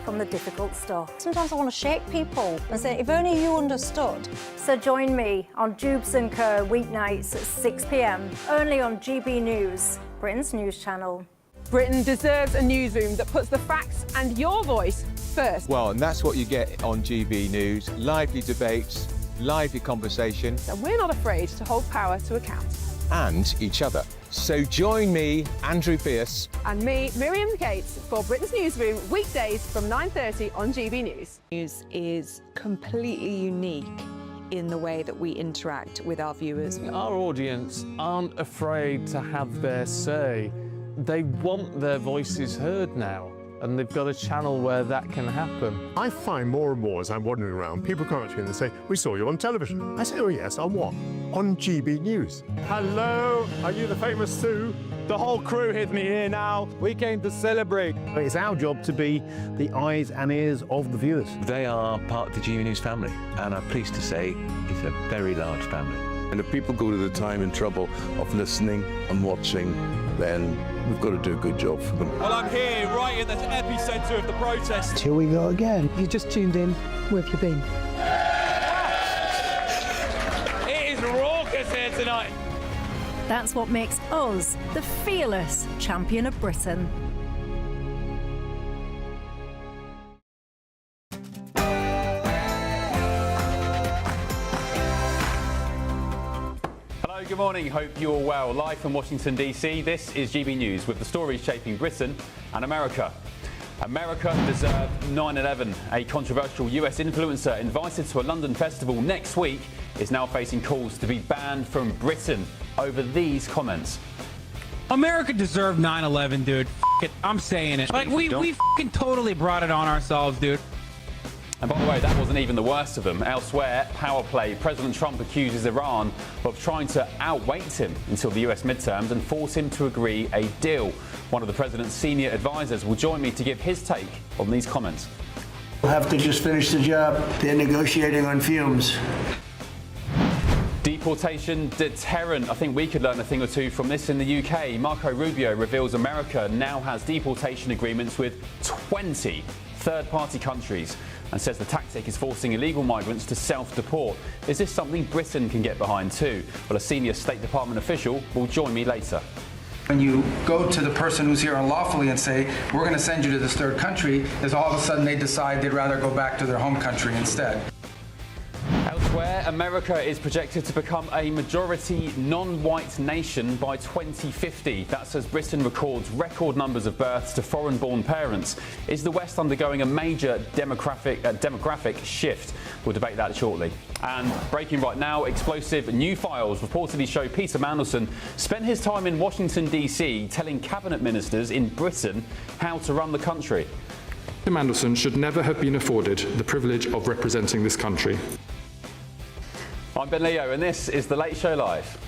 from the difficult stuff. Sometimes I want to shake people and say, if only you understood. So join me on Jubes and Co weeknights at 6 p.m, only on GB News, Britain's news channel. Britain deserves a newsroom that puts the facts and your voice first. Well, and that's what you get on GB News. Lively debates, lively conversation. And we're not afraid to hold power to account. And each other. So join me, Andrew Pierce. And me, Miriam Gates, for Britain's Newsroom, weekdays from 9:30 on GB News. News is completely unique in the way that we interact with our viewers. Our audience aren't afraid to have their say. They want their voices heard now, and they've got a channel where that can happen. I find more and more as I'm wandering around, people come up to me and they say, we saw you on television. I say, oh yes, on what? On GB News. Hello, are you the famous Sue? The whole crew hit me here now. We came to celebrate. It's our job to be the eyes and ears of the viewers. They are part of the GB News family, and I'm pleased to say it's a very large family. And if people go to the time and trouble of listening and watching, then we've got to do a good job for them. Well, I'm here right in the epicentre of the protest. Here we go again. You just tuned in. Where have you been? It is raucous here tonight. That's what makes us the fearless champion of Britain. Good morning, hope you're all well. Live from Washington DC, this is GB News with the stories shaping Britain and America. America deserved 9/11. A controversial US influencer invited to a London festival next week is now facing calls to be banned from Britain over these comments. America deserved 9/11, dude. F it, I'm saying it. Like, we f***ing totally brought it on ourselves, dude. And by the way, that wasn't even the worst of them. Elsewhere, power play. President Trump accuses Iran of trying to outweight him until the US midterms and force him to agree a deal. One of the president's senior advisors will join me to give his take on these comments. We'll have to just finish the job. They're negotiating on fumes. Deportation deterrent. I think we could learn a thing or two from this in the UK. Marco Rubio reveals America now has deportation agreements with 20 third-party countries and says the tactic is forcing illegal migrants to self-deport. Is this something Britain can get behind too? Well, a senior State Department official will join me later. When you go to the person who's here unlawfully and say, we're going to send you to this third country, is all of a sudden they decide they'd rather go back to their home country instead. Elsewhere, America is projected to become a majority non-white nation by 2050. That's as Britain records record numbers of births to foreign-born parents. Is the West undergoing a major demographic shift? We'll debate that shortly. And breaking right now, explosive new files reportedly show Peter Mandelson spent his time in Washington, D.C. telling cabinet ministers in Britain how to run the country. Peter Mandelson should never have been afforded the privilege of representing this country. I'm Ben Leo and this is The Late Show Live.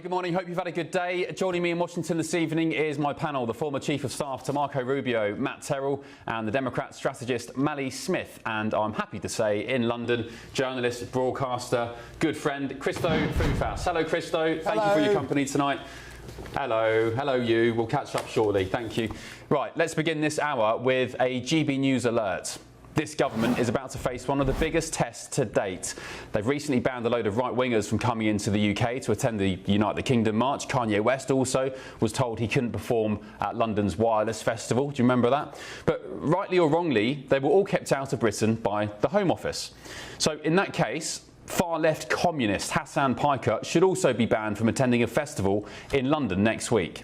Good morning, hope you've had a good day. Joining me in Washington this evening is my panel, the former Chief of Staff to Marco Rubio, Matt Terrell, and the Democrat strategist Mally Smith. And I'm happy to say, in London, journalist, broadcaster, good friend, Christo Foufas. Hello, Christo. Thank you for your company tonight. Hello you. We'll catch up shortly. Thank you. Right, let's begin this hour with a GB News alert. This government is about to face one of the biggest tests to date. They've recently banned a load of right-wingers from coming into the UK to attend the Unite the Kingdom march. Kanye West also was told he couldn't perform at London's Wireless Festival. Do you remember that? But rightly or wrongly, they were all kept out of Britain by the Home Office. So in that case, far-left communist Hassan Piker should also be banned from attending a festival in London next week.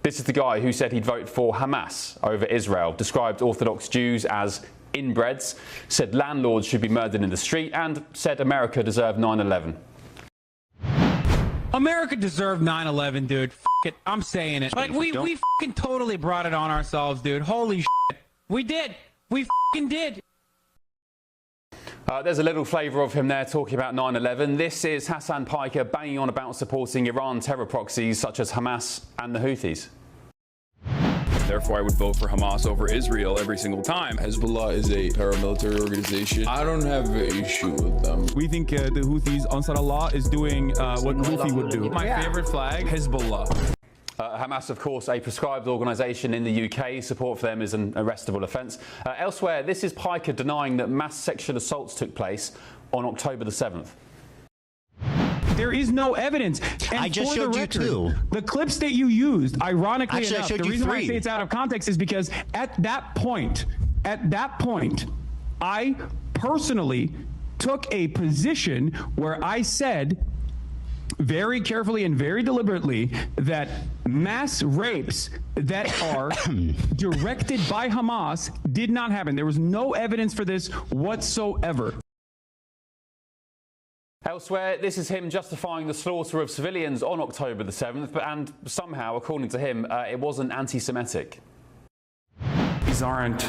This is the guy who said he'd vote for Hamas over Israel, described Orthodox Jews as inbreds, said landlords should be murdered in the street, and said America deserved 9/11. America deserved 9/11, dude. F it, I'm saying it. Like, we f***ing totally brought it on ourselves, dude. Holy shit. We did. We f***ing did. There's a little flavour of him there talking about 9/11. This is Hassan Piker banging on about supporting Iran terror proxies such as Hamas and the Houthis. There Therefore, I would vote for Hamas over Israel every single time. Hezbollah is a paramilitary organization. I don't have an issue with them. We think the Houthis, Ansar Allah, is doing what Houthi would do. My favorite flag, Hezbollah. Hamas, of course, a proscribed organisation in the UK. Support for them is an arrestable offence. Elsewhere, this is Piker denying that mass sexual assaults took place on October the 7th. There is no evidence. And I just showed you two. The clips that you used, ironically Actually, enough, I showed the you reason why I three. say it's out of context is because at that point, I personally took a position where I said very carefully and very deliberately that mass rapes that are directed by Hamas did not happen. There was no evidence for this whatsoever. Elsewhere, this is him justifying the slaughter of civilians on October the 7th, and somehow, according to him, it wasn't anti-Semitic. These aren't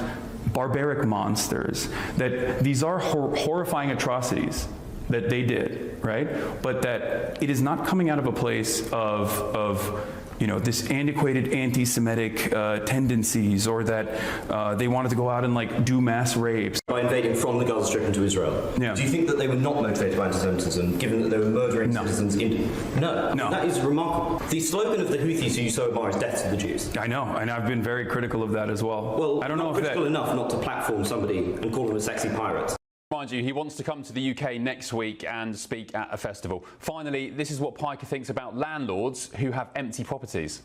barbaric monsters, that these are horrifying atrocities that they did, right? But that it is not coming out of a place of this antiquated anti-Semitic tendencies, or that they wanted to go out and like do mass rapes. By invading from the Gaza Strip into Israel, do you think that they were not motivated by anti-Semitism, given that they were murdering citizens in... No. That is remarkable. The slogan of the Houthis, who you so admire, is death to the Jews. I know, and I've been very critical of that as well. Well, I don't know if critical enough not to platform somebody and call them a sexy pirate. Mind you, he wants to come to the UK next week and speak at a festival. Finally, this is what Piker thinks about landlords who have empty properties.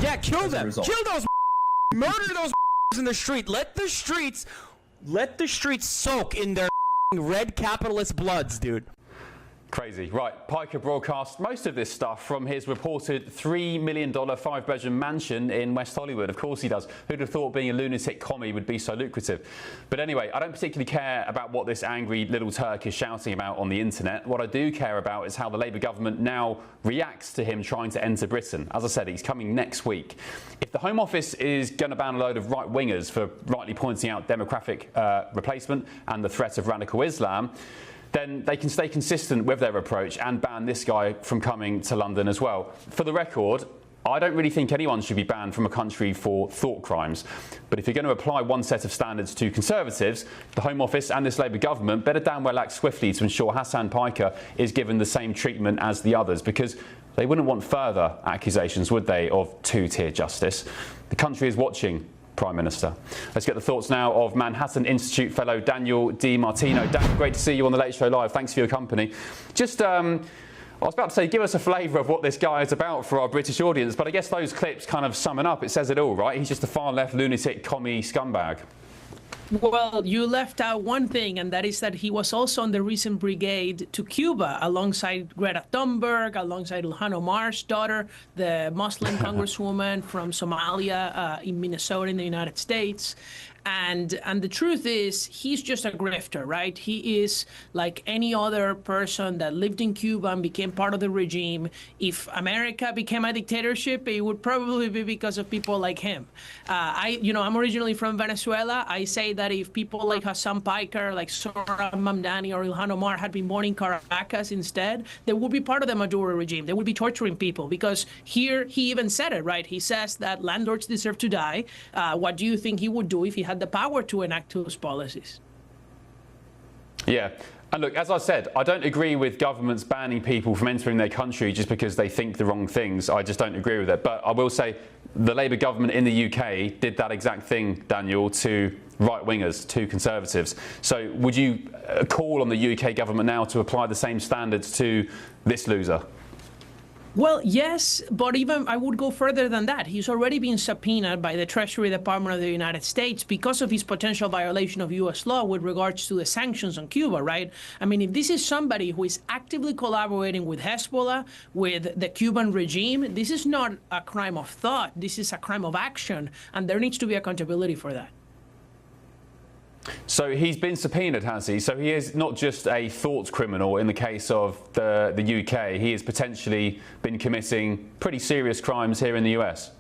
Yeah, kill them. Kill those murder those in the street. Let the streets soak in their red capitalist bloods, dude. Crazy. Right, Piker broadcast most of this stuff from his reported $3 million 5-bedroom mansion in West Hollywood. Of course he does. Who'd have thought being a lunatic commie would be so lucrative? But anyway, I don't particularly care about what this angry little Turk is shouting about on the internet. What I do care about is how the Labour government now reacts to him trying to enter Britain. As I said, he's coming next week. If the Home Office is going to ban a load of right-wingers for rightly pointing out demographic replacement and the threat of radical Islam, then they can stay consistent with their approach and ban this guy from coming to London as well. For the record, I don't really think anyone should be banned from a country for thought crimes. But if you're going to apply one set of standards to Conservatives, the Home Office and this Labour government better damn well act swiftly to ensure Hassan Piker is given the same treatment as the others, because they wouldn't want further accusations, would they, of two-tier justice. The country is watching, Prime Minister. Let's get the thoughts now of Manhattan Institute fellow Daniel Di Martino. Daniel, great to see you on the Late Show Live. Thanks for your company. Just, I was about to say, give us a flavour of what this guy is about for our British audience, but I guess those clips kind of sum it up. It says it all, right? He's just a far-left lunatic commie scumbag. Well, you left out one thing, and that is that he was also on the recent brigade to Cuba alongside Greta Thunberg, alongside Ilhan Omar's daughter, the Muslim congresswoman from Somalia in Minnesota in the United States. And the truth is, he's just a grifter, right? He is like any other person that lived in Cuba and became part of the regime. If America became a dictatorship, it would probably be because of people like him. I'm originally from Venezuela. I say that if people like Hassan Piker, like Sohran Mamdani or Ilhan Omar had been born in Caracas instead, they would be part of the Maduro regime. They would be torturing people, because here he even said it, right? He says that landlords deserve to die. What do you think he would do if he had the power to enact those policies? Yeah. And look, as I said, I don't agree with governments banning people from entering their country just because they think the wrong things. I just don't agree with it. But I will say the Labour government in the UK did that exact thing, Daniel, to right-wingers, to Conservatives. So would you call on the UK government now to apply the same standards to this loser? Well, yes, but even I would go further than that. He's already been subpoenaed by the Treasury Department of the United States because of his potential violation of U.S. law with regards to the sanctions on Cuba, right? I mean, if this is somebody who is actively collaborating with Hezbollah, with the Cuban regime, this is not a crime of thought. This is a crime of action, and there needs to be accountability for that. So he's been subpoenaed, has he? So he is not just a thought criminal in the case of the UK. He has potentially been committing pretty serious crimes here in the US.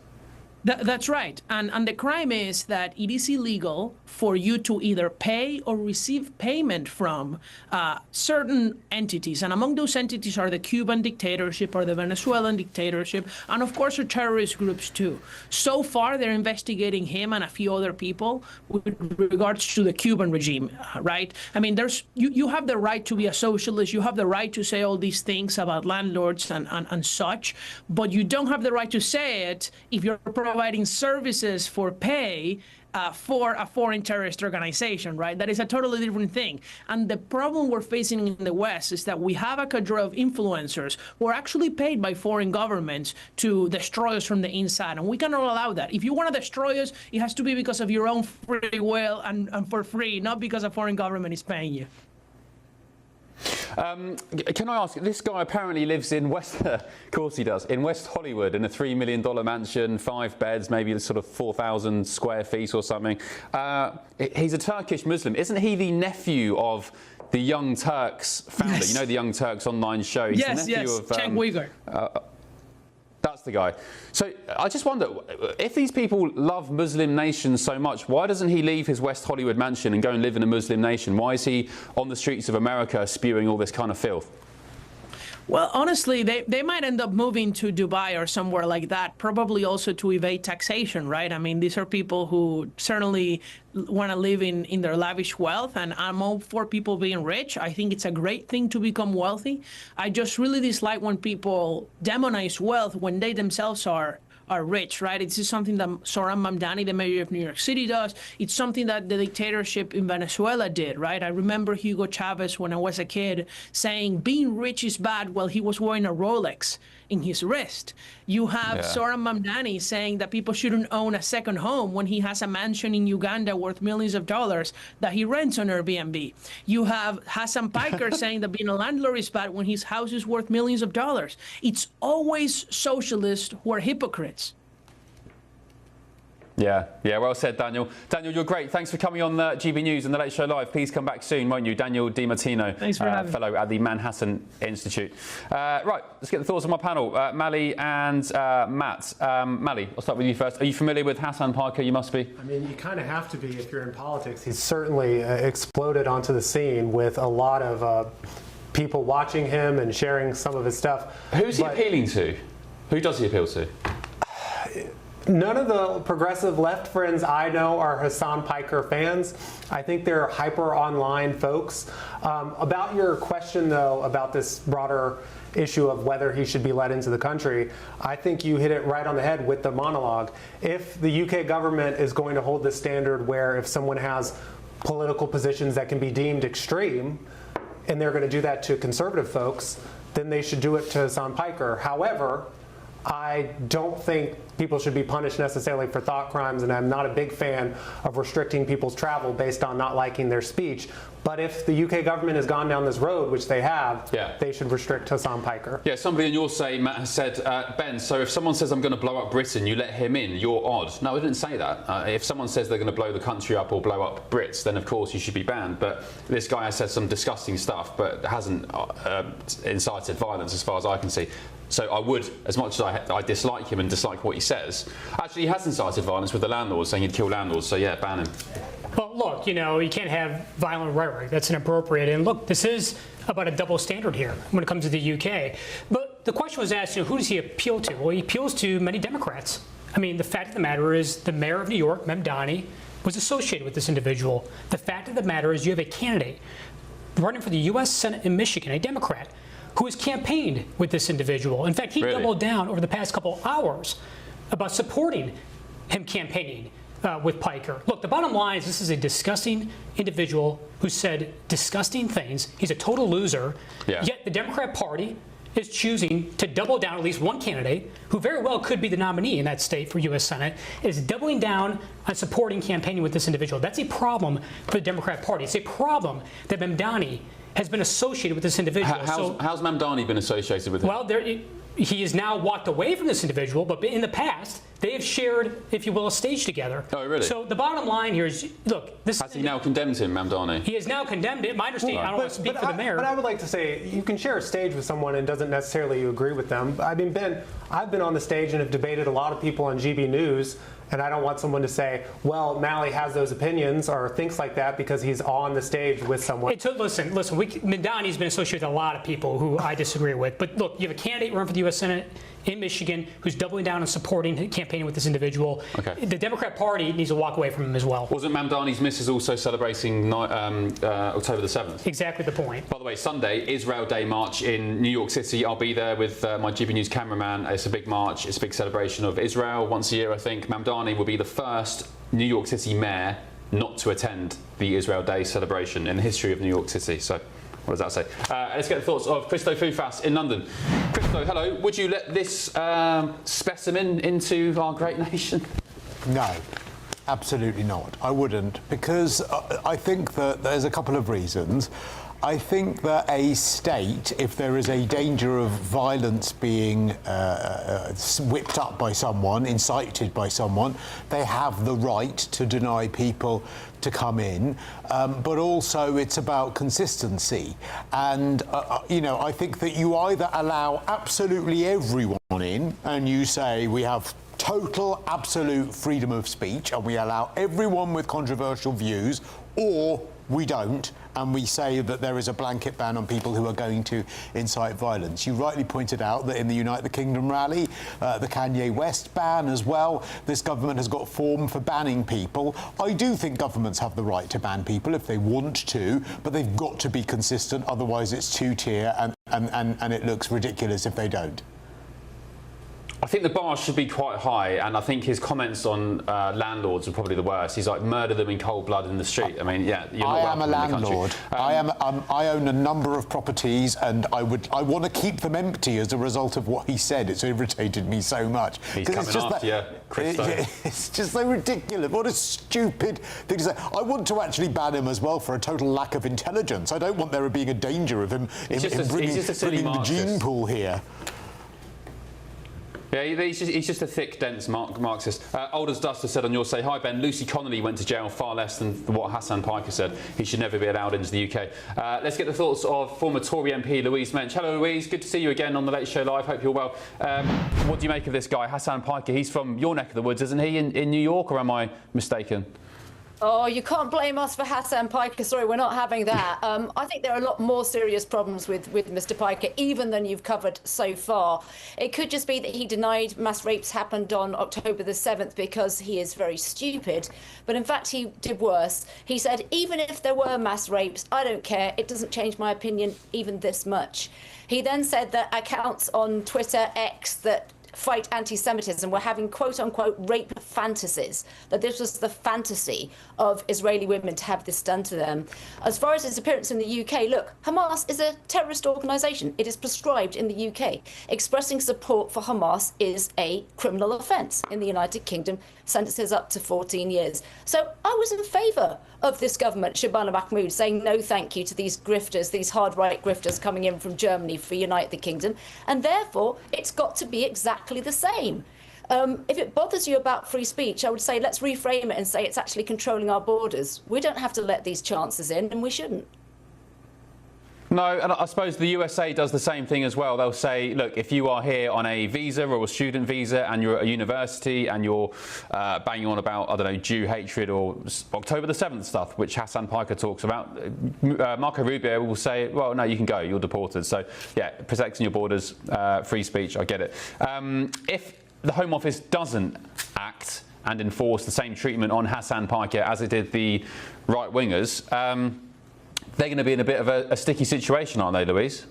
That's right. And the crime is that it is illegal for you to either pay or receive payment from certain entities. And among those entities are the Cuban dictatorship or the Venezuelan dictatorship, and of course, are terrorist groups too. So far, they're investigating him and a few other people with regards to the Cuban regime, right? I mean, you have the right to be a socialist. You have the right to say all these things about landlords and such, but you don't have the right to say it if you're providing services for pay for a foreign terrorist organization, right? That is a totally different thing. And the problem we're facing in the West is that we have a cadre of influencers who are actually paid by foreign governments to destroy us from the inside, and we cannot allow that. If you want to destroy us, it has to be because of your own free will and for free, not because a foreign government is paying you. Can I ask, this guy apparently lives in of course he does, in West Hollywood in a $3 million mansion, 5 beds, maybe sort of 4,000 square feet or something. He's a Turkish Muslim. Isn't he the nephew of the Young Turks founder? Yes. You know, the Young Turks online show? He's the nephew of Cenk Uygur. That's the guy. So I just wonder, if these people love Muslim nations so much, why doesn't he leave his West Hollywood mansion and go and live in a Muslim nation? Why is he on the streets of America spewing all this kind of filth? Well, honestly, they might end up moving to Dubai or somewhere like that, probably also to evade taxation, right? I mean, these are people who certainly want to live in their lavish wealth, and I'm all for people being rich. I think it's a great thing to become wealthy. I just really dislike when people demonize wealth when they themselves are rich, right? It's just something that Zoran Mamdani, the mayor of New York City, does. It's something that the dictatorship in Venezuela did, right? I remember Hugo Chavez, when I was a kid, saying being rich is bad while he was wearing a Rolex in his wrist. You have Zoran Mamdani saying that people shouldn't own a second home when he has a mansion in Uganda worth millions of dollars that he rents on Airbnb. You have Hassan Piker saying that being a landlord is bad when his house is worth millions of dollars. It's always socialists who are hypocrites. Yeah, well said, Daniel. Daniel, you're great. Thanks for coming on GB News and the Late Show Live. Please come back soon, won't you? Daniel DiMartino, Thanks for having me. fellow at the Manhattan Institute. Right, let's get the thoughts of my panel. Mali and Matt. Mali, I'll start with you first. Are you familiar with Hassan Piker? You must be. I mean, you kind of have to be if you're in politics. He's certainly exploded onto the scene with a lot of people watching him and sharing some of his stuff. Who's he appealing to? Who does he appeal to? None of the progressive left friends I know are Hassan Piker fans. I think they're hyper online folks. About your question, though, about this broader issue of whether he should be let into the country, I think you hit it right on the head with the monologue. If the UK government is going to hold this standard where if someone has political positions that can be deemed extreme, and they're going to do that to conservative folks, then they should do it to Hassan Piker. However, I don't think people should be punished necessarily for thought crimes, and I'm not a big fan of restricting people's travel based on not liking their speech. But if the UK government has gone down this road, which they have, they should restrict Hassan Piker. Yeah, somebody on your say, Matt, has said, Ben, so if someone says I'm going to blow up Britain, you let him in, you're odd. No, I didn't say that. If someone says they're going to blow the country up or blow up Brits, then of course you should be banned. But this guy has said some disgusting stuff, but hasn't incited violence as far as I can see. So I would, as much as I dislike him and dislike what he says, actually he has incited violence with the landlords, saying he'd kill landlords, so yeah, ban him. Well, look, you know, you can't have violent rhetoric. That's inappropriate. And look, this is about a double standard here when it comes to the UK. But the question was asked, you know, who does he appeal to? Well, he appeals to many Democrats. I mean, the fact of the matter is the mayor of New York, Mamdani, was associated with this individual. The fact of the matter is you have a candidate running for the U.S. Senate in Michigan, a Democrat, who has campaigned with this individual. In fact, he doubled down over the past couple hours about supporting him campaigning with Piker. Look, the bottom line is this is a disgusting individual who said disgusting things. He's a total loser. Yet the Democrat Party is choosing to double down. At least one candidate, who very well could be the nominee in that state for U.S. Senate, is doubling down on supporting campaigning with this individual. That's a problem for the Democrat Party. It's a problem that Mamdani has been associated with this individual. How's Mamdani been associated with him? Well, he has now walked away from this individual, but in the past, They have shared, if you will, a stage together. Oh, really? So the bottom line here is, look, this... Has he now condemned him, Mamdani? He has now condemned it. My understanding, I don't want to speak for the mayor. But I would like to say, you can share a stage with someone and doesn't necessarily agree with them. I mean, Ben, I've been on the stage and have debated a lot of people on GB News, and I don't want someone to say, well, Malley has those opinions or thinks like that because he's on the stage with someone. Listen, Mamdani's been associated with a lot of people who I disagree with. But look, you have a candidate running for the U.S. Senate in Michigan who's doubling down and supporting, campaigning with this individual. Okay. The Democrat Party needs to walk away from him as well. Wasn't Mamdani's missus also celebrating October the 7th? Exactly the point. By the way, Sunday, Israel Day March in New York City. I'll be there with my GB News cameraman. It's a big march. It's a big celebration of Israel once a year, I think. Mamdani will be the first New York City mayor not to attend the Israel Day celebration in the history of New York City. So, what does that say? Let's get the thoughts of Christo Foufas in London. Christo, hello. Would you let this specimen into our great nation? No, absolutely not. I wouldn't, because I think that there's a couple of reasons. I think that a state, if there is a danger of violence being whipped up by someone, incited by someone, they have the right to deny people to come in. But also it's about consistency. And, I think that you either allow absolutely everyone in and you say we have total, absolute freedom of speech and we allow everyone with controversial views, or we don't, and we say that there is a blanket ban on people who are going to incite violence. You rightly pointed out that in the United Kingdom rally, the Kanye West ban as well, this government has got form for banning people. I do think governments have the right to ban people if they want to, but they've got to be consistent, otherwise it's two-tier and it looks ridiculous if they don't. I think the bar should be quite high, and I think his comments on landlords are probably the worst. He's like, murder them in cold blood in the street. I mean, yeah, you're not I am a welcome in the landlord. country. I own a number of properties, and I want to keep them empty as a result of what he said. It's irritated me so much. He's coming after you, Christo. It's just so ridiculous. What a stupid thing to say. I want to actually ban him as well for a total lack of intelligence. I don't want there being a danger of him bringing the gene pool here. Yeah, he's just a thick, dense Marxist. Old as Dust has said on your Say Hi, Ben, Lucy Connolly went to jail far less than what Hassan Piker said. He should never be allowed into the UK. Let's get the thoughts of former Tory MP Louise Mensch. Hello, Louise. Good to see you again on the Late Show Live. Hope you're well. What do you make of this guy, Hassan Piker? He's from your neck of the woods, isn't he, in New York, or am I mistaken? Oh, you can't blame us for Hassan Piker. Sorry, we're not having that. I think there are a lot more serious problems with Mr. Piker, even than you've covered so far. It could just be that he denied mass rapes happened on October the 7th because he is very stupid. But in fact, he did worse. He said, even if there were mass rapes, I don't care. It doesn't change my opinion even this much. He then said that accounts on Twitter, X, that fight anti-Semitism were having quote-unquote rape fantasies, that this was the fantasy of Israeli women to have this done to them. As far as his appearance in the UK, look, Hamas is a terrorist organisation. It is prescribed in the UK. Expressing support for Hamas is a criminal offence in the United Kingdom, sentences up to 14 years. So I was in favour of this government, Shabana Mahmood, saying no thank you to these grifters, these hard-right grifters coming in from Germany for Unite the Kingdom, and therefore it's got to be exactly the same. If it bothers you about free speech, I would say let's reframe it and say it's actually controlling our borders. We don't have to let these chances in, and we shouldn't. No, and I suppose the USA does the same thing as well. They'll say, look, if you are here on a visa or a student visa and you're at a university and you're banging on about, I don't know, Jew hatred or October the 7th stuff, which Hassan Piker talks about, Marco Rubio will say, well, no, you can go, you're deported. So, yeah, protecting your borders, free speech, I get it. If the Home Office doesn't act and enforce the same treatment on Hassan Piker as it did the right-wingers, they're going to be in a bit of a sticky situation, aren't they, Louise?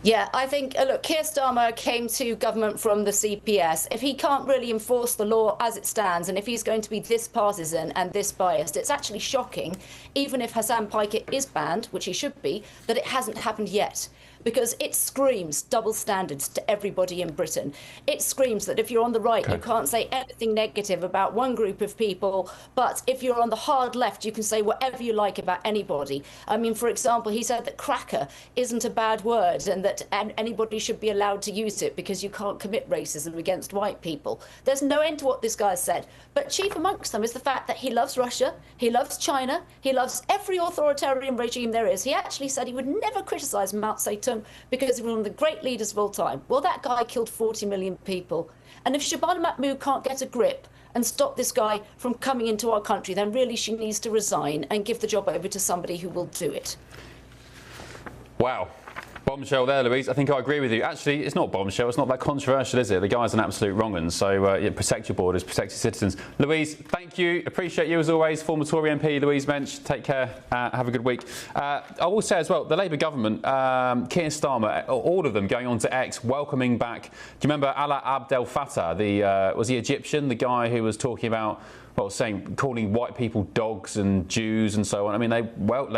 Yeah, I think, look, Keir Starmer came to government from the CPS. If he can't really enforce the law as it stands, and if he's going to be this partisan and this biased, it's actually shocking, even if Hassan Piker is banned, which he should be, that it hasn't happened yet. because it screams double standards to everybody in Britain. It screams that if you're on the right, you can't say anything negative about one group of people, but if you're on the hard left, you can say whatever you like about anybody. I mean, for example, he said that cracker isn't a bad word and that anybody should be allowed to use it because you can't commit racism against white people. There's no end to what this guy said. But chief amongst them is the fact that he loves Russia, he loves China, he loves every authoritarian regime there is. He actually said he would never criticise Mao Zedong because he was one of the great leaders of all time. Well, that guy killed 40 million people. And if Shabana Mahmood can't get a grip and stop this guy from coming into our country, then really she needs to resign and give the job over to somebody who will do it. Wow. Bombshell there, Louise. I think I agree with you. Actually, it's not bombshell. It's not that controversial, is it? The guy's an absolute wrong-un. So yeah, protect your borders, protect your citizens. Louise, thank you. Appreciate you as always. Former Tory MP Louise Mensch. Take care. Have a good week. I will say as well, the Labour government, Keir Starmer, all of them going on to X, welcoming back. Do you remember Alaa Abdel Fattah? Was he Egyptian? The guy who was talking about, well, calling white people dogs and Jews and so on. I mean, they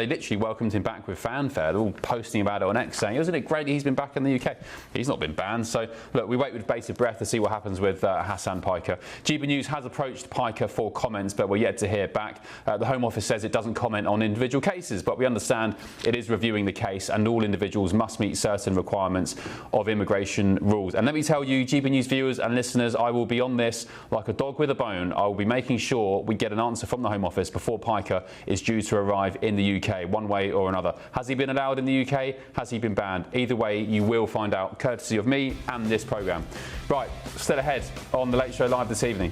literally welcomed him back with fanfare. They're all posting about it on X, saying, "Isn't it great he's been back in the UK?" He's not been banned. So look, we wait with bated breath to see what happens with Hassan Piker. GBNews has approached Piker for comments, but we're yet to hear back. The Home Office says it doesn't comment on individual cases, but we understand it is reviewing the case, and all individuals must meet certain requirements of immigration rules. And let me tell you, GBNews viewers and listeners, I will be on this like a dog with a bone. I will be making sure we get an answer from the Home Office before Piker is due to arrive in the UK, one way or another. Has he been allowed in the UK? Has he been banned? Either way, you will find out, courtesy of me and this programme. Right, still ahead on The Late Show Live this evening.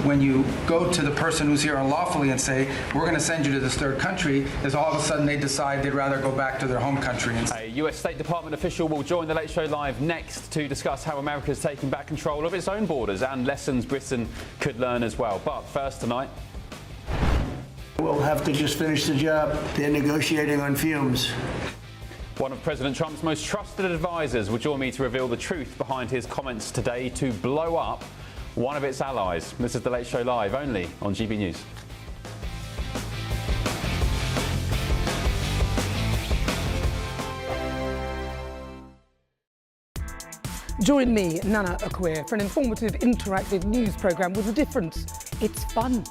When you go to the person who's here unlawfully and say, we're going to send you to this third country, is all of a sudden they decide they'd rather go back to their home country. A US State Department official will join The Late Show Live next to discuss how America is taking back control of its own borders and lessons Britain could learn as well. But first tonight, we'll have to just finish the job. They're negotiating on fumes. one of President Trump's most trusted advisors will join me to reveal the truth behind his comments today to blow up one of its allies. This is The Late Show Live, only on GB News. Join me, Nana Akwe, for an informative, interactive news programme with a difference. It's fun.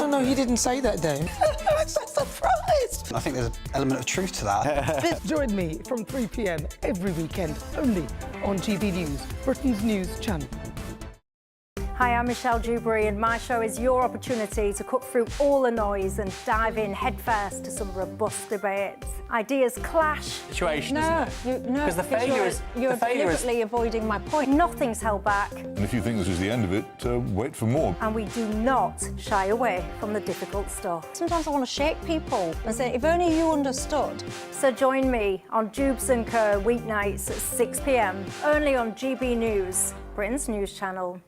No, he didn't say that, Dave. I'm so surprised. I think there's an element of truth to that. Join me from 3 p.m. every weekend, only on GB News, Britain's news channel. Hi, I'm Michelle Dewberry, and my show is your opportunity to cut through all the noise and dive in headfirst to some robust debates. Ideas clash. Situation, because the failure is you're deliberately avoiding my point. Nothing's held back. And if you think this is the end of it, wait for more. And we do not shy away from the difficult stuff. Sometimes I want to shake people and say, if only you understood. So join me on Jubes & Co. weeknights at 6 p.m. only on GB News, Britain's news channel.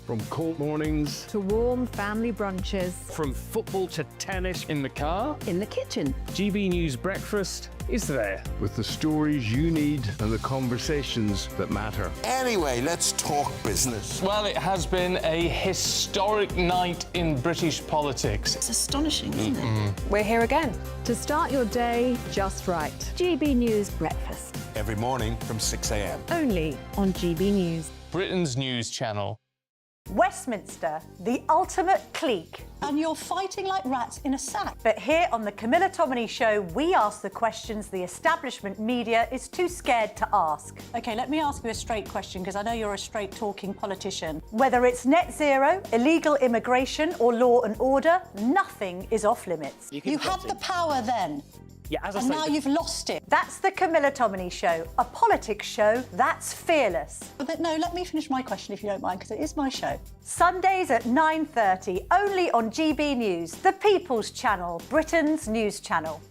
From court mornings to warm family brunches. From football to tennis in the car. In the kitchen. GB News Breakfast is there. With the stories you need and the conversations that matter. Anyway, let's talk business. Well, it has been a historic night in British politics. It's astonishing, isn't it? We're here again. To start your day just right. GB News Breakfast. Every morning from 6 a.m. Only on GB News. Britain's news channel. Westminster, the ultimate clique. And you're fighting like rats in a sack. But here on the Camilla Tominey Show, we ask the questions the establishment media is too scared to ask. OK, let me ask you a straight question, because I know you're a straight-talking politician. Whether it's net zero, illegal immigration or law and order, nothing is off limits. You had the power then. Yeah, as I and say, now you've lost it. That's the Camilla Tominey Show, a politics show that's fearless. But no, let me finish my question if you don't mind, because it is my show. Sundays at 9:30, only on GB News, the People's Channel, Britain's news channel.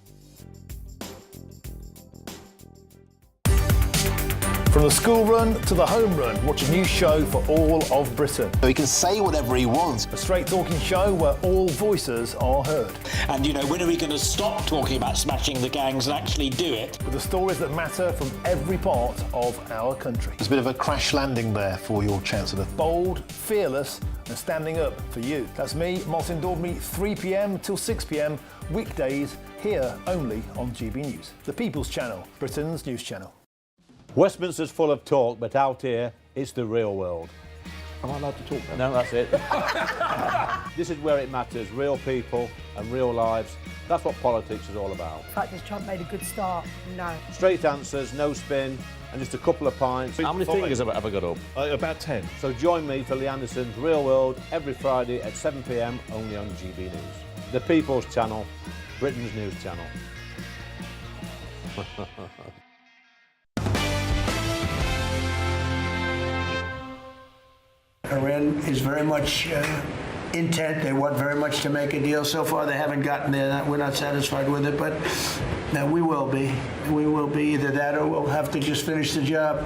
From the school run to the home run, watch a new show for all of Britain. He can say whatever he wants. A straight talking show where all voices are heard. And, you know, when are we going to stop talking about smashing the gangs and actually do it? With the stories that matter from every part of our country. There's a bit of a crash landing there for your Chancellor. Bold, fearless and standing up for you. That's me, Martin Daubney, 3 p.m. till 6 p.m. weekdays, here only on GB News, the People's Channel, Britain's news channel. Westminster's full of talk, but out here, it's the real world. Am I allowed to talk then? No, that's it. This is where it matters, real people and real lives. That's what politics is all about. In fact, has Trump made a good start? No. Straight answers, no spin, and just a couple of pints. How many fingers have I got up? About 10. So join me for Lee Anderson's Real World every Friday at 7 p.m. only on GB News. The People's Channel, Britain's news channel. Iran is very much intent. They want very much to make a deal. So far, they haven't gotten there. We're not satisfied with it, but now we will be. We will be either that or we'll have to just finish the job.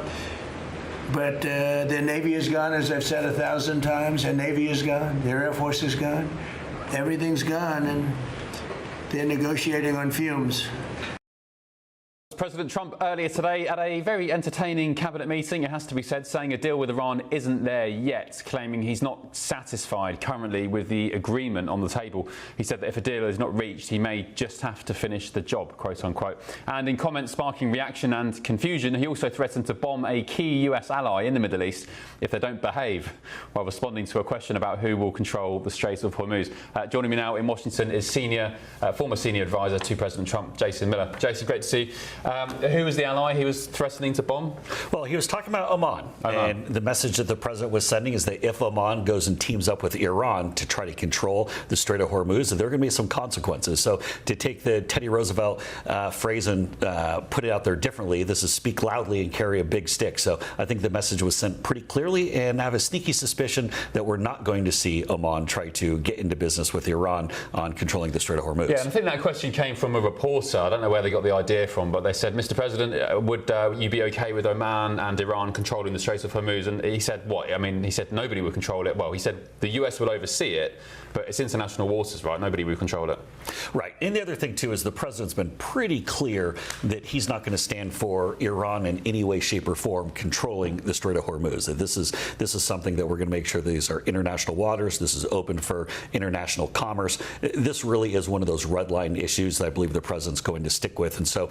But their Navy is gone, as I've said 1,000 times. Their Navy is gone. Their Air Force is gone. Everything's gone, and they're negotiating on fumes. President Trump earlier today at a very entertaining cabinet meeting, it has to be said, saying a deal with Iran isn't there yet, claiming he's not satisfied currently with the agreement on the table. He said that if a deal is not reached, he may just have to finish the job, quote unquote. And in comments sparking reaction and confusion, he also threatened to bomb a key US ally in the Middle East if they don't behave, while responding to a question about who will control the Strait of Hormuz. Joining me now in Washington is former senior advisor to President Trump, Jason Miller. Jason, great to see you. Who was the ally he was threatening to bomb? Well, he was talking about Oman. And the message that the president was sending is that if Oman goes and teams up with Iran to try to control the Strait of Hormuz, there are going to be some consequences. So to take the Teddy Roosevelt phrase and put it out there differently, this is speak loudly and carry a big stick. So I think the message was sent pretty clearly, and I have a sneaky suspicion that we're not going to see Oman try to get into business with Iran on controlling the Strait of Hormuz. Yeah, and I think that question came from a reporter. I don't know where they got the idea from, but they said, Mr. President, would you be okay with Oman and Iran controlling the Strait of Hormuz? And he said, what? I mean, he said nobody would control it. Well, he said the US would oversee it, but it's international waters, right? Nobody would control it. Right. And the other thing, too, is the president's been pretty clear that he's not going to stand for Iran in any way, shape, or form controlling the Strait of Hormuz. This is something that we're going to make sure these are international waters. This is open for international commerce. This really is one of those red line issues that I believe the president's going to stick with. And so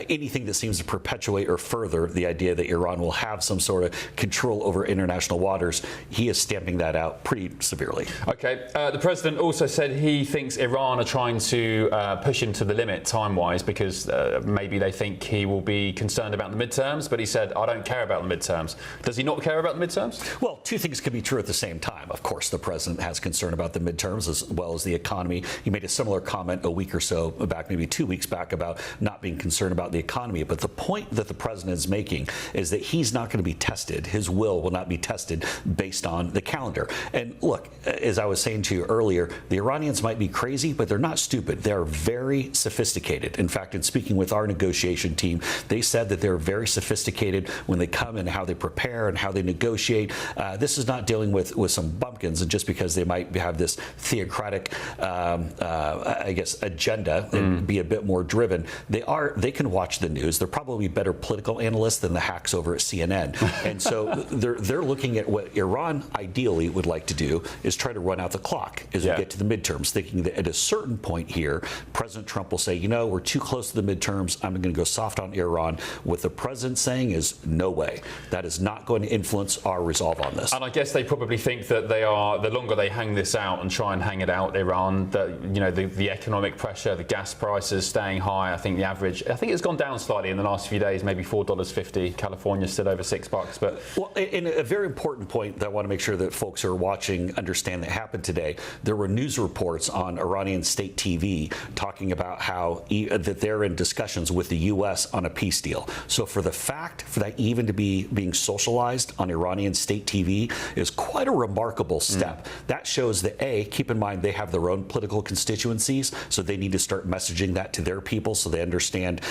anything that seems to perpetuate or further the idea that Iran will have some sort of control over international waters, he is stamping that out pretty severely. Okay. The president also said he thinks Iran are trying to push him to the limit time-wise because maybe they think he will be concerned about the midterms, but he said, I don't care about the midterms. Does he not care about the midterms? Well, two things can be true at the same time. Of course, the president has concern about the midterms as well as the economy. He made a similar comment a week or so back, maybe 2 weeks back, about not being concerned about the economy. But the point that the president is making is that he's not going to be tested. His will not be tested based on the calendar. And look, as I was saying to you earlier, the Iranians might be crazy, but they're not stupid. They're very sophisticated. In fact, in speaking with our negotiation team, they said that they're very sophisticated when they come and how they prepare and how they negotiate. This is not dealing with some bumpkins, and just because they might have this theocratic, I guess, agenda and be a bit more driven, they can watch the news. They're probably better political analysts than the hacks over at CNN. And so they're looking at what Iran ideally would like to do is try to run out the clock as we get to the midterms, thinking that at a certain point here, President Trump will say, you know, we're too close to the midterms. I'm going to go soft on Iran. What the president saying is no way. That is not going to influence our resolve on this. And I guess they probably think that the longer they hang this out and try and hang it out, Iran, that, you know, the economic pressure, the gas prices staying high. I think the average, I think it's gone down slightly in the last few days, maybe $4.50. California's still over $6. But well, and a very important point that I want to make sure that folks who are watching understand that happened today. There were news reports on Iranian state TV talking about how that they're in discussions with the U.S. on a peace deal. So for that even to be being socialized on Iranian state TV is quite a remarkable step. That shows that, keep in mind, they have their own political constituencies, so they need to start messaging that to their people so they understand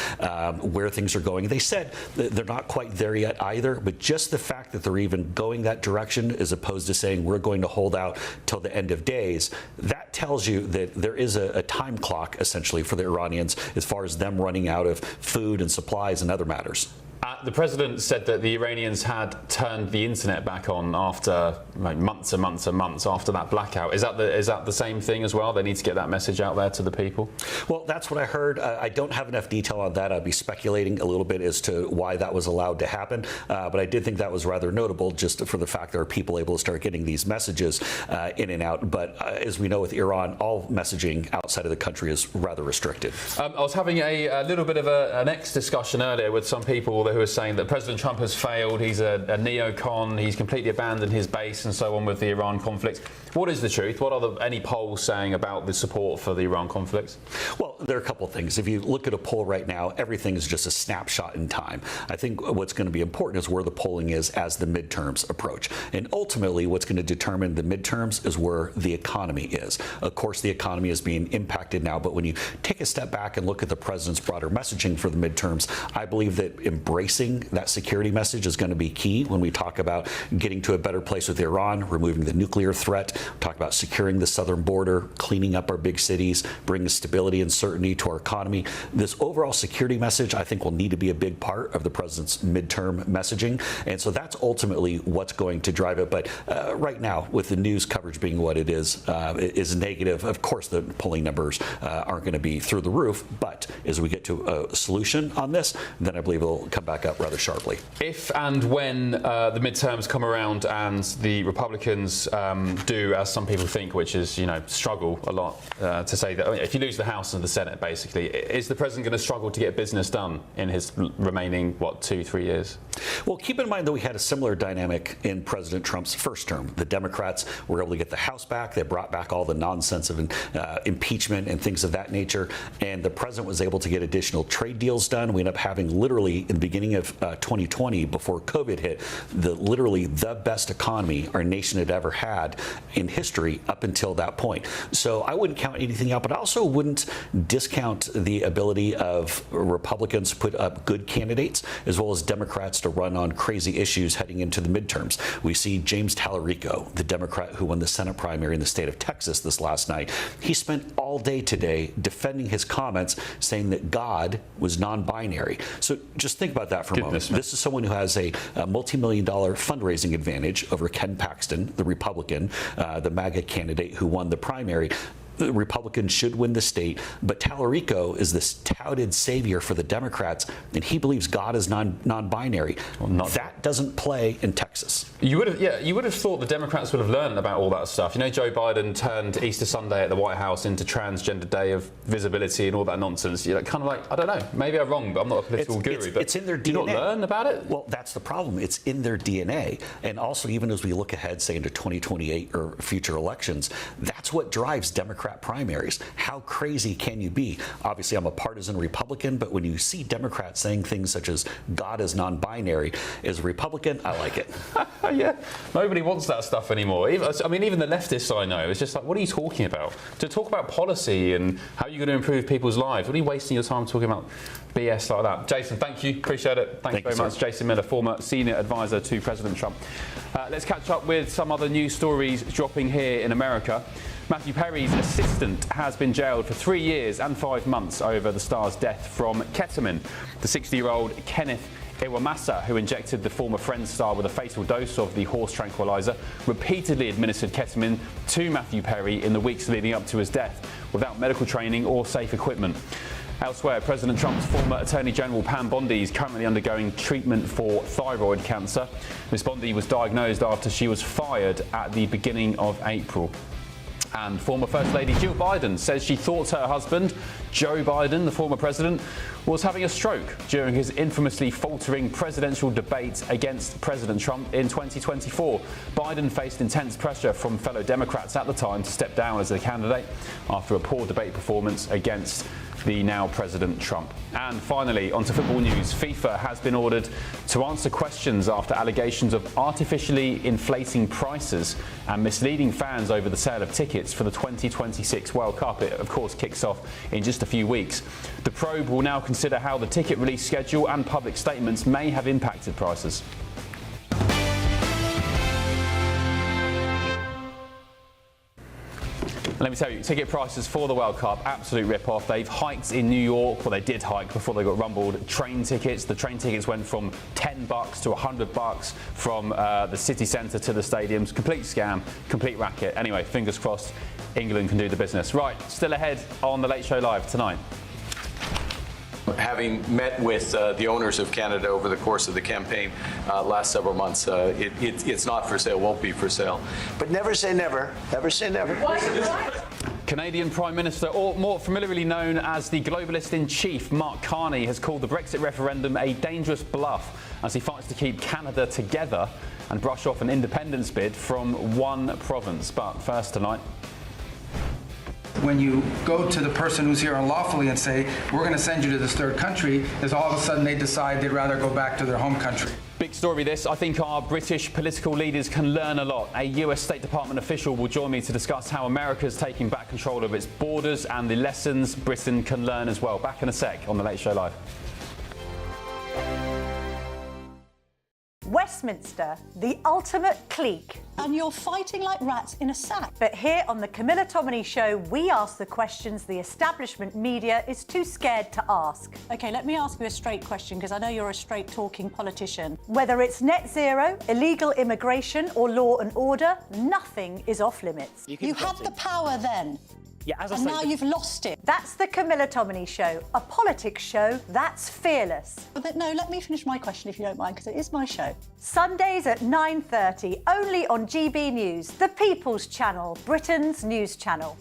where things are going. They said that they're not quite there yet either, but just the fact that they're even going that direction as opposed to saying we're going to hold out till the end of days, that tells you that there is a time clock essentially for the Iranians as far as them running out of food and supplies and other matters. Matt, the president said that the Iranians had turned the internet back on after months and months and months after that blackout. Is that the same thing as well? They need to get that message out there to the people? Well, that's what I heard. I don't have enough detail on that. I'd be speculating a little bit as to why that was allowed to happen. But I did think that was rather notable just for the fact there are people able to start getting these messages in and out. But as we know with Iran, all messaging outside of the country is rather restricted. I was having a little bit of an X discussion earlier with some people who are saying that President Trump has failed, he's a neocon, he's completely abandoned his base and so on with the Iran conflict. What is the truth? What are any polls saying about the support for the Iran conflict? Well, there are a couple of things. If you look at a poll right now, everything is just a snapshot in time. I think what's going to be important is where the polling is as the midterms approach. And ultimately, what's going to determine the midterms is where the economy is. Of course, the economy is being impacted now, but when you take a step back and look at the president's broader messaging for the midterms, I believe that embracing that security message is going to be key when we talk about getting to a better place with Iran, removing the nuclear threat, talk about securing the southern border, cleaning up our big cities, bringing stability and certainty to our economy. This overall security message, I think, will need to be a big part of the president's midterm messaging. And so that's ultimately what's going to drive it. But right now, with the news coverage being what it is negative. Of course, the polling numbers aren't going to be through the roof. But as we get to a solution on this, then I believe it'll come back up rather sharply. If and when the midterms come around and the Republicans do, as some people think, which is, struggle a lot to say that if you lose the House and the Senate, basically, is the president going to struggle to get business done in his remaining, 2-3 years? Well, keep in mind that we had a similar dynamic in President Trump's first term. The Democrats were able to get the House back. They brought back all the nonsense of impeachment and things of that nature. And the president was able to get additional trade deals done. We ended up having literally in the beginning of 2020, before COVID hit, literally the best economy our nation had ever had in history up until that point. So I wouldn't count anything out, but I also wouldn't discount the ability of Republicans to put up good candidates as well as Democrats to run on crazy issues heading into the midterms. We see James Tallarico, the Democrat who won the Senate primary in the state of Texas this last night. He spent all day today defending his comments, saying that God was non-binary. So just think about that for a moment. This is someone who has a multi-million-dollar fundraising advantage over Ken Paxton, the Republican, the MAGA candidate who won the primary. The Republicans should win the state, but Tallarico is this touted savior for the Democrats, and he believes God is non-binary. That doesn't play in Texas. You would have thought the Democrats would have learned about all that stuff. Joe Biden turned Easter Sunday at the White House into Transgender Day of Visibility and all that nonsense. You're kind of like, I don't know, maybe I'm wrong, but I'm not a political guru. But it's in their DNA. Do you not learn about it? Well, that's the problem. It's in their DNA. And also, even as we look ahead, say, into 2028 or future elections, that's what drives Democrat primaries. How crazy can you be? Obviously, I'm a partisan Republican, but when you see Democrats saying things such as God is non-binary, as a Republican, I like it. Yeah, nobody wants that stuff anymore. Even the leftists I know, it's just like, what are you talking about? To talk about policy and how you're going to improve people's lives, what are you wasting your time talking about BS like that? Jason, thank you. Appreciate it. Thank you very much. Jason Miller, former senior advisor to President Trump. Let's catch up with some other news stories dropping here in America. Matthew Perry's assistant has been jailed for 3 years and 5 months over the star's death from ketamine. The 60-year-old Kenneth Iwamasa, who injected the former Friends star with a fatal dose of the horse tranquilizer, repeatedly administered ketamine to Matthew Perry in the weeks leading up to his death without medical training or safe equipment. Elsewhere, President Trump's former Attorney General Pam Bondi is currently undergoing treatment for thyroid cancer. Ms. Bondi was diagnosed after she was fired at the beginning of April. And former First Lady Jill Biden says she thought her husband, Joe Biden, the former president, was having a stroke during his infamously faltering presidential debate against President Trump in 2024. Biden faced intense pressure from fellow Democrats at the time to step down as a candidate after a poor debate performance against the now President Trump. And finally, onto football news. FIFA has been ordered to answer questions after allegations of artificially inflating prices and misleading fans over the sale of tickets for the 2026 World Cup. It, of course, kicks off in just a few weeks. The probe will now consider how the ticket release schedule and public statements may have impacted prices. Let me tell you, ticket prices for the World Cup, absolute rip-off. They've hiked in New York, well, they did hike before they got rumbled. Train tickets, the train tickets went from $10 to $100 from the city centre to the stadiums. Complete scam, complete racket. Anyway, fingers crossed, England can do the business. Right, still ahead on The Late Show Live tonight. Having met with the owners of Canada over the course of the campaign last several months, it's not for sale, won't be for sale. But never say never. Never say never. Canadian Prime Minister, or more familiarly known as the globalist-in-chief, Mark Carney, has called the Brexit referendum a dangerous bluff as he fights to keep Canada together and brush off an independence bid from one province. But first tonight. When you go to the person who's here unlawfully and say, we're going to send you to this third country, is all of a sudden they decide they'd rather go back to their home country. Big story this. I think our British political leaders can learn a lot. A US State Department official will join me to discuss how America's taking back control of its borders and the lessons Britain can learn as well. Back in a sec on The Late Show Live. Westminster, the ultimate clique. And you're fighting like rats in a sack. But here on the Camilla Tominey Show, we ask the questions the establishment media is too scared to ask. OK, let me ask you a straight question, because I know you're a straight-talking politician. Whether it's net zero, illegal immigration or law and order, nothing is off limits. You had the power then. Yeah, as I and say, now you've lost it. That's the Camilla Tominey Show, a politics show that's fearless. But no, let me finish my question if you don't mind, because it is my show. Sundays at 9:30, only on GB News, the People's Channel, Britain's news channel.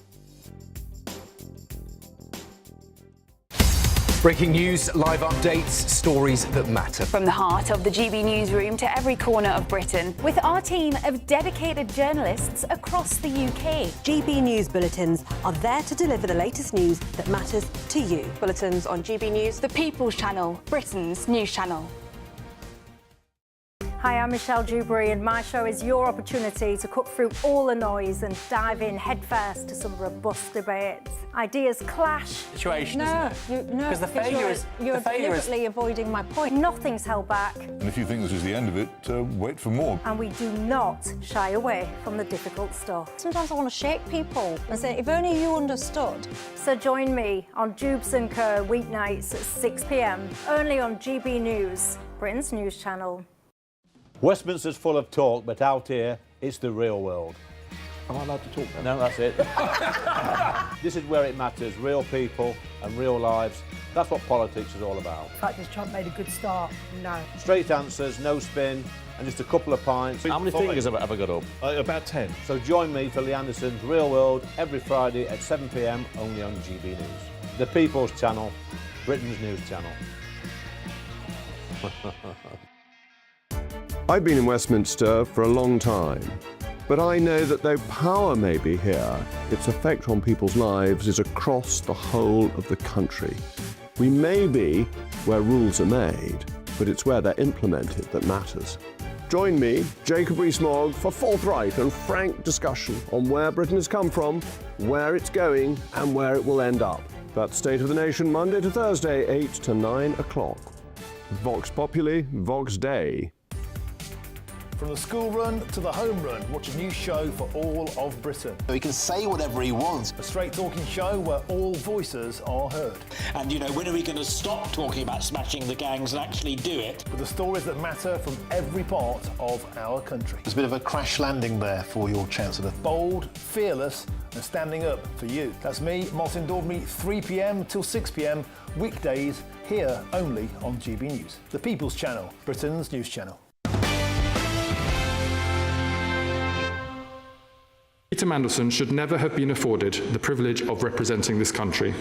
Breaking news, live updates, stories that matter. From the heart of the GB newsroom to every corner of Britain. With our team of dedicated journalists across the UK. GB News bulletins are there to deliver the latest news that matters to you. Bulletins on GB News, the People's Channel, Britain's news channel. Hi, I'm Michelle Dewberry, and my show is your opportunity to cut through all the noise and dive in headfirst to some robust debates. Ideas clash. Situation, No, isn't it? Because the failure is... You're deliberately avoiding my point. Nothing's held back. And if you think this is the end of it, wait for more. And we do not shy away from the difficult stuff. Sometimes I want to shake people and say, if only you understood. So join me on Jubes and Kerr weeknights at 6 p.m, only on GB News, Britain's news channel. Westminster's full of talk, but out here, it's the real world. Am I allowed to talk now? No, that's it. This is where it matters, real people and real lives. That's what politics is all about. In fact, has Trump made a good start? No. Straight answers, no spin, and just a couple of pints. How many fingers have I got up? About 10. So join me for Lee Anderson's Real World every Friday at 7 p.m, only on GB News. The People's Channel, Britain's news channel. I've been in Westminster for a long time, but I know that though power may be here, its effect on people's lives is across the whole of the country. We may be where rules are made, but it's where they're implemented that matters. Join me, Jacob Rees-Mogg, for forthright and frank discussion on where Britain has come from, where it's going, and where it will end up. That's State of the Nation, Monday to Thursday, 8 to 9 o'clock. Vox Populi, Vox Dei. From the school run to the home run, watch a new show for all of Britain. He can say whatever he wants. A straight talking show where all voices are heard. And, you know, when are we going to stop talking about smashing the gangs and actually do it? With the stories that matter from every part of our country. There's a bit of a crash landing there for your Chancellor. Bold, fearless and standing up for you. That's me, Martin Dordmy, 3 p.m. till 6 p.m, weekdays, here only on GB News. The People's Channel, Britain's news channel. Peter Mandelson should never have been afforded the privilege of representing this country.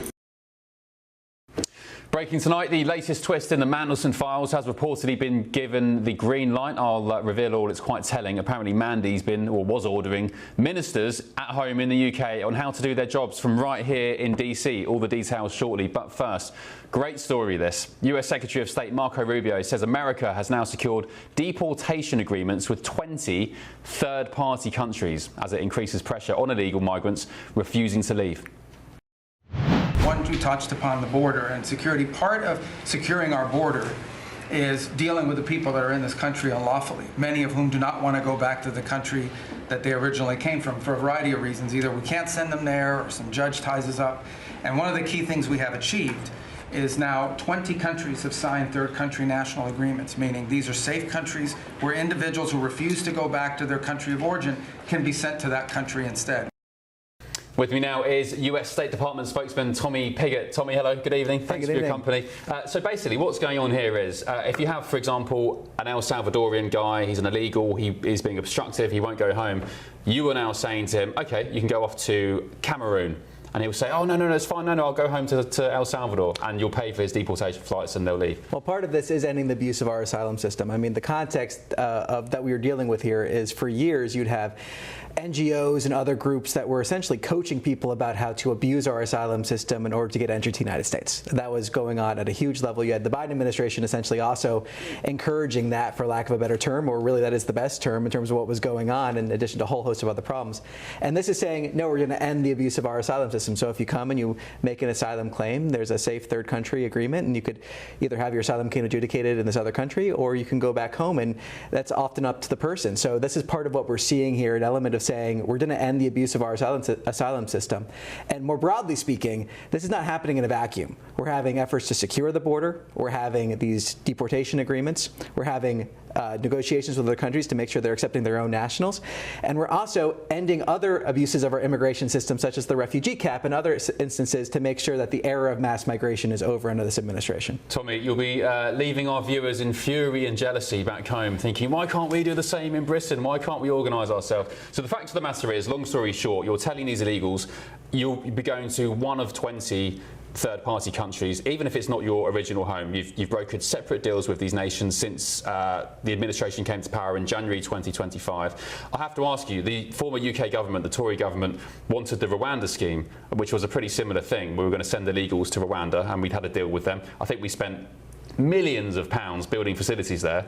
Breaking tonight, the latest twist in the Mandelson files has reportedly been given the green light. I'll reveal all. It's quite telling. Apparently Mandy's been, or was ordering, ministers at home in the UK on how to do their jobs from right here in DC. All the details shortly. But first, great story this. US Secretary of State Marco Rubio says America has now secured deportation agreements with 20 third-party countries as it increases pressure on illegal migrants refusing to leave. One, you touched upon the border and security. Part of securing our border is dealing with the people that are in this country unlawfully, many of whom do not want to go back to the country that they originally came from for a variety of reasons. Either we can't send them there or some judge ties us up. And one of the key things we have achieved is now 20 countries have signed third country national agreements, meaning these are safe countries where individuals who refuse to go back to their country of origin can be sent to that country instead. With me now is US State Department spokesman Tommy Pigott. Tommy, hello, good evening. Thanks for your company. So basically what's going on here is if you have, for example, an El Salvadorian guy, he's an illegal, he is being obstructive, he won't go home, you are now saying to him, okay, you can go off to Cameroon. And he'll say, oh, no, it's fine, no, I'll go home to El Salvador, and you'll pay for his deportation flights and they'll leave. Well, part of this is ending the abuse of our asylum system. I mean, the context of that we are dealing with here is for years you'd have NGOs and other groups that were essentially coaching people about how to abuse our asylum system in order to get entry to the United States. That was going on at a huge level. You had the Biden administration essentially also encouraging that, for lack of a better term, or really that is the best term in terms of what was going on, in addition to a whole host of other problems. And this is saying, no, we're going to end the abuse of our asylum system. So if you come and you make an asylum claim, there's a safe third country agreement, and you could either have your asylum claim adjudicated in this other country, or you can go back home, and that's often up to the person. So this is part of what we're seeing here, an element of saying we're going to end the abuse of our asylum system. And more broadly speaking, this is not happening in a vacuum. We're having efforts to secure the border. We're having these deportation agreements. We're having negotiations with other countries to make sure they're accepting their own nationals. And we're also ending other abuses of our immigration system, such as the refugee cap and other instances, to make sure that the era of mass migration is over under this administration. Tommy, you'll be leaving our viewers in fury and jealousy back home, thinking, why can't we do the same in Britain? Why can't we organise ourselves? So the fact of the matter is, long story short, you're telling these illegals you'll be going to one of 20 third-party countries, even if it's not your original home. You've brokered separate deals with these nations since the administration came to power in January 2025. I have to ask you, the former UK government, the Tory government, wanted the Rwanda scheme, which was a pretty similar thing. We were going to send illegals to Rwanda, and we'd had a deal with them. I think we spent millions of pounds building facilities there.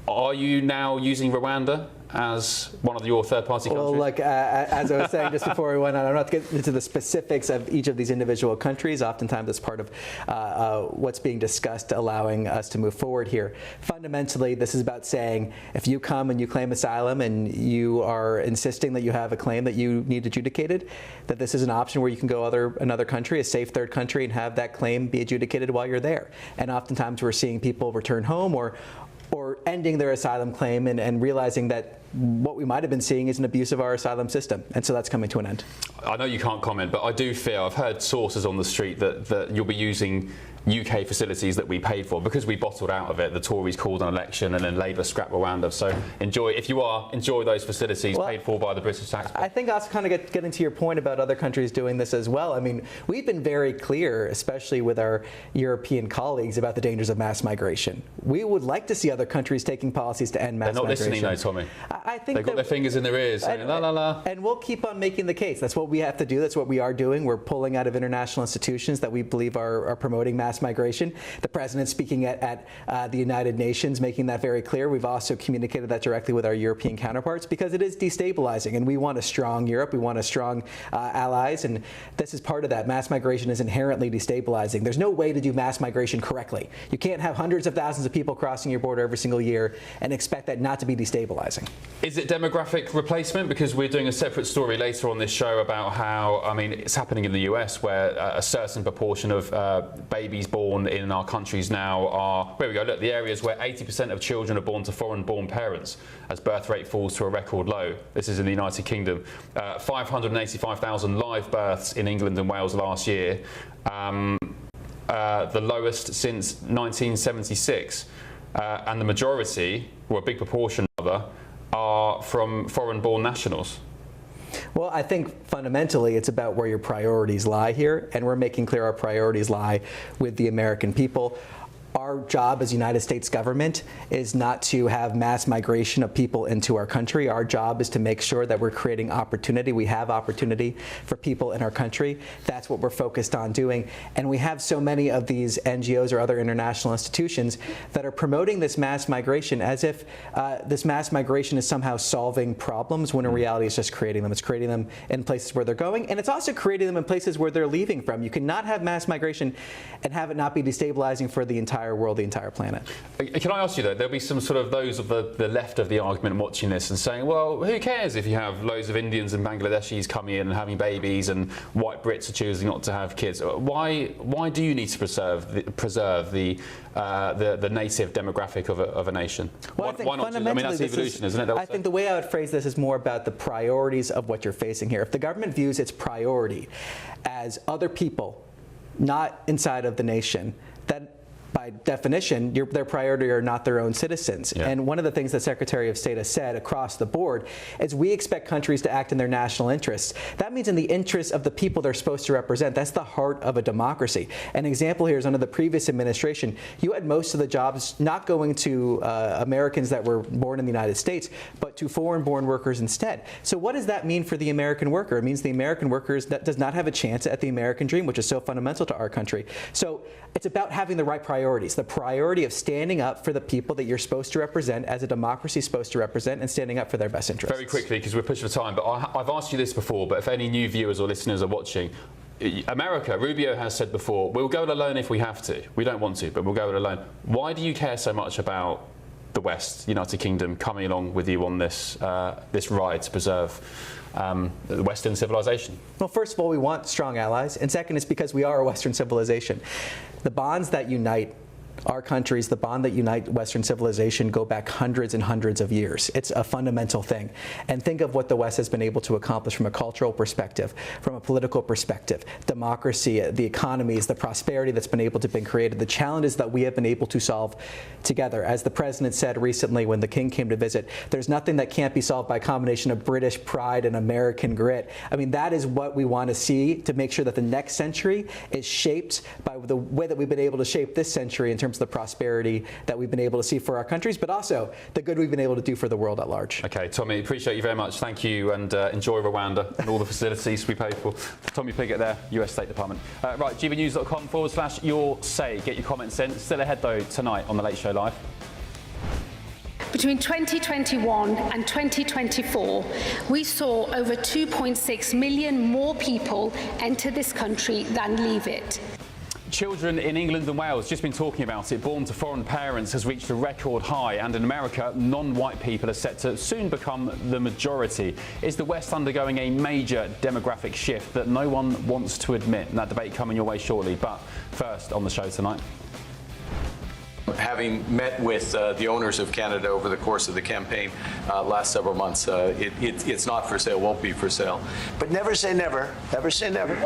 Are you now using Rwanda as one of your third-party countries? Well, look, as I was saying just before we went on, I'm not going to get into the specifics of each of these individual countries. Oftentimes it's part of what's being discussed, allowing us to move forward here. Fundamentally, this is about saying if you come and you claim asylum and you are insisting that you have a claim that you need adjudicated, that this is an option where you can go another country, a safe third country, and have that claim be adjudicated while you're there. And oftentimes we're seeing people return home or ending their asylum claim and realizing that what we might have been seeing is an abuse of our asylum system. And so that's coming to an end. I know you can't comment, but I do fear, I've heard sources on the street that you'll be using UK facilities that we paid for. Because we bottled out of it, the Tories called an election and then Labour scrapped Rwanda. So enjoy those facilities paid for by the British taxpayer. I think also kind of getting to your point about other countries doing this as well. I mean, we've been very clear, especially with our European colleagues, about the dangers of mass migration. We would like to see other countries taking policies to end mass migration. They're not listening though, Tommy. I think they've got their fingers in their ears saying, la la la. And we'll keep on making the case. That's what we have to do. That's what we are doing. We're pulling out of international institutions that we believe are promoting mass migration. The president speaking at the United Nations, making that very clear. We've also communicated that directly with our European counterparts because it is destabilizing, and we want a strong Europe. We want a strong allies, and this is part of that. Mass migration is inherently destabilizing. There's no way to do mass migration correctly. You can't have hundreds of thousands of people crossing your border every single year and expect that not to be destabilizing. Is it demographic replacement? Because we're doing a separate story later on this show about how, I mean, it's happening in the US where a certain proportion of babies born in our countries now are, where we go, look, the areas where 80% of children are born to foreign-born parents as birth rate falls to a record low. This is in the United Kingdom. 585,000 live births in England and Wales last year, the lowest since 1976. And the majority, or a big proportion rather, are from foreign-born nationals. Well, I think fundamentally it's about where your priorities lie here, and we're making clear our priorities lie with the American people. Our job as United States government is not to have mass migration of people into our country. Our job is to make sure that we're creating opportunity. We have opportunity for people in our country. That's what we're focused on doing. And we have so many of these NGOs or other international institutions that are promoting this mass migration as if this mass migration is somehow solving problems, when in reality it's just creating them. It's creating them in places where they're going, and it's also creating them in places where they're leaving from. You cannot have mass migration and have it not be destabilizing for the entire entire world, the entire planet. Can I ask you though, there'll be some sort of those of the left of the argument watching this and saying, well, who cares if you have loads of Indians and Bangladeshis coming in and having babies and white Brits are choosing not to have kids? Why do you need to preserve the native demographic of a nation? Well, why not? I mean, that's evolution, isn't it? I think the way I would phrase this is more about the priorities of what you're facing here. If the government views its priority as other people, not inside of the nation, that by definition, their priority are not their own citizens. Yeah. And one of the things the Secretary of State has said across the board is we expect countries to act in their national interests. That means in the interests of the people they're supposed to represent. That's the heart of a democracy. An example here is under the previous administration, you had most of the jobs not going to Americans that were born in the United States, but to foreign-born workers instead. So what does that mean for the American worker? It means the American worker does not have a chance at the American dream, which is so fundamental to our country. So it's about having the right priorities. The priority of standing up for the people that you're supposed to represent, as a democracy is supposed to represent, and standing up for their best interests. Very quickly, because we're pushed for time, but I've asked you this before, but if any new viewers or listeners are watching, America, Rubio has said before, we'll go it alone if we have to. We don't want to, but we'll go it alone. Why do you care so much about the West, United Kingdom, coming along with you on this ride to preserve the Western civilization? Well, first of all, we want strong allies, and second is because we are a Western civilization. The bonds that unite our countries, the bond that unite Western civilization, go back hundreds and hundreds of years. It's a fundamental thing. And think of what the West has been able to accomplish from a cultural perspective, from a political perspective, democracy, the economies, the prosperity that's been able to be created, the challenges that we have been able to solve together. As the President said recently when the King came to visit, there's nothing that can't be solved by a combination of British pride and American grit. I mean, that is what we want to see to make sure that the next century is shaped by the way that we've been able to shape this century in terms of the prosperity that we've been able to see for our countries, but also the good we've been able to do for the world at large. Okay, Tommy, appreciate you very much. Thank you, and enjoy Rwanda and all the facilities we pay for. Tommy Piggott there, US State Department. Right, gbnews.com/your say. Get your comments in. Still ahead, though, tonight on The Late Show Live. Between 2021 and 2024, we saw over 2.6 million more people enter this country than leave it. Children in England and Wales, just been talking about it, born to foreign parents has reached a record high, and in America, non-white people are set to soon become the majority. Is the West undergoing a major demographic shift that no one wants to admit? And that debate coming your way shortly, but first on the show tonight. Having met with the owners of Canada over the course of the campaign last several months, it's not for sale, won't be for sale. But never say never. Never say never.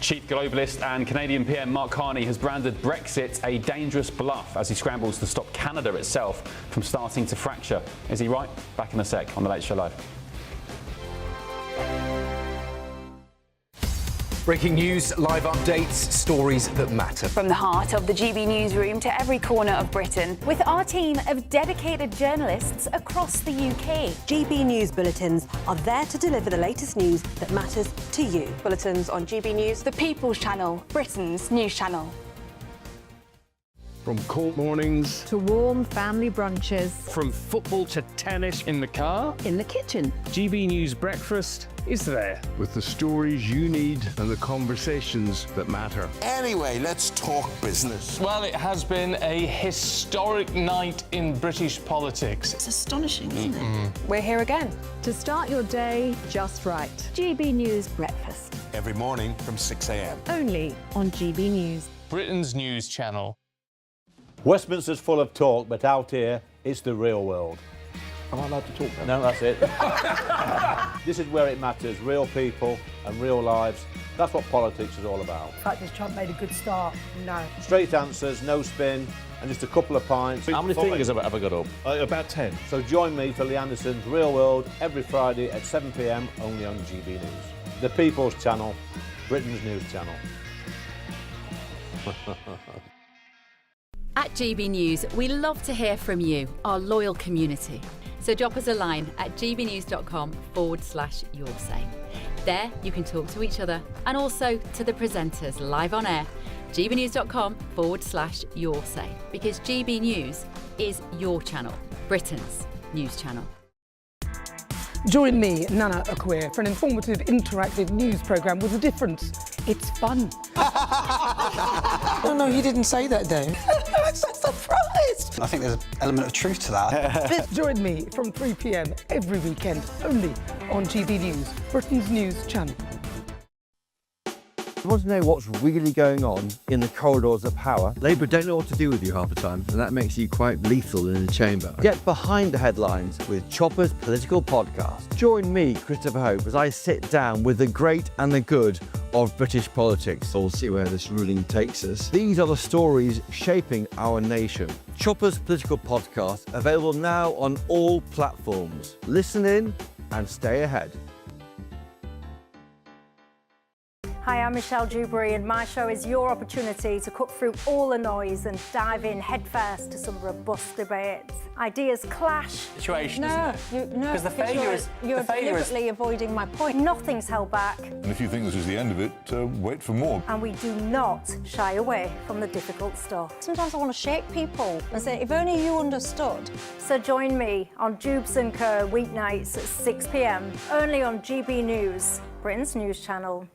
Chief globalist and Canadian PM Mark Carney has branded Brexit a dangerous bluff as he scrambles to stop Canada itself from starting to fracture. Is he right? Back in a sec on The Late Show Live. Breaking news, live updates, stories that matter. From the heart of the GB newsroom to every corner of Britain, with our team of dedicated journalists across the UK. GB News bulletins are there to deliver the latest news that matters to you. Bulletins on GB News, the People's Channel, Britain's news channel. From court mornings to warm family brunches, from football to tennis in the car, in the kitchen. GB News breakfast is there with the stories you need and the conversations that matter. Anyway, let's talk business. Well, it has been a historic night in British politics. It's astonishing, isn't it? We're here again to start your day just right. GB News breakfast. Every morning from 6 a.m. Only on GB News. Britain's news channel. Westminster's full of talk, but out here, it's the real world. Am I allowed to talk now? No, that's it. This is where it matters, real people and real lives. That's what politics is all about. The fact is Trump made a good start. No. Straight answers, no spin, and just a couple of pints. How many fingers have I got up? About 10. So join me for Lee Anderson's Real World every Friday at 7 p.m. only on GB News. The People's Channel, Britain's news channel. At GB News, we love to hear from you, our loyal community. So drop us a line at gbnews.com/your say. There you can talk to each other and also to the presenters live on air. gbnews.com/your say, because GB News is your channel, Britain's news channel. Join me, Nana Akweer, for an informative, interactive news programme with a difference. It's fun. No, you didn't say that, Dave. I'm so surprised. I think there's an element of truth to that. Join me from 3 p.m. every weekend, only on GB News, Britain's news channel. You want to know what's really going on in the corridors of power? Labour don't know what to do with you half the time, and that makes you quite lethal in the chamber. Get behind the headlines with Chopper's Political Podcast. Join me, Christopher Hope, as I sit down with the great and the good of British politics. We'll see where this ruling takes us. These are the stories shaping our nation. Chopper's Political Podcast, available now on all platforms. Listen in and stay ahead. Hi, I'm Michelle Dewberry, and my show is your opportunity to cut through all the noise and dive in headfirst to some robust debates. Ideas clash. Situation, because the failure is deliberately avoiding my point. Nothing's held back. And if you think this is the end of it, wait for more. And we do not shy away from the difficult stuff. Sometimes I want to shake people and say, if only you understood. So join me on Dubes & Co. weeknights at 6 p.m, only on GB News, Britain's news channel.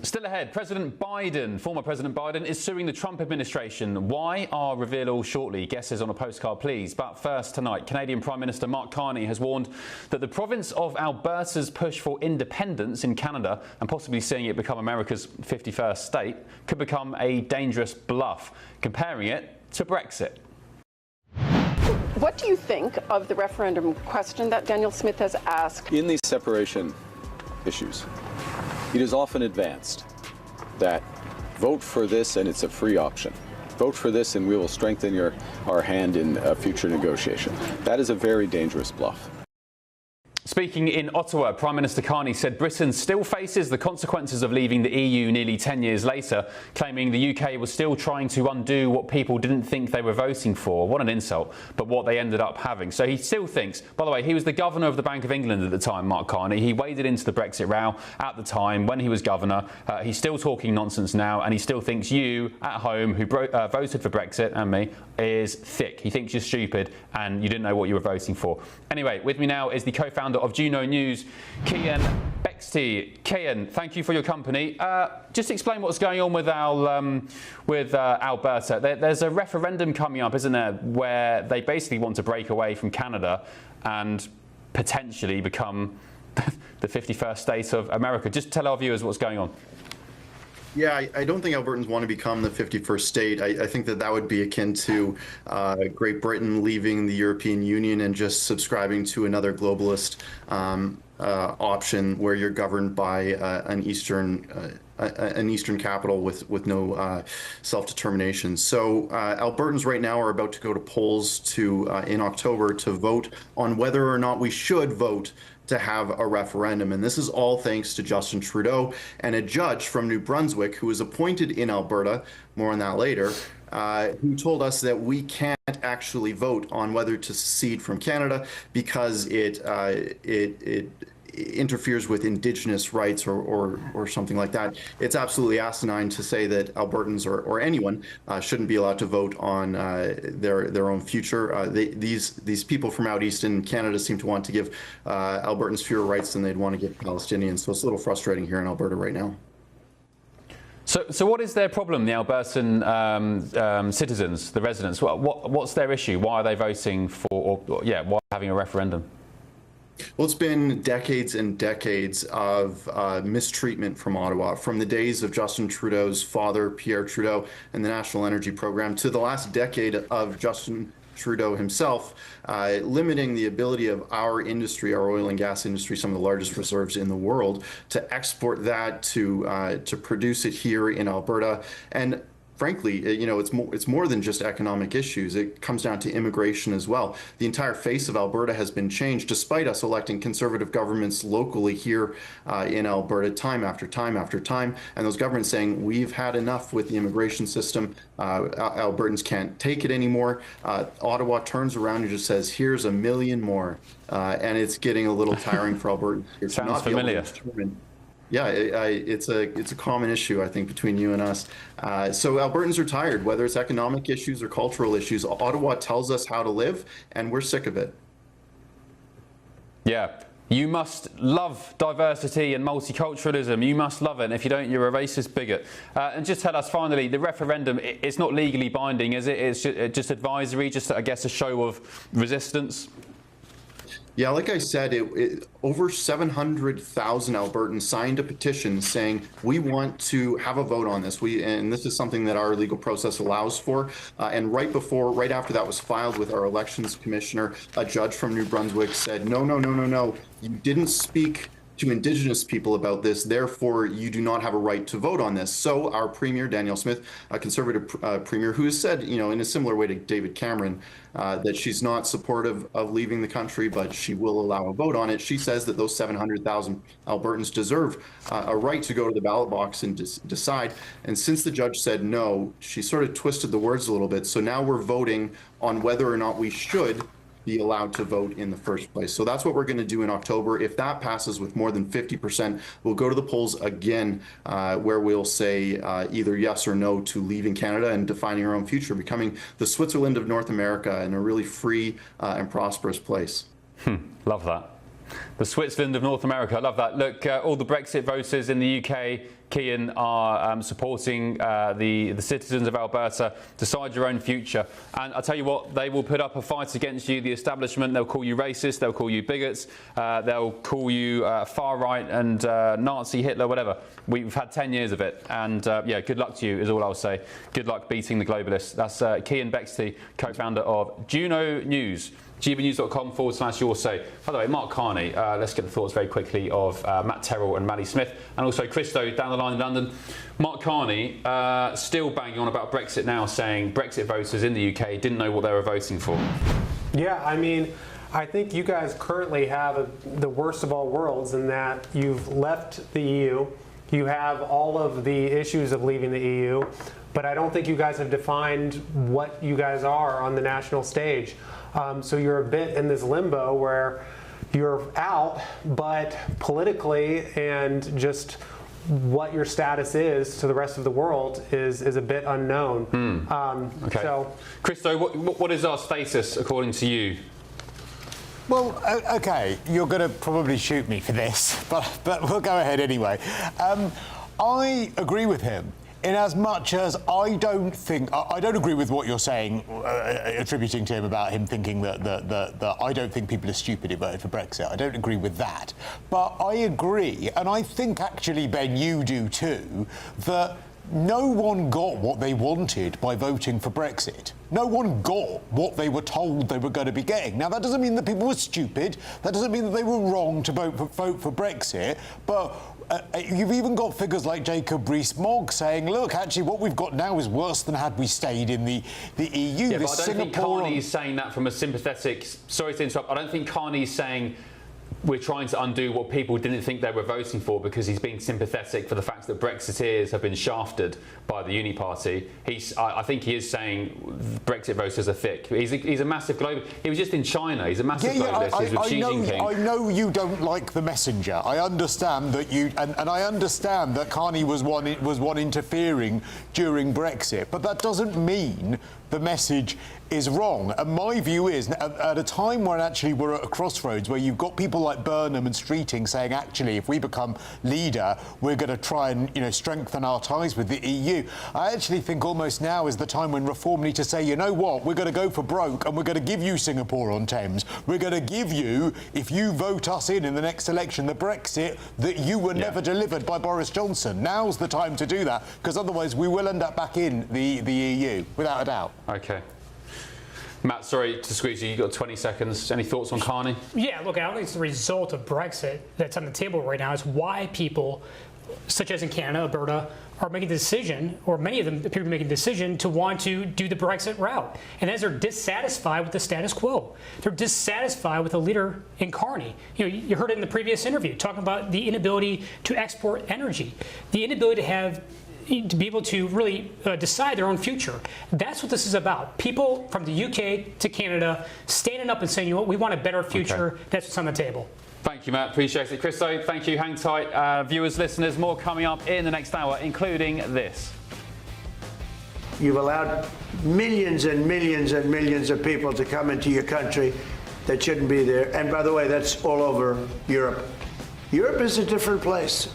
Still ahead, President Biden, former President Biden, is suing the Trump administration. Why? I'll reveal all shortly. Guesses on a postcard, please. But first, tonight, Canadian Prime Minister Mark Carney has warned that the province of Alberta's push for independence in Canada, and possibly seeing it become America's 51st state, could become a dangerous bluff, comparing it to Brexit. What do you think of the referendum question that Daniel Smith has asked? In these separation issues, it is often advanced that vote for this and it's a free option. Vote for this and we will strengthen our hand in a future negotiation. That is a very dangerous bluff. Speaking in Ottawa, Prime Minister Carney said Britain still faces the consequences of leaving the EU nearly 10 years later, claiming the UK was still trying to undo what people didn't think they were voting for. What an insult, but what they ended up having. So he still thinks, by the way, he was the governor of the Bank of England at the time, Mark Carney. He waded into the Brexit row at the time when he was governor. He's still talking nonsense now, and he still thinks you at home who voted for Brexit, and me, is thick. He thinks you're stupid and you didn't know what you were voting for. Anyway, with me now is the co-founder of GBNews, Cian Bexty. Cian, thank you for your company. Just explain what's going on with Alberta. There's a referendum coming up, isn't there, where they basically want to break away from Canada and potentially become the 51st state of America. Just tell our viewers what's going on. Yeah, I don't think Albertans want to become the 51st state. I think that would be akin to Great Britain leaving the European Union and just subscribing to another globalist option where you're governed by an eastern capital with no self-determination. So Albertans right now are about to go to polls in October to vote on whether or not we should vote to have a referendum. And this is all thanks to Justin Trudeau and a judge from New Brunswick who was appointed in Alberta, more on that later, who told us that we can't actually vote on whether to secede from Canada because it interferes with Indigenous rights or something like that. It's absolutely asinine to say that Albertans or anyone shouldn't be allowed to vote on their own future. These people from out east in Canada seem to want to give Albertans fewer rights than they'd want to give Palestinians. So it's a little frustrating here in Alberta right now. So what is their problem, the Albertan citizens, the residents? What's their issue? Why are they voting for, why having a referendum? Well, it's been decades and decades of mistreatment from Ottawa, from the days of Justin Trudeau's father, Pierre Trudeau, and the National Energy Program, to the last decade of Justin Trudeau himself, limiting the ability of our industry, our oil and gas industry, some of the largest reserves in the world, to export that, to produce it here in Alberta. And frankly, it's more than just economic issues. It comes down to immigration as well. The entire face of Alberta has been changed, despite us electing conservative governments locally here in Alberta time after time after time, and those governments saying, we've had enough with the immigration system. Albertans can't take it anymore. Ottawa turns around and just says, here's 1 million more. And it's getting a little tiring for Albertans. Sounds familiar. Yeah, it's a common issue, I think, between you and us. So Albertans are tired, whether it's economic issues or cultural issues. Ottawa tells us how to live, and we're sick of it. Yeah. You must love diversity and multiculturalism. You must love it. And if you don't, you're a racist bigot. And just tell us finally, the referendum, it's not legally binding, is it? It's just advisory, just, I guess, a show of resistance? Yeah, like I said, over 700,000 Albertans signed a petition saying we want to have a vote on this. And this is something that our legal process allows for. And right after that was filed with our elections commissioner, a judge from New Brunswick said, no, you didn't speak to Indigenous people about this, therefore you do not have a right to vote on this. So our Premier, Danielle Smith, a Conservative Premier, who has said, in a similar way to David Cameron, that she's not supportive of leaving the country, but she will allow a vote on it. She says that those 700,000 Albertans deserve a right to go to the ballot box and decide. And since the judge said no, she sort of twisted the words a little bit. So now we're voting on whether or not we should be allowed to vote in the first place. So that's what we're going to do in October. If that passes with more than 50%, we'll go to the polls again, where we'll say either yes or no to leaving Canada and defining our own future, becoming the Switzerland of North America and a really free and prosperous place. Love that. The Switzerland of North America. I love that. Look, all the Brexit voters in the UK, Cian, are supporting the citizens of Alberta. Decide your own future. And I'll tell you what, they will put up a fight against you, the establishment. They'll call you racist. They'll call you bigots. They'll call you far right and Nazi, Hitler, whatever. We've had 10 years of it. And yeah, good luck to you is all I'll say. Good luck beating the globalists. That's Cian Bexley, co-founder of GBNews. GBNews.com/your say. By the way, Mark Carney, let's get the thoughts very quickly of Matt Terrell and Maddie Smith, and also Christo down the line in London. Mark Carney still banging on about Brexit now, saying Brexit voters in the UK didn't know what they were voting for. Yeah, I mean, I think you guys currently have the worst of all worlds in that you've left the EU, you have all of the issues of leaving the EU, but I don't think you guys have defined what you guys are on the national stage. So you're a bit in this limbo where you're out, but politically and just what your status is to the rest of the world is a bit unknown. Okay. So, Christo, what is our status according to you? Well, okay, you're going to probably shoot me for this, but we'll go ahead anyway. I agree with him. In as much as I don't agree with what you're saying, attributing to him about him thinking that I don't think people are stupid who voted for Brexit. I don't agree with that. But I agree, and I think actually, Ben, you do too, that no one got what they wanted by voting for Brexit. No one got what they were told they were going to be getting. Now, that doesn't mean that people were stupid. That doesn't mean that they were wrong to vote for Brexit. But you've even got figures like Jacob Rees-Mogg saying, look, actually, what we've got now is worse than had we stayed in the EU. Yeah, but I don't think Carney's saying that from a sympathetic... Sorry to interrupt. I don't think Carney's saying we're trying to undo what people didn't think they were voting for because he's being sympathetic for the fact that Brexiteers have been shafted by the Uni Party. I think he is saying Brexit voters are thick. He's a massive global... He was just in China. He's a massive globalist. He's with Xi Jinping. I know you don't like the messenger. I understand that you... And I understand that Carney was one interfering during Brexit. But that doesn't mean the message is wrong. And my view is, at a time when actually we're at a crossroads where you've got people like Burnham and Streeting saying, actually, if we become leader, we're going to try and strengthen our ties with the EU. I actually think almost now is the time when Reform need to say, you know what, we're going to go for broke and we're going to give you Singapore on Thames. We're going to give you, if you vote us in the next election, the Brexit that you were never delivered by Boris Johnson. Now's the time to do that, because otherwise we will end up back in the EU, without a doubt. OK. Matt, sorry to squeeze you. You've got 20 seconds. Any thoughts on Carney? Yeah, look, I don't think it's the result of Brexit that's on the table right now. It's why people, such as in Canada, Alberta, are making the decision, or many of them appear to be making the decision, to want to do the Brexit route. And as they're dissatisfied with the status quo. They're dissatisfied with the leader in Carney. You heard it in the previous interview, talking about the inability to export energy, the inability to be able to really decide their own future. That's what this is about. People from the UK to Canada standing up and saying, you know what, we want a better future. Okay. That's what's on the table. Thank you, Matt. Appreciate it. Christo, thank you. Hang tight. Viewers, listeners, more coming up in the next hour, including this. You've allowed millions and millions and millions of people to come into your country. that shouldn't be there. And by the way, that's all over Europe. Europe is a different place.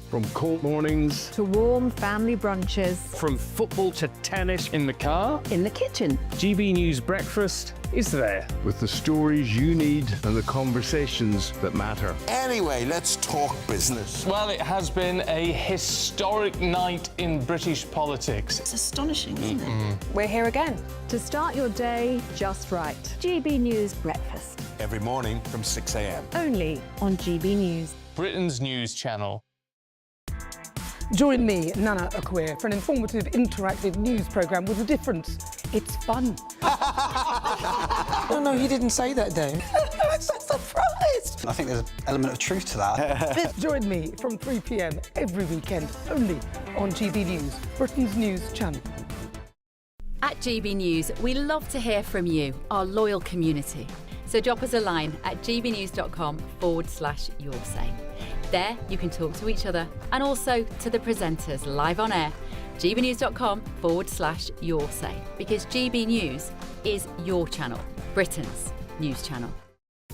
From cold mornings to warm family brunches. From football to tennis in the car. In the kitchen. GB News Breakfast is there. With the stories you need and the conversations that matter. Anyway, let's talk business. Well, it has been a historic night in British politics. It's astonishing, isn't it? We're here again. To start your day just right. GB News Breakfast. Every morning from 6 a.m. Only on GB News. Britain's news channel. Join me, Nana Akweer, for an informative, interactive news programme with a difference. It's fun. No, he didn't say that, Dave. I'm so surprised. I think there's an element of truth to that. Join me from 3 p.m. every weekend, only on GB News, Britain's news channel. At GB News, we love to hear from you, our loyal community. So drop us a line at gbnews.com/yoursay. There you can talk to each other and also to the presenters live on air. gbnews.com/yoursay, because GB News is your channel, Britain's news channel.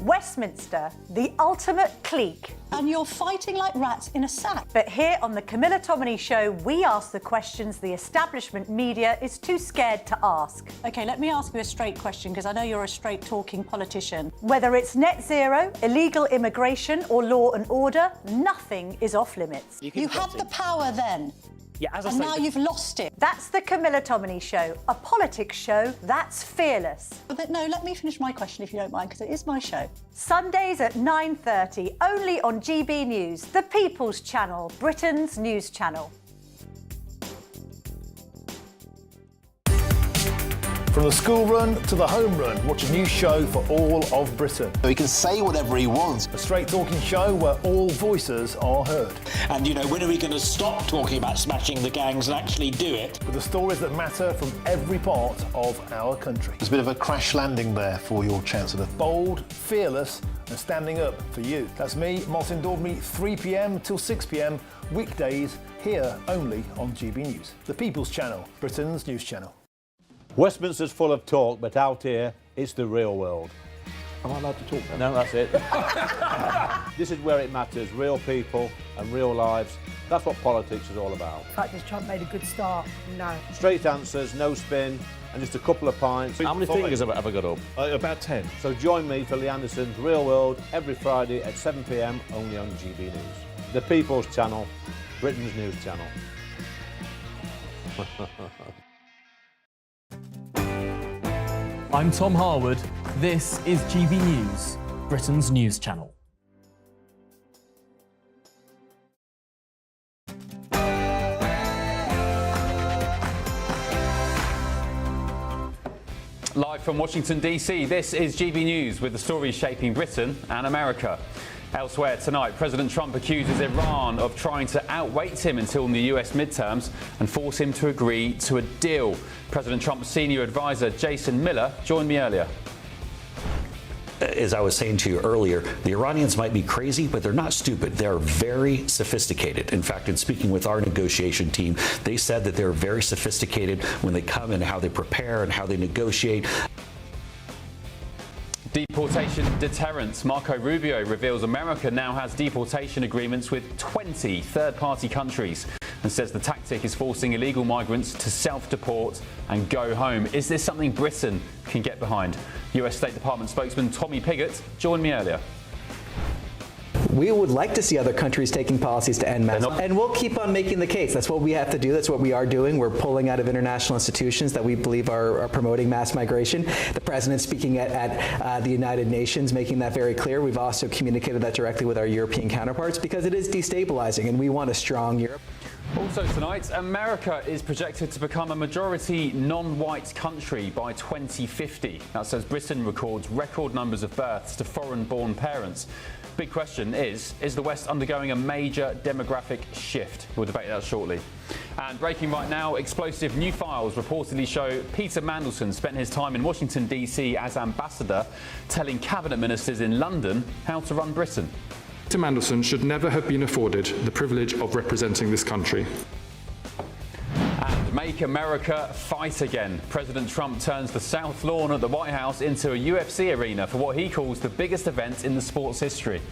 Westminster, the ultimate clique. And you're fighting like rats in a sack. But here on the Camilla Tominey Show, we ask the questions the establishment media is too scared to ask. OK, let me ask you a straight question, because I know you're a straight-talking politician. Whether it's net zero, illegal immigration or law and order, nothing is off limits. You had the power then. Yeah, as I and say, now you've lost it. That's the Camilla Tominey Show, a politics show that's fearless. But no, let me finish my question if you don't mind, because it is my show. Sundays at 9:30, only on GB News, the People's Channel, Britain's news channel. From the school run to the home run, watch a new show for all of Britain. He can say whatever he wants. A straight talking show where all voices are heard. And, you know, when are we going to stop talking about smashing the gangs and actually do it? With the stories that matter from every part of our country. There's a bit of a crash landing there for your Chancellor. Bold, fearless and standing up for you. That's me, Martin Daubney, 3 p.m. till 6 p.m, weekdays, here only on GB News. The People's Channel, Britain's news channel. Westminster's full of talk, but out here, it's the real world. Am I allowed to talk now? No, that's it. This is where it matters, real people and real lives. That's what politics is all about. In fact, has Trump made a good start? No. Straight answers, no spin, and just a couple of pints. How many fingers have I got up? About 10. So join me for Lee Anderson's Real World every Friday at 7 p.m, only on GB News. The People's Channel, Britain's news channel. I'm Tom Harwood. This is GB News, Britain's news channel. Live from Washington, D.C., this is GB News with the stories shaping Britain and America. Elsewhere tonight, President Trump accuses Iran of trying to outweight him until the US midterms and force him to agree to a deal. President Trump's senior advisor, Jason Miller, joined me earlier. As I was saying to you earlier, the Iranians might be crazy, but they're not stupid. They're very sophisticated. In fact, in speaking with our negotiation team, they said that they're very sophisticated when they come and how they prepare and how they negotiate. Deportation deterrence. Marco Rubio reveals America now has deportation agreements with 20 third-party countries and says the tactic is forcing illegal migrants to self-deport and go home. Is this something Britain can get behind? US State Department spokesman Tommy Pigott joined me earlier. We would like to see other countries taking policies to end mass, and we'll keep on making the case. That's what we have to do. That's what we are doing. We're pulling out of international institutions that we believe are promoting mass migration. The president speaking at the United Nations, making that very clear. We've also communicated that directly with our European counterparts because it is destabilizing, and we want a strong Europe. Also tonight, America is projected to become a majority non-white country by 2050. That says Britain records record numbers of births to foreign-born parents. Big question is the West undergoing a major demographic shift? We'll debate that shortly. And breaking right now, explosive new files reportedly show Peter Mandelson spent his time in Washington, D.C. as ambassador, telling cabinet ministers in London how to run Britain. Peter Mandelson should never have been afforded the privilege of representing this country. And Make America Fight Again. President Trump turns the South Lawn at the White House into a UFC arena for what he calls the biggest event in the sport's history.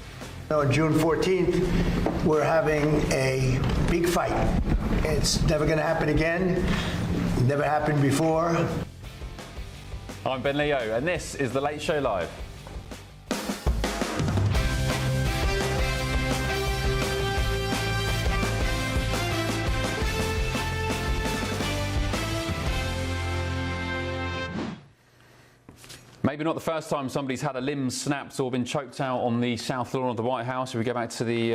On June 14th, we're having a big fight. It's never going to happen again. Never happened before. I'm Ben Leo, and this is The Late Show Live. Maybe not the first time somebody's had a limb snapped or been choked out on the South Lawn of the White House. If we go back to the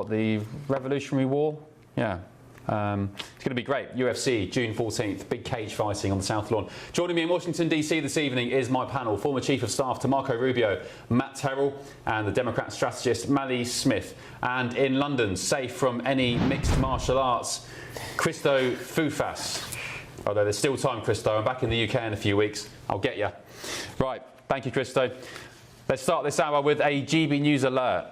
the Revolutionary War, yeah. It's going to be great. UFC, June 14th, big cage fighting on the South Lawn. Joining me in Washington, D.C. this evening is my panel, former Chief of Staff to Marco Rubio, Matt Terrell, and the Democrat strategist Mally Smith. And in London, safe from any mixed martial arts, Christo Foufas. Although there's still time, Christo. I'm back in the UK in a few weeks. I'll get you. Right, thank you, Christo. Let's start this hour with a GB News alert.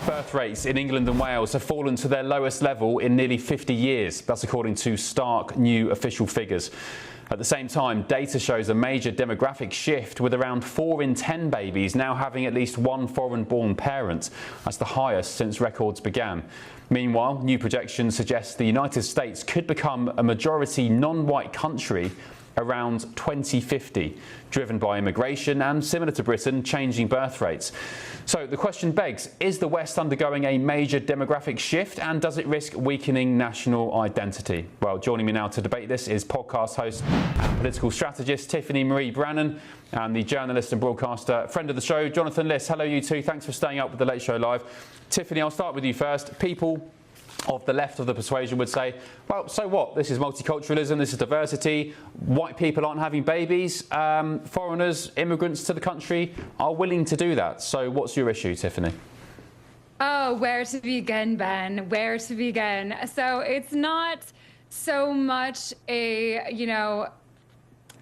Birth rates in England and Wales have fallen to their lowest level in nearly 50 years. That's according to stark new official figures. At the same time, data shows a major demographic shift, with around 4 in 10 babies now having at least one foreign-born parent. That's the highest since records began. Meanwhile, new projections suggest the United States could become a majority non-white country around 2050, driven by immigration and, similar to Britain, changing birth rates. So the question begs, is the West undergoing a major demographic shift, and does it risk weakening national identity? Well, joining me now to debate this is podcast host and political strategist Tiffany Marie Brannan, and the journalist and broadcaster, friend of the show, Jonathan Liss. Hello, you two. Thanks for staying up with The Late Show Live. Tiffany, I'll start with you first. People of the left of the persuasion would say, well, so what? This is multiculturalism, this is diversity. White people aren't having babies. Foreigners, immigrants to the country are willing to do that. So what's your issue, Tiffany? Oh, where to begin, Ben? Where to begin? So it's not so much a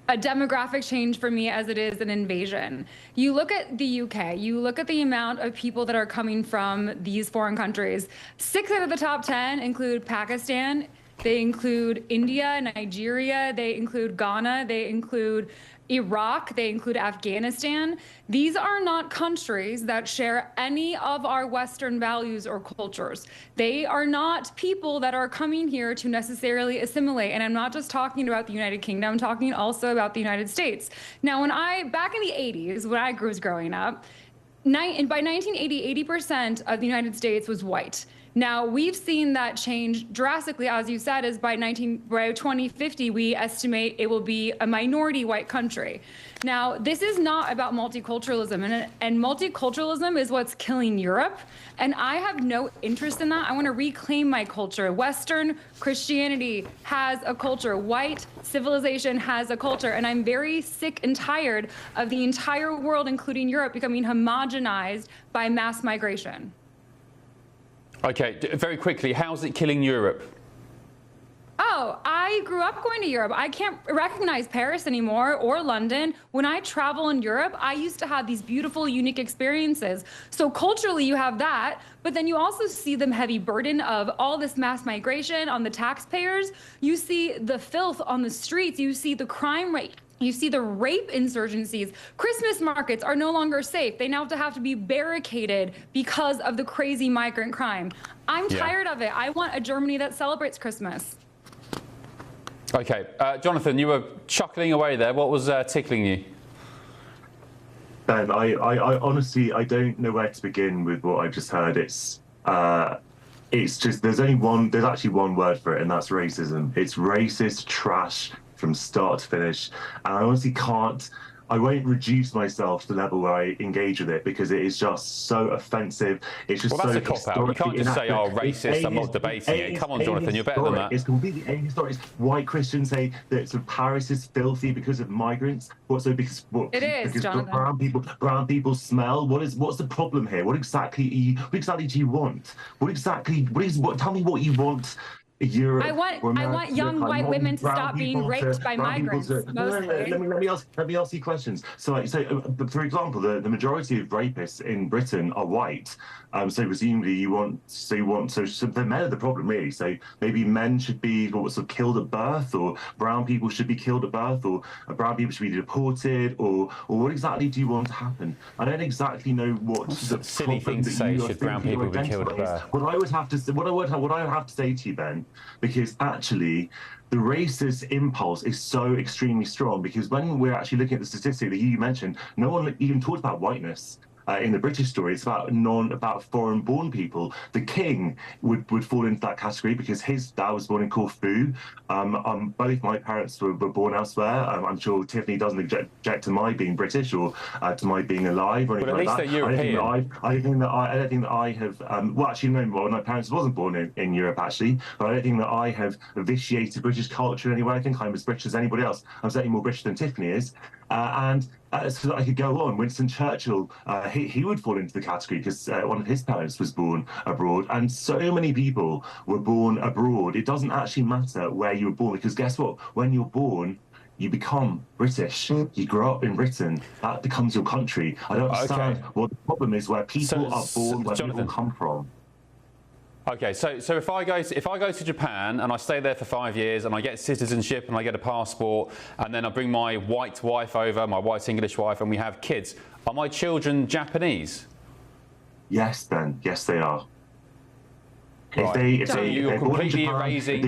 demographic change for me as it is an invasion. You look at the UK, you look at the amount of people that are coming from these foreign countries. 6 out of the top 10 include Pakistan, they include India, Nigeria, they include Ghana, they include Iraq, they include Afghanistan. These are not countries that share any of our Western values or cultures. They are not people that are coming here to necessarily assimilate. And I'm not just talking about the United Kingdom, I'm talking also about the United States. Now, back in the 80s, when I was growing up, by 1980, 80% of the United States was white. Now, we've seen that change drastically, as you said, is by 2050, we estimate it will be a minority white country. Now, this is not about multiculturalism, and multiculturalism is what's killing Europe, and I have no interest in that. I want to reclaim my culture. Western Christianity has a culture. White civilization has a culture, and I'm very sick and tired of the entire world, including Europe, becoming homogenized by mass migration. Okay, very quickly, how's it killing Europe? Oh, I grew up going to Europe. I can't recognize Paris anymore or London. When I travel in Europe, I used to have these beautiful, unique experiences. So culturally, you have that, but then you also see the heavy burden of all this mass migration on the taxpayers. You see the filth on the streets. You see the crime rate. You see the rape insurgencies. Christmas markets are no longer safe. They now have to be barricaded because of the crazy migrant crime. I'm tired of it. I want a Germany that celebrates Christmas. Okay, Jonathan, you were chuckling away there. What was tickling you? Ben, I honestly, I don't know where to begin with what I've just heard. It's just, there's actually one word for it, and that's racism. It's racist trash from start to finish, and I honestly I won't reduce myself to the level where I engage with it, because it is just so offensive. It's just that's a cop-out. You can't just say, oh, racist, I'm not debating it. Come on, Jonathan, you're better than that. It's completely ahistoric. White Christians say that sort of Paris is filthy because of migrants. Because brown people smell. What's the problem here? What exactly do you want? Tell me what you want Europe. I want young white women to stop being raped by migrants. Mostly. Let me ask you questions. So for example, the majority of rapists in Britain are white. So presumably so the men are the problem really. So maybe men should be sort of killed at birth, or brown people should be killed at birth, or brown people should be deported, or what exactly do you want to happen? I don't exactly know what the silly thing to say. Should brown people be killed at birth? What I would have to say to you, Ben, because actually the racist impulse is so extremely strong, because when we're actually looking at the statistic that you mentioned, no one even talked about whiteness. In the British story, it's about foreign-born people. The king would fall into that category because his dad was born in Corfu. Both my parents were born elsewhere. I'm sure Tiffany doesn't object to my being British or to my being alive or anything like that. But at least they're European. I don't think that I have. Well, actually, no. Well, my parents wasn't born in Europe actually, but I don't think that I have vitiated British culture in any way. I think I'm as British as anybody else. I'm certainly more British than Tiffany is, so I could go on. Winston Churchill, he would fall into the category because one of his parents was born abroad, and so many people were born abroad. It doesn't actually matter where you were born, because guess what? When you're born, you become British. You grow up in Britain. That becomes your country. I don't understand what the problem is where people are born, where people come from. Okay, so if I go to Japan and I stay there for 5 years and I get citizenship and I get a passport, and then I bring my white wife over, my white English wife, and we have kids, are my children Japanese? Yes, Ben. Yes, they are. Right. So you're completely erasing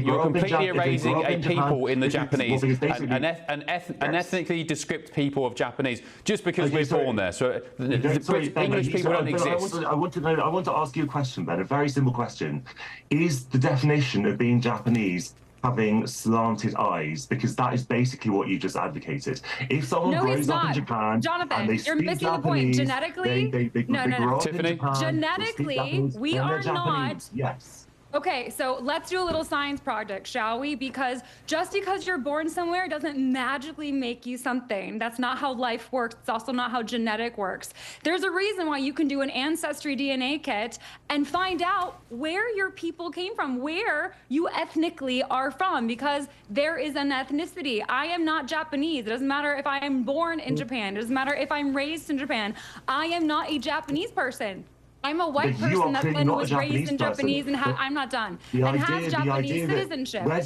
a people in the Japanese, an ethnically descript people of Japanese, just because we're born there. So English people don't exist. I want to ask you a question, Ben. A very simple question: is the definition of being Japanese having slanted eyes? Because that is basically what you just advocated. If someone grows up in Japan, Jonathan, and they you're missing the point. Genetically, Tiffany, genetically, we are not. Yes. Okay, so let's do a little science project, shall we? Because just because you're born somewhere doesn't magically make you something. That's not how life works. It's also not how genetic works. There's a reason why you can do an ancestry DNA kit and find out where your people came from, where you ethnically are from, because there is an ethnicity. I am not Japanese. It doesn't matter if I am born in Japan. It doesn't matter if I'm raised in Japan. I am not a Japanese person. I'm a white person that then was raised in Japanese and I'm not done. And has Japanese citizenship. Not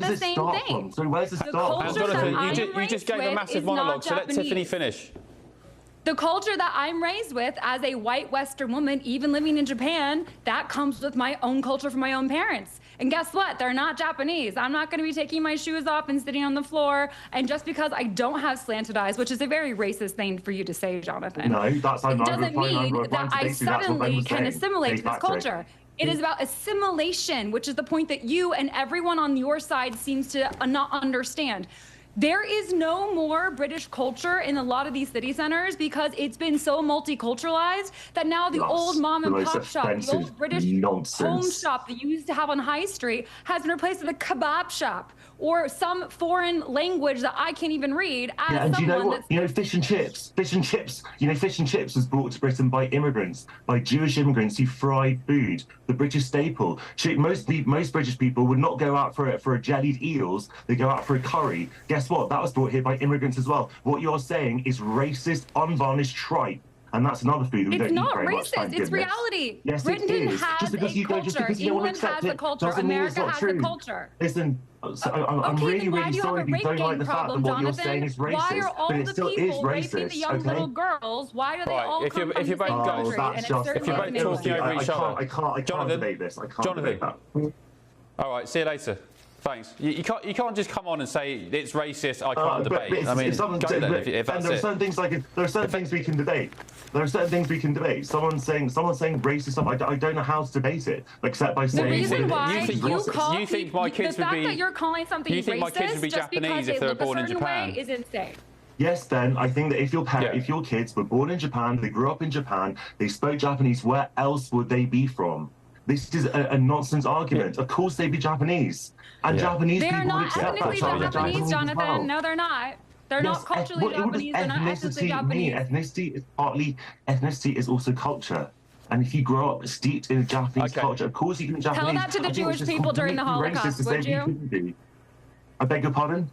the same thing. So where's the start from? Jonathan, you just gave a massive monologue, so let Tiffany finish. The culture that I'm raised with as a white Western woman, even living in Japan, that comes with my own culture from my own parents. And guess what? They're not Japanese. I'm not going to be taking my shoes off and sitting on the floor. And just because I don't have slanted eyes, which is a very racist thing for you to say, Jonathan, it doesn't mean that I suddenly can assimilate to this culture. It is about assimilation, which is the point that you and everyone on your side seems to not understand. There is no more British culture in a lot of these city centers because it's been so multiculturalized that now the old mom and pop shop, the old British home shop that you used to have on High Street has been replaced with a kebab shop or some foreign language that I can't even read. And do you know what? You know, fish and chips. You know, fish and chips was brought to Britain by immigrants, by Jewish immigrants who fried food, the British staple. Most British people would not go out for a jellied eels. They go out for a curry. Guess what? That was brought here by immigrants as well. What you're saying is racist, unvarnished tripe. And that's another food we don't eat very much. It's not racist. It's reality. Yes, Britain didn't have a culture. England has a culture. America has a culture. Listen, I'm really sorry if you don't like the fact that what you're saying is racist. Why are all the people raping the young little girls? Why do they all come from the same country? If you're both talking over each other, I can't debate this. I can't debate that. All right, see you later. Thanks. You can't just come on and say it's racist. I can't debate. I mean, if that's there are certain things we can debate. There are certain things we can debate. Someone's saying racist stuff. I don't know how to debate it except by saying. The reason why you think my kids would be. The fact that you're calling something racist my kids would be Japanese if they were born in Japan is insane. Yes, then I think that if your kids were born in Japan, they grew up in Japan, they spoke Japanese, where else would they be from? This is a nonsense argument. Of course they'd be Japanese. And Japanese people would accept that. They're not ethnically Japanese, Jonathan. No, they're not. They're not culturally Japanese. They're not ethnically Japanese. Ethnicity is also culture. And if you grow up steeped in a Japanese culture, of course you can be Japanese. Tell that to the Jewish people during the Holocaust, would you? I beg your pardon?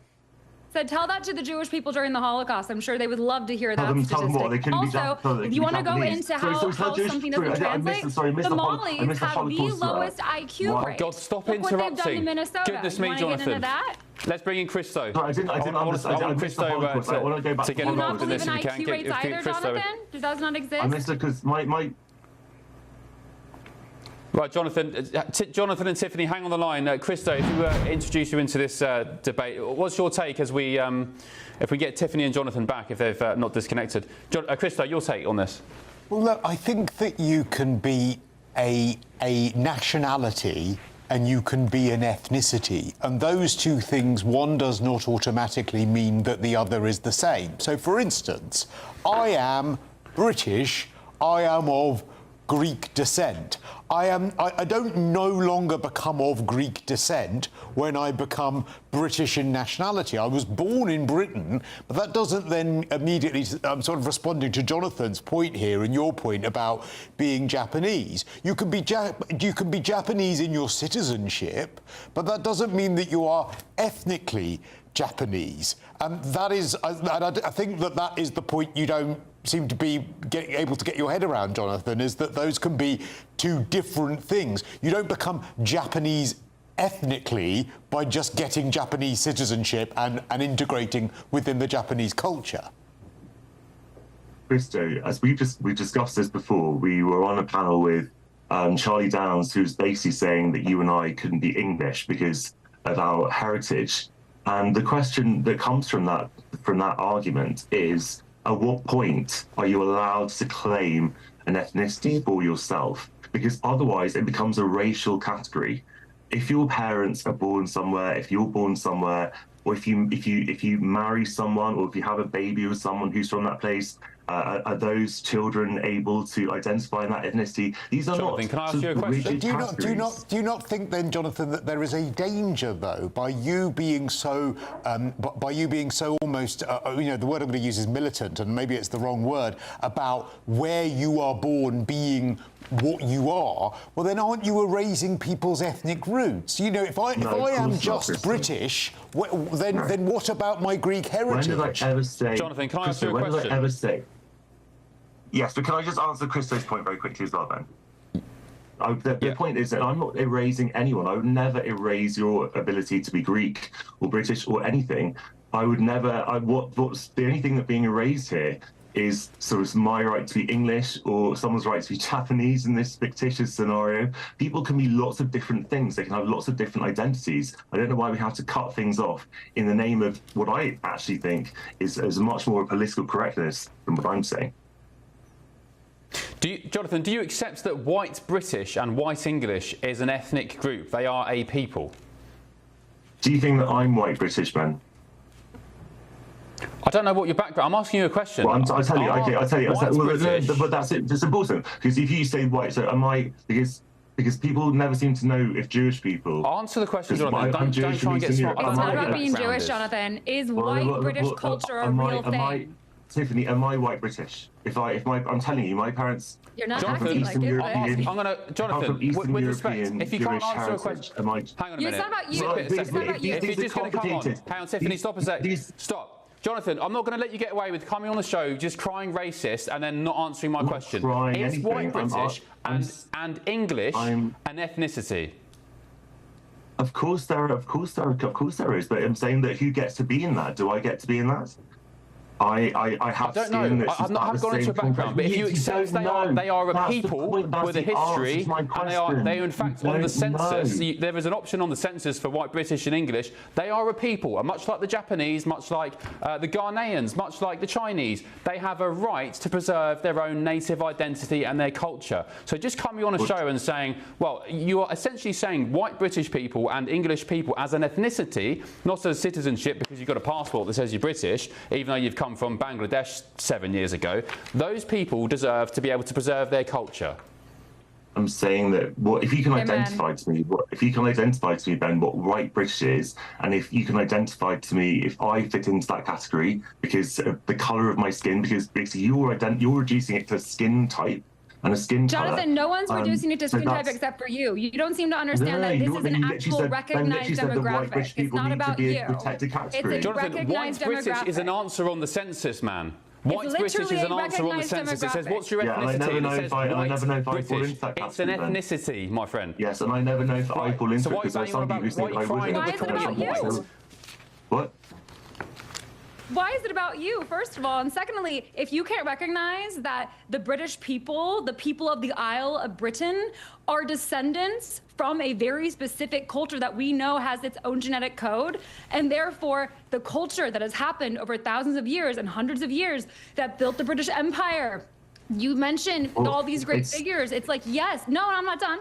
So tell that to the Jewish people during the Holocaust. I'm sure they would love to hear that Tell them statistic. what, they couldn't be Also, if you want to go into how something doesn't translate, the Maoris have the lowest IQ rate. God, stop Look interrupting. what they've done in Minnesota. Goodness me, you want to get Jonathan. into that? Let's bring in Christo. I didn't understand. I want Christo to get involved in this. Do you not believe in IQ rates either, Jonathan? Does that not exist? I missed it because my... Right, Jonathan and Tiffany, hang on the line. Christo, if we introduce you into this debate, what's your take as we, if we get Tiffany and Jonathan back, if they've not disconnected? Christo, your take on this? Well, look, I think that you can be a nationality and you can be an ethnicity. And those two things, one does not automatically mean that the other is the same. So, for instance, I am British, I am of Greek descent. I don't no longer become of Greek descent when I become British in nationality. I was born in Britain, but that doesn't then immediately, I'm sort of responding to Jonathan's point here and your point about being Japanese. You can be Japanese in your citizenship, but that doesn't mean that you are ethnically Japanese. And that is, I think that is the point you don't seem to be able to get your head around, Jonathan, is that those can be two different things. You don't become Japanese ethnically by just getting Japanese citizenship and integrating within the Japanese culture. Christo, as we've discussed this before, we were on a panel with Charlie Downs, who's basically saying that you and I couldn't be English because of our heritage. And the question that comes from that argument is, at what point are you allowed to claim an ethnicity for yourself? Because otherwise it becomes a racial category. If your parents are born somewhere, if you're born somewhere, or if you marry someone, or if you have a baby with someone who's from that place, are those children able to identify in that ethnicity? These are Jonathan, not. can I ask you a question? Do you not think then, Jonathan, that there is a danger though by you being so almost the word I'm going to use is militant, and maybe it's the wrong word, about where you are born being what you are? Well, then aren't you erasing people's ethnic roots? You know, if I am just British, then what about my Greek heritage? When did I ever say? Jonathan, can I ask you a question? When did I ever say? Yes, but can I just answer Christo's point very quickly as well, Ben? The point is that I'm not erasing anyone. I would never erase your ability to be Greek or British or anything. I would never. What's the only thing that's being erased here is sort of my right to be English or someone's right to be Japanese in this fictitious scenario. People can be lots of different things. They can have lots of different identities. I don't know why we have to cut things off in the name of what I actually think is much more political correctness than what I'm saying. Jonathan, do you accept that white British and white English is an ethnic group? They are a people. Do you think that I'm white British, Ben? I don't know what your background. I'm asking you a question. Well, I'll tell you. Okay, I'll tell you. But that's it. It's important because if you say white, so am I? Because people never seem to know if Jewish people. Answer the question, Jonathan. Don't try and get smart. It's not about being Jewish, Jonathan. Is white British culture a real thing? Tiffany, am I white British? I'm telling you, my parents. You're not Jonathan, acting like it. I'm gonna, Jonathan, with respect, if you can't answer a question, hang on a minute. It's not about you. It's not about you. If you're just going to come on, hang on, Tiffany, stop a sec. Stop. Jonathan, I'm not going to let you get away with coming on the show just crying racist and then not answering my question. Is white British and English an ethnicity? Of course there is. But I'm saying that who gets to be in that? Do I get to be in that? I don't know. I've not gone into a background, but if you accept they are a people with a history, and they are in fact on the census. There is an option on the census for white British and English. They are a people, and much like the Japanese, much like the Ghanaians, much like the Chinese, they have a right to preserve their own native identity and their culture. So just coming on a show and saying, well, you are essentially saying white British people and English people as an ethnicity, not as citizenship because you've got a passport that says you're British, even though you've come from Bangladesh 7 years ago. Those people deserve to be able to preserve their culture. I'm saying that if you can identify to me, Ben, what white British is, and if you can identify to me if I fit into that category because of the colour of my skin, because basically you're reducing it to skin type, and a skin colour. Jonathan, no one's reducing it to so skin type that's- except for you. You don't seem to understand that you this is an literally actual said- recognized literally said the white demographic. British It's people not need to about be a you. protected It's category. a Jonathan, white recognized British is an demographic. answer on the census, man. White It's British is literally an a answer on the recognized census. It says, demographic. what's your Yeah, and I ethnicity? never And know it says if I never white know if I fall British. into that It's an category then. ethnicity, my friend. Yes, and I never know if I fall into So it why are you because there's banging on some people who about think I white triangle Why is it becoming about white? you? What? Why is it about you, first of all? And secondly, if you can't recognize that the British people, the people of the Isle of Britain, are descendants from a very specific culture that we know has its own genetic code, and therefore the culture that has happened over thousands of years and hundreds of years that built the British Empire. You mentioned all these great figures. It's like, yes, no, I'm not done.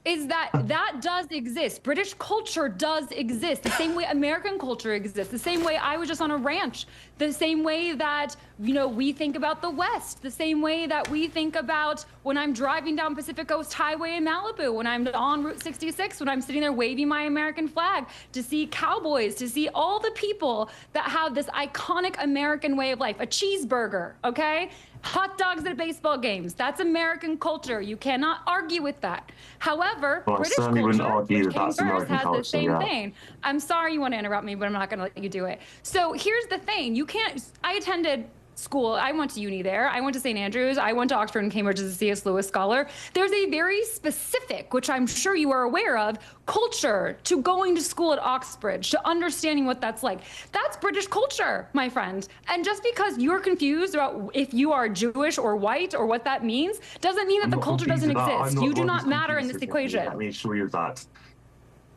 Is that does exist. British culture does exist. The same way American culture exists. The same way I was just on a ranch. The same way that, you know, we think about the West. The same way that we think about when I'm driving down Pacific Coast Highway in Malibu, when I'm on Route 66, when I'm sitting there waving my American flag, to see cowboys, to see all the people that have this iconic American way of life. A cheeseburger, okay? Hot dogs at baseball games. That's American culture. You cannot argue with that. However, Well, I British certainly culture, wouldn't argue which that came that's first, American has culture, the same yeah. thing. I'm sorry you want to interrupt me, but I'm not going to let you do it. So here's the thing. You can't. I attended school. I went to uni there. I went to St. Andrews. I went to Oxford and Cambridge as a C.S. Lewis scholar. There's a very specific, which I'm sure you are aware of, culture to going to school at Oxbridge, to understanding what that's like. That's British culture, my friend. And just because you're confused about if you are Jewish or white or what that means, doesn't mean that the culture doesn't exist. You do not matter in this equation. Let me assure you of that.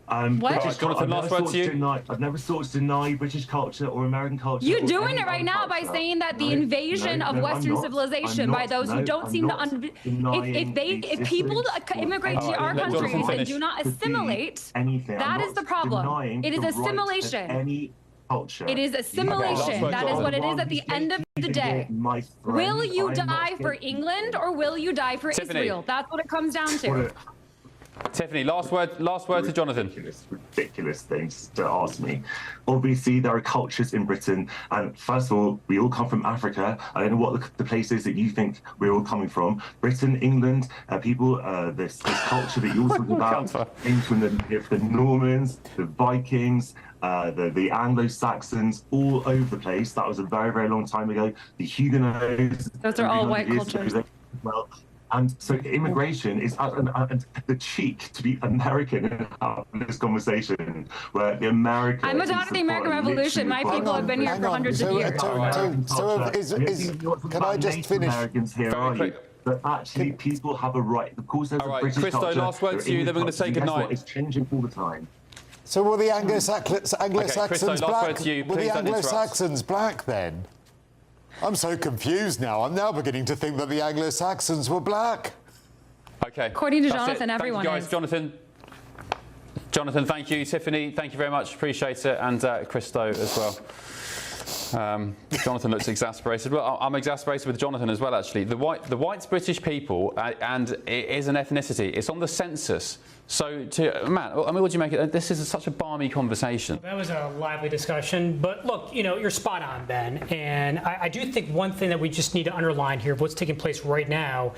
What? British Jonathan, last word to you. I've never sought to deny British culture or American culture. You're or doing any it right other now by culture. saying that the No, invasion of I'm Western not. civilization I'm by not. those who No, don't I'm seem to not denying if people existence immigrate or to our any countries Jonathan, and do not to be assimilate, anything. I'm that not is the problem. denying It is the right of assimilation. any culture. It is assimilation. word, That is what it is at the end of the day. Will you die for England or will you die for Tiffany. Israel? That's what it comes down to. Tiffany, last word to Jonathan. Ridiculous things to ask me. Obviously, there are cultures in Britain, and first of all, we all come from Africa. I don't know what the place is that you think we're all coming from. Britain, England, people, this culture that you're talking about came from the Normans, the Vikings, the Anglo-Saxons, all over the place. That was a very, very long time ago. The Huguenots. Those are all white cultures. Well, and so immigration is and the cheek to be American in this conversation, where the American. I'm a daughter of the American Revolution. My people have been here for hundreds of years. Can I just finish? Americans here are you? But actually, people have a right. Of course, there's a British Christo, culture. last word to you, then we're going to say goodnight. It's changing all the time. So were the Anglo-Saxons last black? word to you. Were the Please don't interrupt. Anglo-Saxons black then? I'm so confused now. I'm now beginning to think that the Anglo-Saxons were black. Okay. According to That's Jonathan, it. everyone Thank you, guys. is. Jonathan, thank you. Tiffany, thank you very much. Appreciate it. And Christo as well. Jonathan looks exasperated. Well, I'm exasperated with Jonathan as well, actually. The white British people, and it is an ethnicity. It's on the census. So, Matt, I mean, what do you make of it? This is such a balmy conversation. That was a lively discussion. But look, you know, you're spot on, Ben. And I do think one thing that we just need to underline here, what's taking place right now,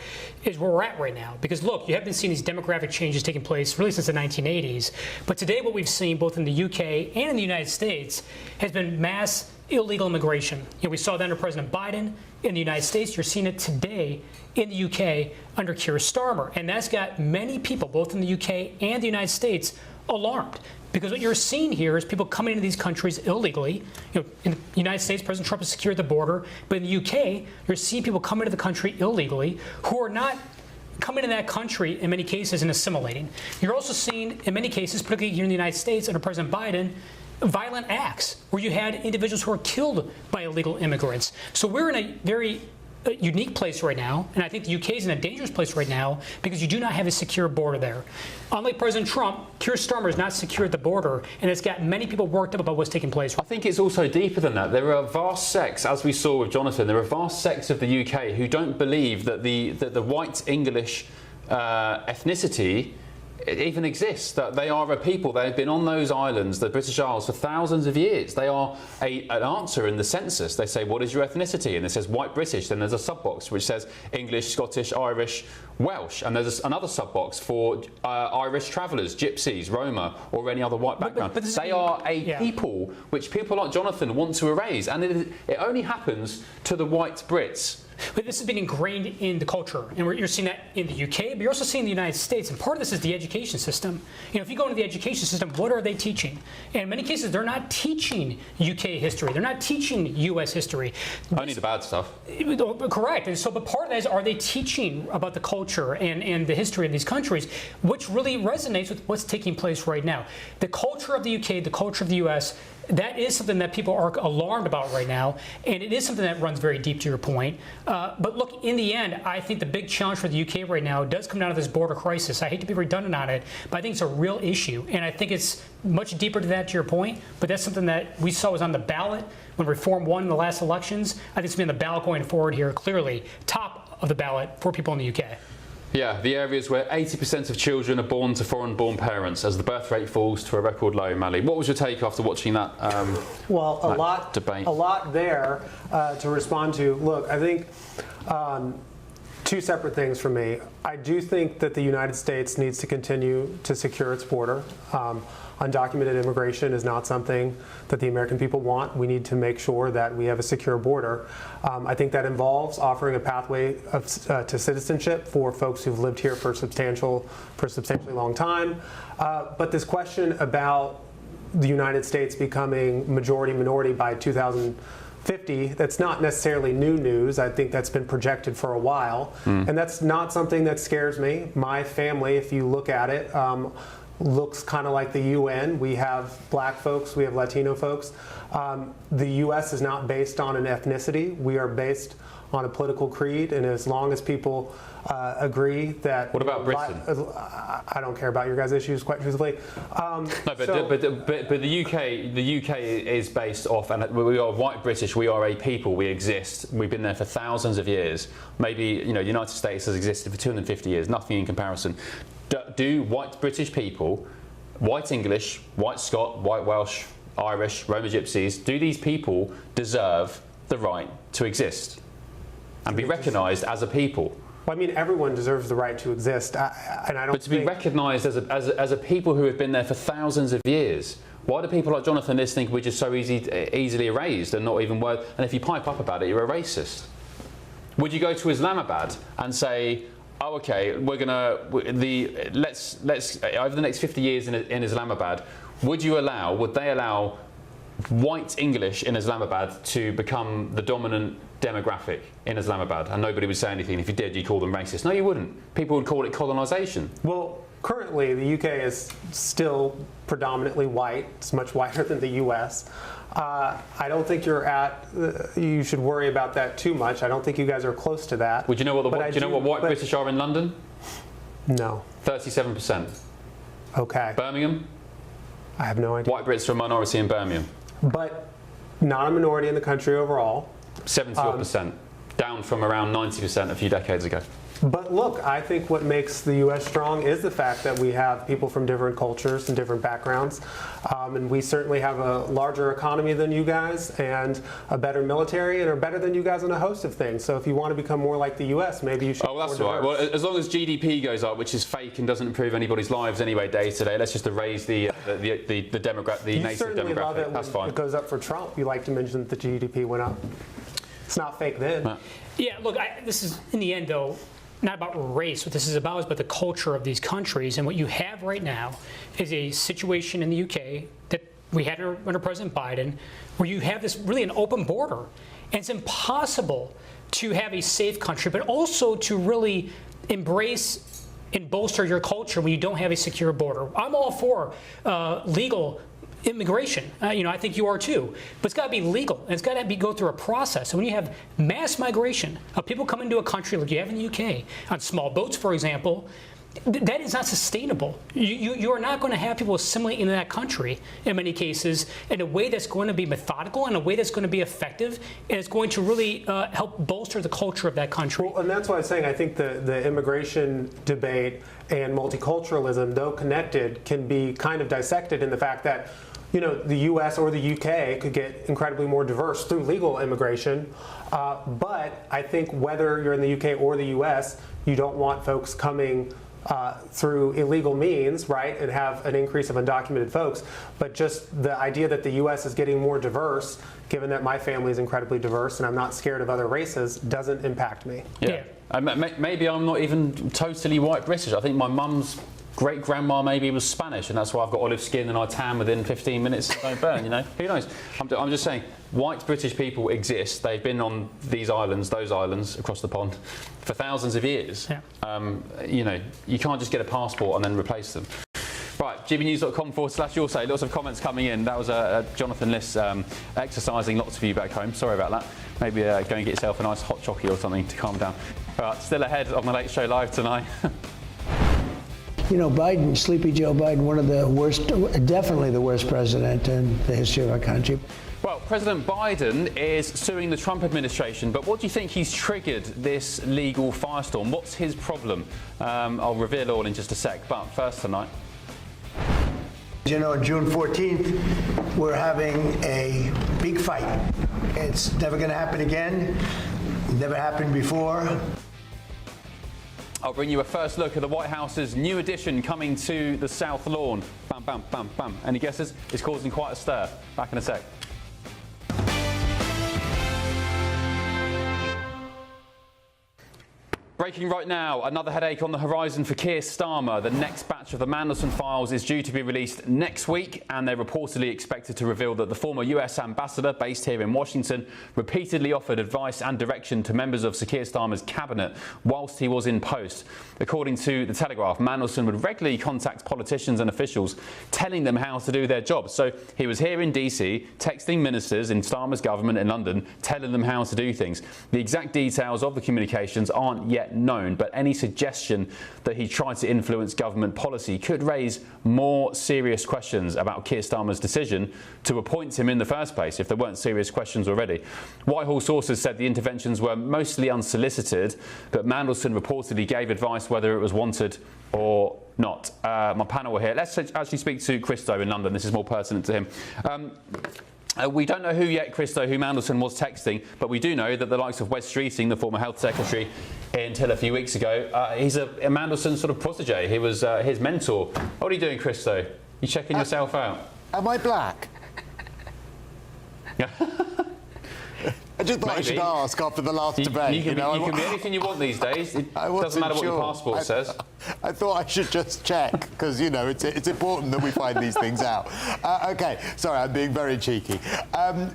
is where we're at right now. Because, look, you have been seeing these demographic changes taking place really since the 1980s. But today what we've seen both in the UK and in the United States has been mass illegal immigration. You know, we saw that under President Biden in the United States. You're seeing it today in the UK under Keir Starmer. And that's got many people, both in the UK and the United States, alarmed. Because what you're seeing here is people coming into these countries illegally. You know, in the United States, President Trump has secured the border. But in the UK, you're seeing people come into the country illegally who are not coming into that country, in many cases, and assimilating. You're also seeing, in many cases, particularly here in the United States, under President Biden, violent acts where you had individuals who were killed by illegal immigrants. So we're in a very unique place right now, and I think the UK is in a dangerous place right now because you do not have a secure border there. Unlike President Trump, Keir Starmer has not secured the border, and it's got many people worked up about what's taking place. I think it's also deeper than that. There are vast sects, as we saw with Jonathan, there are vast sects of the UK who don't believe that the white English ethnicity even exist. That they are a people. They've been on those islands, the British Isles, for thousands of years. They are an answer in the census. They say, what is your ethnicity? And it says white British. Then there's a sub-box which says English, Scottish, Irish, Welsh. And there's another sub-box for Irish travellers, Gypsies, Roma, or any other white background. But they are a people which people like Jonathan want to erase. And it only happens to the white Brits. But this has been ingrained in the culture, and you're seeing that in the UK, but you're also seeing in the United States, and part of this is the education system. If you go into the education system, what are they teaching? And in many cases, they're not teaching UK history. They're not teaching US history. Only the bad stuff. Correct. And so, but part of that is, are they teaching about the culture and the history of these countries, which really resonates with what's taking place right now. The culture of the UK, the culture of the US, that is something that people are alarmed about right now, and it is something that runs very deep, to your point. But look, in the end, I think the big challenge for the UK right now does come down to this border crisis. I hate to be redundant on it, but I think it's a real issue, and I think it's much deeper than that, to your point. But that's something that we saw was on the ballot when Reform won in the last elections. I think it's been on the ballot going forward here, clearly top of the ballot for people in the UK. Yeah, the areas where 80% of children are born to foreign-born parents as the birth rate falls to a record low. Mally, what was your take after watching that? Well, that debate. A lot there to respond to. Look, I think two separate things for me. I do think that the United States needs to continue to secure its border. Undocumented immigration is not something that the American people want. We need to make sure that we have a secure border. I think that involves offering a pathway to citizenship for folks who've lived here for a substantially long time. But this question about the United States becoming majority-minority by 2050, that's not necessarily new news. I think that's been projected for a while. And that's not something that scares me. My family, if you look at it, looks kind of like the UN. We have black folks, we have Latino folks. The US is not based on an ethnicity. We are based on a political creed, and as long as people agree that... What about Britain? I don't care about your guys' issues, quite truthfully. No, but the UK is based off, and we are white British, we are a people, we exist, we've been there for thousands of years. Maybe, the United States has existed for 250 years, nothing in comparison. Do white British people, white English, white Scot, white Welsh, Irish, Roma Gypsies, do these people deserve the right to exist and be recognised as a people? Well, I mean, everyone deserves the right to exist, But to be recognised as a people who have been there for thousands of years, why do people like Jonathan Liss think we're just so easily erased and not even worth? And if you pipe up about it, you're a racist. Would you go to Islamabad and say, oh, okay, we're gonna let's over the next 50 years in Islamabad, would they allow white English in Islamabad to become the dominant demographic in Islamabad? And nobody would say anything. If you did, you'd call them racist. No, you wouldn't. People would call it colonisation. Well, currently the UK is still predominantly white. It's much whiter than the US. I don't think you should worry about that too much. I don't think you guys are close to that. Well, do you know what white British are in London? No. 37%. Okay. Birmingham? I have no idea. White Brits are a minority in Birmingham. But not a minority in the country overall. 70%, down from around 90% a few decades ago. But look, I think what makes the U.S. strong is the fact that we have people from different cultures and different backgrounds. And we certainly have a larger economy than you guys and a better military and are better than you guys on a host of things. So if you want to become more like the U.S., maybe you should. Oh, that's all right. Well, as long as GDP goes up, which is fake and doesn't improve anybody's lives anyway day to day, let's just erase the native demographic. That's fine. It goes up for Trump. You like to mention that the GDP went up. It's not fake then. Yeah, look, this is, in the end, though, not about race. What this is about the culture of these countries. And what you have right now is a situation in the UK that we had under President Biden, where you have this really an open border. And it's impossible to have a safe country, but also to really embrace and bolster your culture when you don't have a secure border. I'm all for legal immigration. I think you are too. But it's got to be legal, and it's got to go through a process. And when you have mass migration of people coming to a country like you have in the UK on small boats, for example, that is not sustainable. You are not going to have people assimilate into that country in many cases in a way that's going to be methodical, in a way that's going to be effective, and it's going to really help bolster the culture of that country. Well, and that's why I'm saying I think the immigration debate and multiculturalism, though connected, can be kind of dissected in the fact that, you know, the U.S. or the U.K. could get incredibly more diverse through legal immigration. But I think whether you're in the U.K. or the U.S., you don't want folks coming through illegal means, right, and have an increase of undocumented folks. But just the idea that the U.S. is getting more diverse, given that my family is incredibly diverse and I'm not scared of other races, doesn't impact me. Yeah. Maybe I'm not even totally white British. I think my mum's great-grandma maybe was Spanish, and that's why I've got olive skin and I tan within 15 minutes and don't burn, you know? Who knows? I'm just saying, white British people exist. They've been on these islands, those islands, across the pond, for thousands of years. Yeah. You know, you can't just get a passport and then replace them. Right, gbnews.com/Your Say. Lots of comments coming in. That was Jonathan Liss exercising lots of you back home. Sorry about that. Maybe go and get yourself a nice hot chocolate or something to calm down. Right, still ahead of my Late Show Live tonight. You know, Biden, Sleepy Joe Biden, one of the worst, definitely the worst president in the history of our country. Well, President Biden is suing the Trump administration, but what do you think he's triggered this legal firestorm? What's his problem? I'll reveal all in just a sec, but first tonight. You know, on June 14th, we're having a big fight. It's never going to happen again. Never happened before. I'll bring you a first look at the White House's new addition coming to the South Lawn. Bam, bam, bam, bam. Any guesses? It's causing quite a stir. Back in a sec. Breaking right now, another headache on the horizon for Keir Starmer. The next batch of the Mandelson files is due to be released next week, and they're reportedly expected to reveal that the former US ambassador based here in Washington repeatedly offered advice and direction to members of Sir Keir Starmer's cabinet whilst he was in post. According to The Telegraph, Mandelson would regularly contact politicians and officials telling them how to do their jobs. So he was here in DC, texting ministers in Starmer's government in London, telling them how to do things. The exact details of the communications aren't yet known, but any suggestion that he tried to influence government policy could raise more serious questions about Keir Starmer's decision to appoint him in the first place, if there weren't serious questions already. Whitehall sources said the interventions were mostly unsolicited, but Mandelson reportedly gave advice whether it was wanted or not. My panel are here. Let's actually speak to Christo in London. This is more pertinent to him. We don't know who yet, Christo, who Mandelson was texting, but we do know that the likes of Wes Streeting, the former health secretary, until a few weeks ago, he's a Mandelson sort of protege. He was his mentor. What are you doing, Christo? You checking yourself out? Am I black? I just thought I should ask after the last debate. You can be anything you want these days. It doesn't matter what your passport says. I thought I should just check because, you know, it's important that we find these things out. OK, sorry, I'm being very cheeky.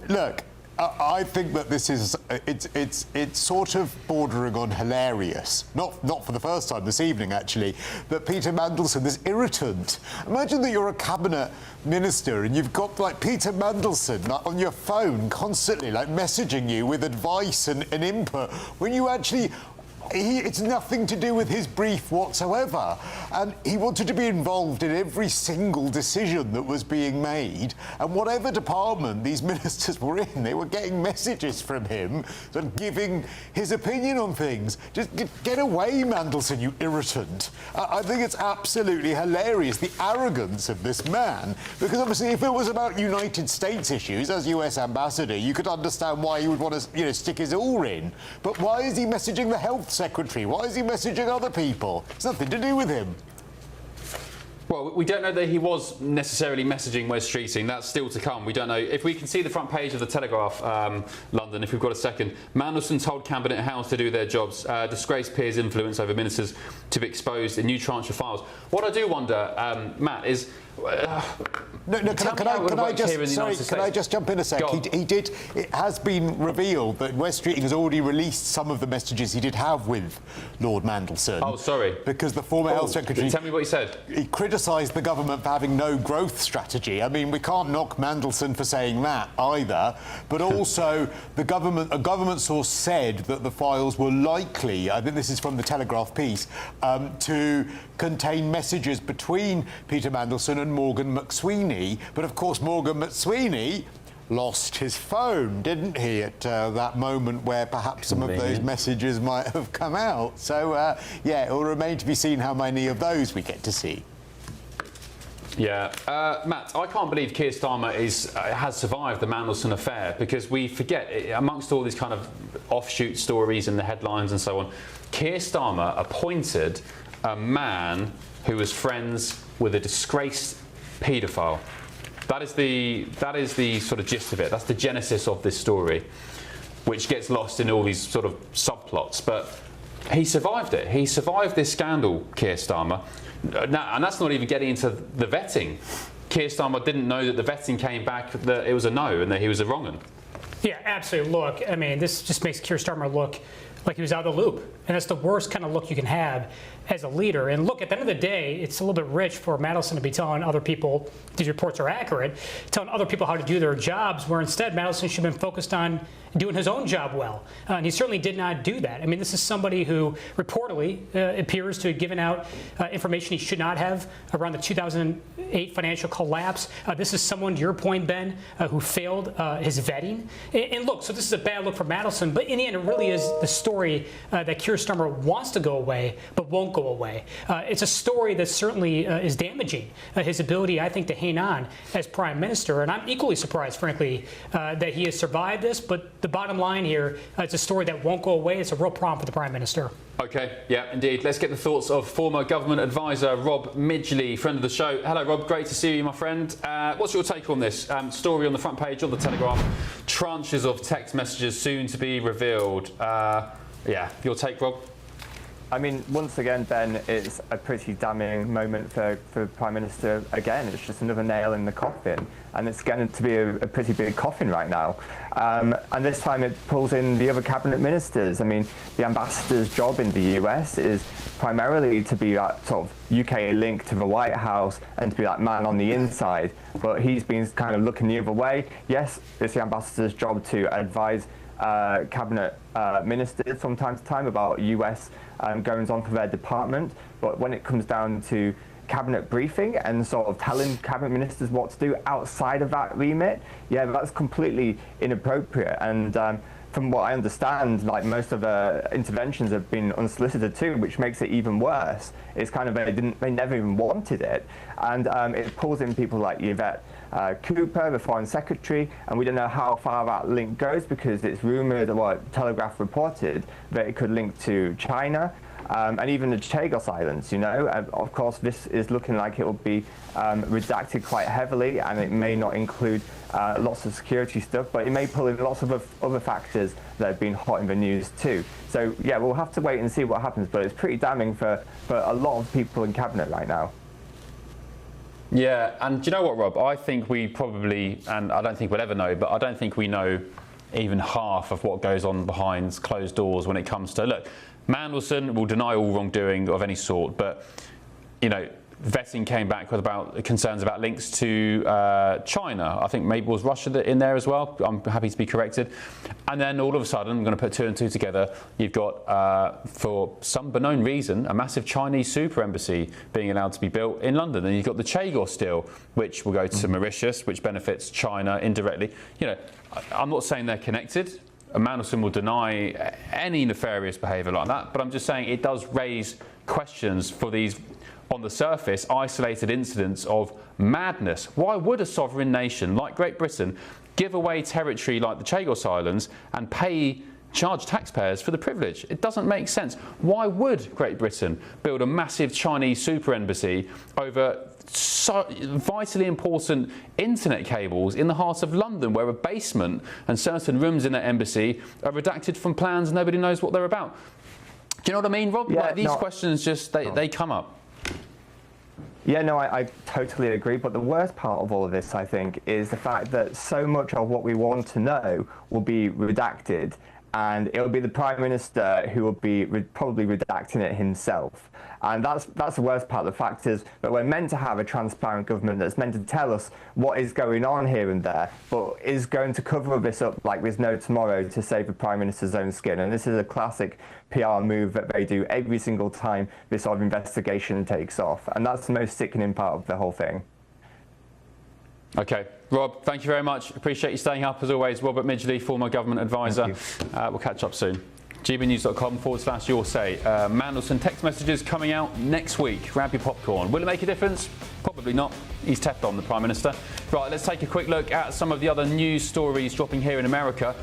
Look, I think that this is it's sort of bordering on hilarious. Not for the first time this evening, actually, that Peter Mandelson, this irritant. Imagine that you're a cabinet minister and you've got like Peter Mandelson on your phone constantly, like messaging you with advice and input when you actually. It's nothing to do with his brief whatsoever. And he wanted to be involved in every single decision that was being made. And whatever department these ministers were in, they were getting messages from him, sort of giving his opinion on things. Just get away, Mandelson, you irritant. I think it's absolutely hilarious, the arrogance of this man. Because obviously, if it was about United States issues, as US ambassador, you could understand why he would want to, you know, stick his oar in. But why is he messaging the health secretary? Why is he messaging other people? It's nothing to do with him. Well, we don't know that he was necessarily messaging Wes Streeting. That's still to come. We don't know. If we can see the front page of the Telegraph, London, if we've got a second. Mandelson told Cabinet House to do their jobs. Disgraced peers' influence over ministers to be exposed in new tranche of files. What I do wonder, Matt, is... Can I just jump in a sec? It has been revealed that Wes Streeting has already released some of the messages he did have with Lord Mandelson. Oh, sorry. Because the former health secretary... Tell me what he said. He criticised the government for having no growth strategy. I mean, we can't knock Mandelson for saying that either, but also a government source said that the files were likely, I think this is from the Telegraph piece, to contain messages between Peter Mandelson and Morgan McSweeney. But of course, Morgan McSweeney lost his phone, didn't he, at that moment where perhaps some of those messages might have come out. So, yeah, it will remain to be seen how many of those we get to see. Yeah, Matt, I can't believe Keir Starmer has survived the Mandelson affair, because we forget, amongst all these kind of offshoot stories and the headlines and so on, Keir Starmer appointed a man who was friends with a disgraced paedophile. That is the sort of gist of it. That's the genesis of this story, which gets lost in all these sort of subplots. But he survived it. He survived this scandal, Keir Starmer. Now, and that's not even getting into the vetting. Keir Starmer didn't know that the vetting came back that it was a no and that he was a wrong 'un. Yeah, absolutely. Look, I mean, this just makes Keir Starmer look like he was out of the loop. And that's the worst kind of look you can have as a leader. And look, at the end of the day, it's a little bit rich for Mandelson to be telling other people these reports are accurate, telling other people how to do their jobs, where instead Mandelson should have been focused on doing his own job well. And he certainly did not do that. I mean, this is somebody who reportedly appears to have given out information he should not have around the 2008 financial collapse. This is someone, to your point, Ben, who failed his vetting. And look, so this is a bad look for Mandelson, but in the end, it really is the story that Keir Starmer wants to go away, but won't go away. It's a story that certainly is damaging his ability, I think, to hang on as Prime Minister. And I'm equally surprised, frankly, that he has survived this. But the bottom line here, it's a story that won't go away. It's a real problem for the Prime Minister. OK, yeah, indeed. Let's get the thoughts of former government advisor Rob Midgley, friend of the show. Hello, Rob. Great to see you, my friend. What's your take on this story on the front page of the Telegraph? Tranches of text messages soon to be revealed. Yeah, your take, Rob? I mean, once again, Ben, it's a pretty damning moment for the Prime Minister. Again, it's just another nail in the coffin, and it's going to be a pretty big coffin right now. And this time it pulls in the other cabinet ministers. I mean, the ambassador's job in the US is primarily to be that sort of UK link to the White House and to be that man on the inside. But he's been kind of looking the other way. Yes, it's the ambassador's job to advise cabinet ministers from time to time about US goings on for their department, but when it comes down to cabinet briefing and sort of telling cabinet ministers what to do outside of that remit, yeah, that's completely inappropriate. And from what I understand, like, most of the interventions have been unsolicited too, which makes it even worse. It's kind of they never even wanted it, and it pulls in people like Yvette Cooper, the Foreign Secretary, and we don't know how far that link goes, because it's rumoured, or Telegraph reported, that it could link to China. And even the Chagos Islands, you know. Of course, this is looking like it will be redacted quite heavily, and it may not include lots of security stuff, but it may pull in lots of other factors that have been hot in the news too. So, yeah, we'll have to wait and see what happens, but it's pretty damning for a lot of people in Cabinet right now. Yeah, and do you know what, Rob? I think we probably, and I don't think we'll ever know, but I don't think we know even half of what goes on behind closed doors when it comes to, look, Mandelson will deny all wrongdoing of any sort, but, you know, vetting came back with about concerns about links to China. I think maybe was Russia in there as well. I'm happy to be corrected. And then all of a sudden, I'm going to put two and two together. You've got, for some unknown reason, a massive Chinese super embassy being allowed to be built in London. And you've got the Chagos deal, which will go to Mauritius, which benefits China indirectly. You know, I'm not saying they're connected. Mandelson will deny any nefarious behaviour like that, but I'm just saying it does raise questions for these, on the surface, isolated incidents of madness. Why would a sovereign nation like Great Britain give away territory like the Chagos Islands and charge taxpayers for the privilege? It doesn't make sense. Why would Great Britain build a massive Chinese super embassy over so vitally important internet cables in the heart of London, where a basement and certain rooms in that embassy are redacted from plans and nobody knows what they're about? Do you know what I mean, Rob? Yeah, like, these questions just, they come up. Yeah, no, I totally agree. But the worst part of all of this, I think, is the fact that so much of what we want to know will be redacted. and it'll be the Prime Minister who will be probably redacting it himself. And that's the worst part. The fact is that we're meant to have a transparent government that's meant to tell us what is going on here and there, but is going to cover this up like there's no tomorrow to save the Prime Minister's own skin. And this is a classic PR move that they do every single time this sort of investigation takes off. And that's the most sickening part of the whole thing. OK. Rob, thank you very much. Appreciate you staying up as always. Robert Midgley, former government advisor. We'll catch up soon. gbnews.com/your say. Mandelson text messages coming out next week. Grab your popcorn. Will it make a difference? Probably not. He's Teflon, the Prime Minister. Right, let's take a quick look at some of the other news stories dropping here in America.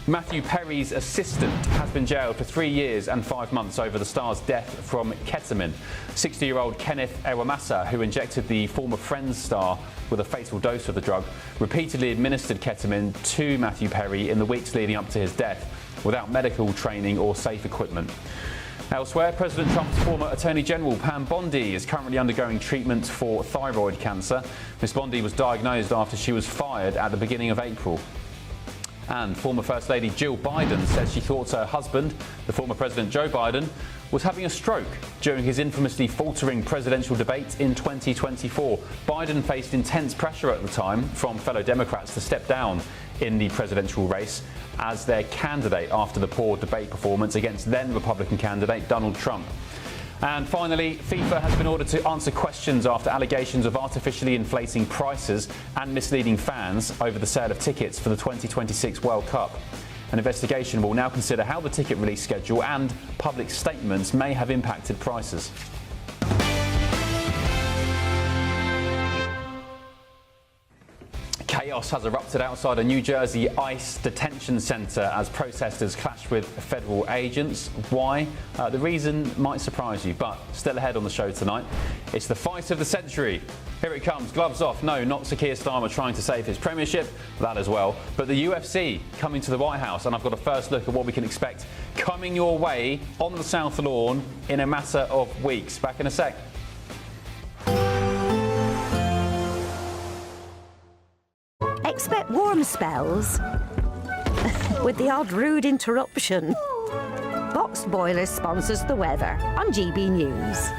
Matthew Perry's assistant has been jailed for 3 years and 5 months over the star's death from ketamine. 60-year-old Kenneth Ewamasa, who injected the former Friends star with a fatal dose of the drug, repeatedly administered ketamine to Matthew Perry in the weeks leading up to his death without medical training or safe equipment. Elsewhere, President Trump's former Attorney General Pam Bondi is currently undergoing treatment for thyroid cancer. Ms. Bondi was diagnosed after she was fired at the beginning of April. And former First Lady Jill Biden says she thought her husband, the former President Joe Biden, was having a stroke during his infamously faltering presidential debate in 2024. Biden faced intense pressure at the time from fellow Democrats to step down in the presidential race as their candidate after the poor debate performance against then Republican candidate Donald Trump. And finally, FIFA has been ordered to answer questions after allegations of artificially inflating prices and misleading fans over the sale of tickets for the 2026 World Cup. An investigation will now consider how the ticket release schedule and public statements may have impacted prices. Chaos has erupted outside a New Jersey ICE detention centre as protesters clashed with federal agents. Why? The reason might surprise you, but still ahead on the show tonight. It's the fight of the century. Here it comes, gloves off. No, not Sakir Starmer trying to save his premiership, that as well. But the UFC coming to the White House, and I've got a first look at what we can expect coming your way on the South Lawn in a matter of weeks. Back in a sec. Expect warm spells with the odd rude interruption. Boxed Boilers sponsors the weather on GB News.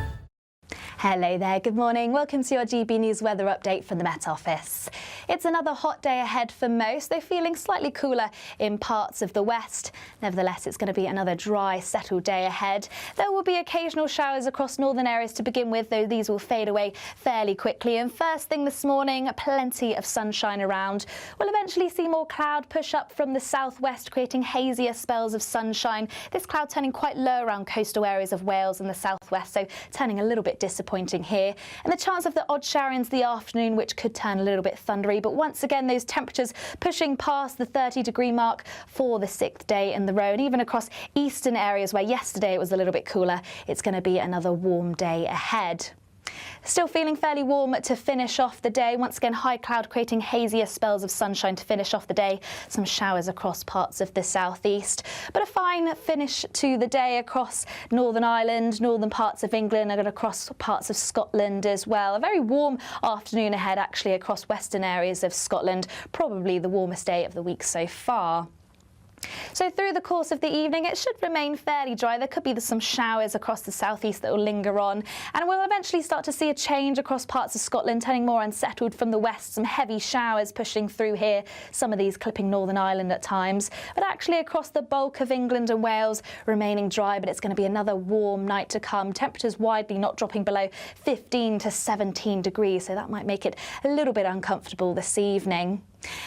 Hello there, good morning. Welcome to your GB News weather update from the Met Office. It's another hot day ahead for most, though feeling slightly cooler in parts of the west. Nevertheless, it's going to be another dry, settled day ahead. There will be occasional showers across northern areas to begin with, though these will fade away fairly quickly. And first thing this morning, plenty of sunshine around. We'll eventually see more cloud push up from the southwest, creating hazier spells of sunshine. This cloud turning quite low around coastal areas of Wales and the southwest, so turning a little bit disappointing here. And the chance of the odd shower into the afternoon, which could turn a little bit thundery. But once again, those temperatures pushing past the 30-degree mark for the 6th day in the row. And even across eastern areas where yesterday it was a little bit cooler, it's going to be another warm day ahead. Still feeling fairly warm to finish off the day. Once again, high cloud creating hazier spells of sunshine to finish off the day. Some showers across parts of the southeast. But a fine finish to the day across Northern Ireland, northern parts of England, and across parts of Scotland as well. A very warm afternoon ahead, actually, across western areas of Scotland. Probably the warmest day of the week so far. So through the course of the evening, it should remain fairly dry. There could be some showers across the southeast that will linger on. And we'll eventually start to see a change across parts of Scotland, turning more unsettled from the west. Some heavy showers pushing through here, some of these clipping Northern Ireland at times. But actually across the bulk of England and Wales, remaining dry, but it's going to be another warm night to come. Temperatures widely not dropping below 15 to 17 degrees, so that might make it a little bit uncomfortable this evening.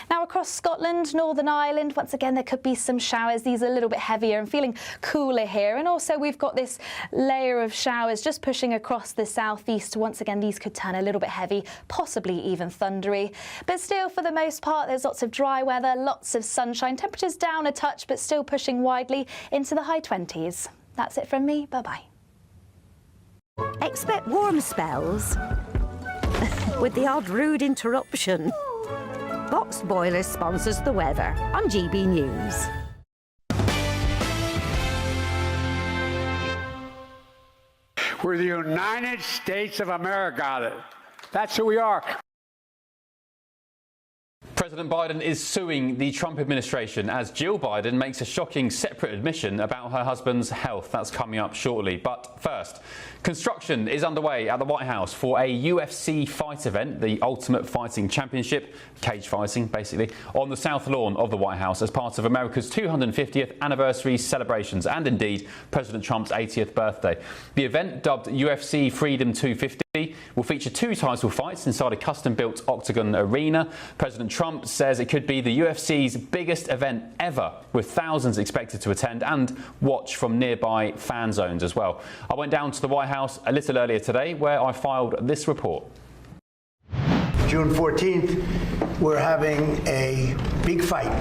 Now across Scotland, Northern Ireland, once again there could be some showers. These are a little bit heavier and feeling cooler here. And also we've got this layer of showers just pushing across the southeast. Once again, these could turn a little bit heavy, possibly even thundery. But still, for the most part, there's lots of dry weather, lots of sunshine. Temperatures down a touch, but still pushing widely into the high 20s. That's it from me. Bye-bye. Expect warm spells with the odd rude interruption. Boxed Boilers sponsors the weather on GB News. We're the United States of America. That's who we are. President President Biden is suing the Trump administration as Jill Biden makes a shocking separate admission about her husband's health. That's coming up shortly. But first, construction is underway at the White House for a UFC fight event, the Ultimate Fighting Championship, cage fighting basically, on the South Lawn of the White House as part of America's 250th anniversary celebrations and indeed President Trump's 80th birthday. The event, dubbed UFC Freedom 250, will feature 2 title fights inside a custom-built octagon arena. President Trump says it could be the UFC's biggest event ever, with thousands expected to attend and watch from nearby fan zones as well. I went down to the White House a little earlier today where I filed this report. June 14th, we're having a big fight.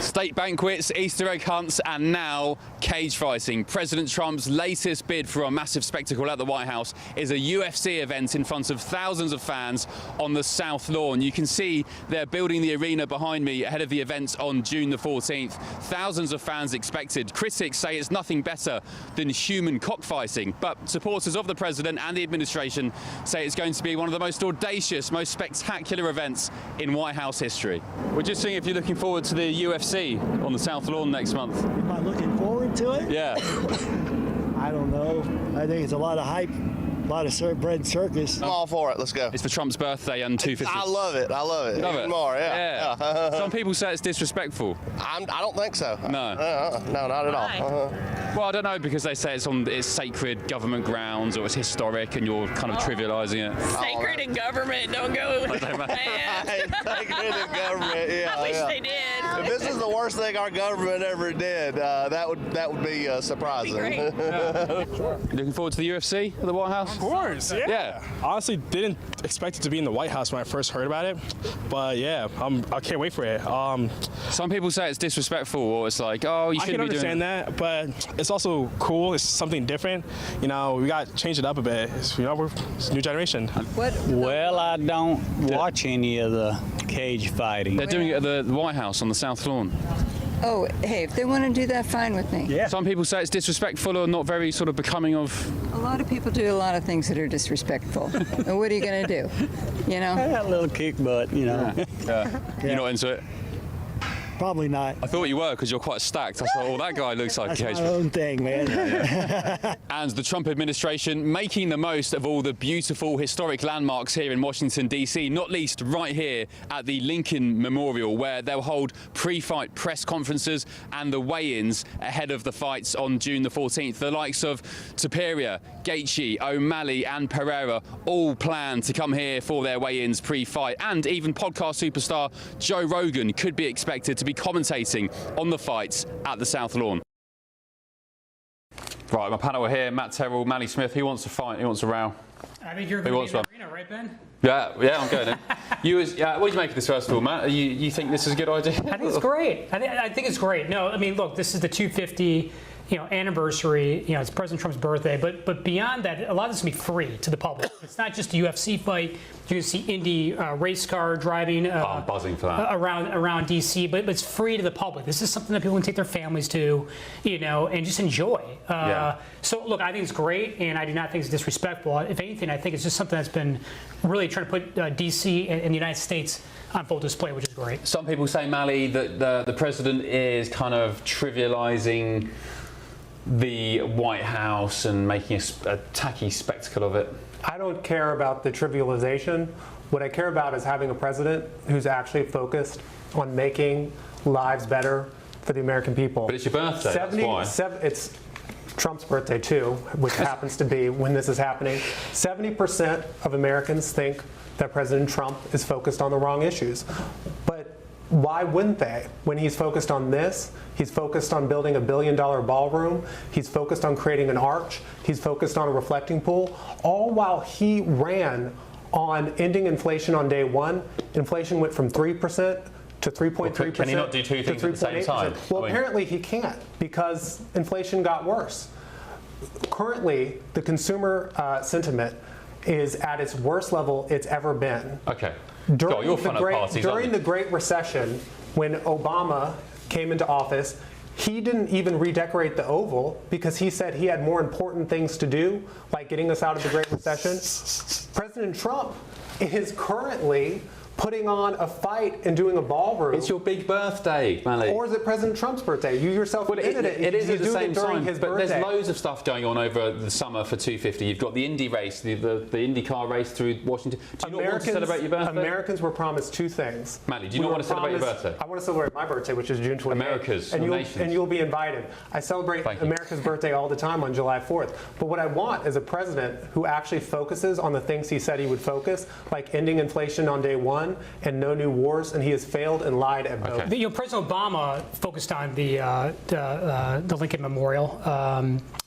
State banquets, Easter egg hunts, and now cage fighting. President Trump's latest bid for a massive spectacle at the White House is a UFC event in front of thousands of fans on the South Lawn. You can see they're building the arena behind me ahead of the event on June the 14th. Thousands of fans expected. Critics say it's nothing better than human cockfighting, but supporters of the president and the administration say it's going to be one of the most audacious, most spectacular events in White House history. We're just seeing if you're looking forward to the UFC on the South Lawn next month. Am I looking forward to it? Yeah. I don't know. I think it's a lot of hype, a lot of bread and circus. I'm all for it. Let's go. It's for Trump's birthday and 250. I love it. I love it. Love Even it. more, yeah. Some people say it's disrespectful. I don't think so. No. No, not at all. Well, I don't know, because they say it's sacred government grounds or it's historic and you're kind of trivialising it. Sacred in government, don't go. Sacred in government, yeah. I wish they did. If this is the worst thing our government ever did, that would be surprising. Looking forward to the UFC at the White House? Of course, yeah. Honestly, didn't expect it to be in the White House when I first heard about it, but yeah, I can't wait for it. Some people say it's disrespectful, or it's like, oh, you shouldn't be doing it. I can understand that, but it's also cool. It's something different. You know, we got to change it up a bit. It's a new generation. Well, I don't watch any of the cage fighting. They're doing it at the White House on the South Lawn. Oh, hey, if they want to do that, fine with me. Yeah. Some people say it's disrespectful or not very sort of becoming of... A lot of people do a lot of things that are disrespectful. And what are you going to do? You know? I got a little kick butt, you know. Yeah. You're not into it? Probably not. I thought you were, because you're quite stacked. I thought, oh, that guy looks like a cage. That's my own thing, man. And the Trump administration making the most of all the beautiful historic landmarks here in Washington, D.C., not least right here at the Lincoln Memorial, where they'll hold pre-fight press conferences and the weigh-ins ahead of the fights on June the 14th. The likes of Superior, Gaethje, O'Malley and Pereira all plan to come here for their weigh-ins pre-fight, and even podcast superstar Joe Rogan could be expected to be commentating on the fights at the South Lawn. Right, my panel are here: Matt Terrell, Mally Smith. Who wants to fight? Who wants a row? I think you're going to be in the arena, right, Ben? Yeah, I'm going in. What do you make of this, first of all, Matt? You think this is a good idea? I think it's great. I think it's great. No, I mean, look, this is the 250 anniversary. It's President Trump's birthday, but beyond that, a lot of this will be free to the public. It's not just a UFC fight. You can see Indy race car driving I'm buzzing for that. around DC, but it's free to the public. This is something that people can take their families to, and just enjoy. So look, I think it's great, and I do not think it's disrespectful. If anything, I think it's just something that's been really trying to put DC and the United States on full display, which is great. Some people say, Mally, that the president is kind of trivialising the White House and making a tacky spectacle of it. I don't care about the trivialization. What I care about is having a president who's actually focused on making lives better for the American people. But it's your birthday, that's why. It's Trump's birthday too, which happens to be when this is happening. 70% of Americans think that President Trump is focused on the wrong issues. But why wouldn't they? When he's focused on this, he's focused on building $1 billion ballroom, he's focused on creating an arch, he's focused on a reflecting pool, all while he ran on ending inflation on day one. Inflation went from 3% to 3.3%. Can he not do two things at the same time? Well, apparently he can't, because inflation got worse. Currently, the consumer sentiment is at its worst level it's ever been. Okay. During the Great Recession, when Obama came into office, he didn't even redecorate the Oval because he said he had more important things to do, like getting us out of the Great Recession. President Trump is currently putting on a fight and doing a ballroom. It's your big birthday, Mally. Or is it President Trump's birthday? You yourself admitted it. It is at the same during time, his but birthday. there's loads of stuff going on over the summer for 250. You've got the Indy race, the IndyCar race through Washington. Do you not want to celebrate your birthday? Americans were promised two things. Mally, do you not want to celebrate your birthday? I want to celebrate my birthday, which is June 28th. America's, and nation's. you'll be invited. I celebrate America's birthday all the time on July 4th. But what I want is a president who actually focuses on the things he said he would focus, like ending inflation on day one and no new wars, and he has failed and lied at both. President Obama focused on the Lincoln Memorial,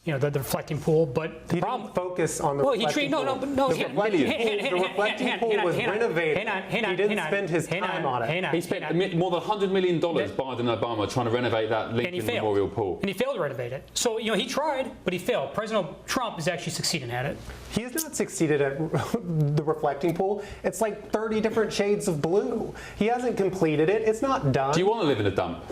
the reflecting pool, but the problem focus on the reflecting pool. The reflecting pool was renovated. He didn't spend his time on it. He spent more than $100 million, Biden and Obama, trying to renovate that Lincoln Memorial pool. And he failed to renovate it. So, he tried, but he failed. President Trump is actually succeeding at it. He has not succeeded at the reflecting pool. It's like 30 different shades of blue. He hasn't completed it. It's not done. Do you want to live in a dump?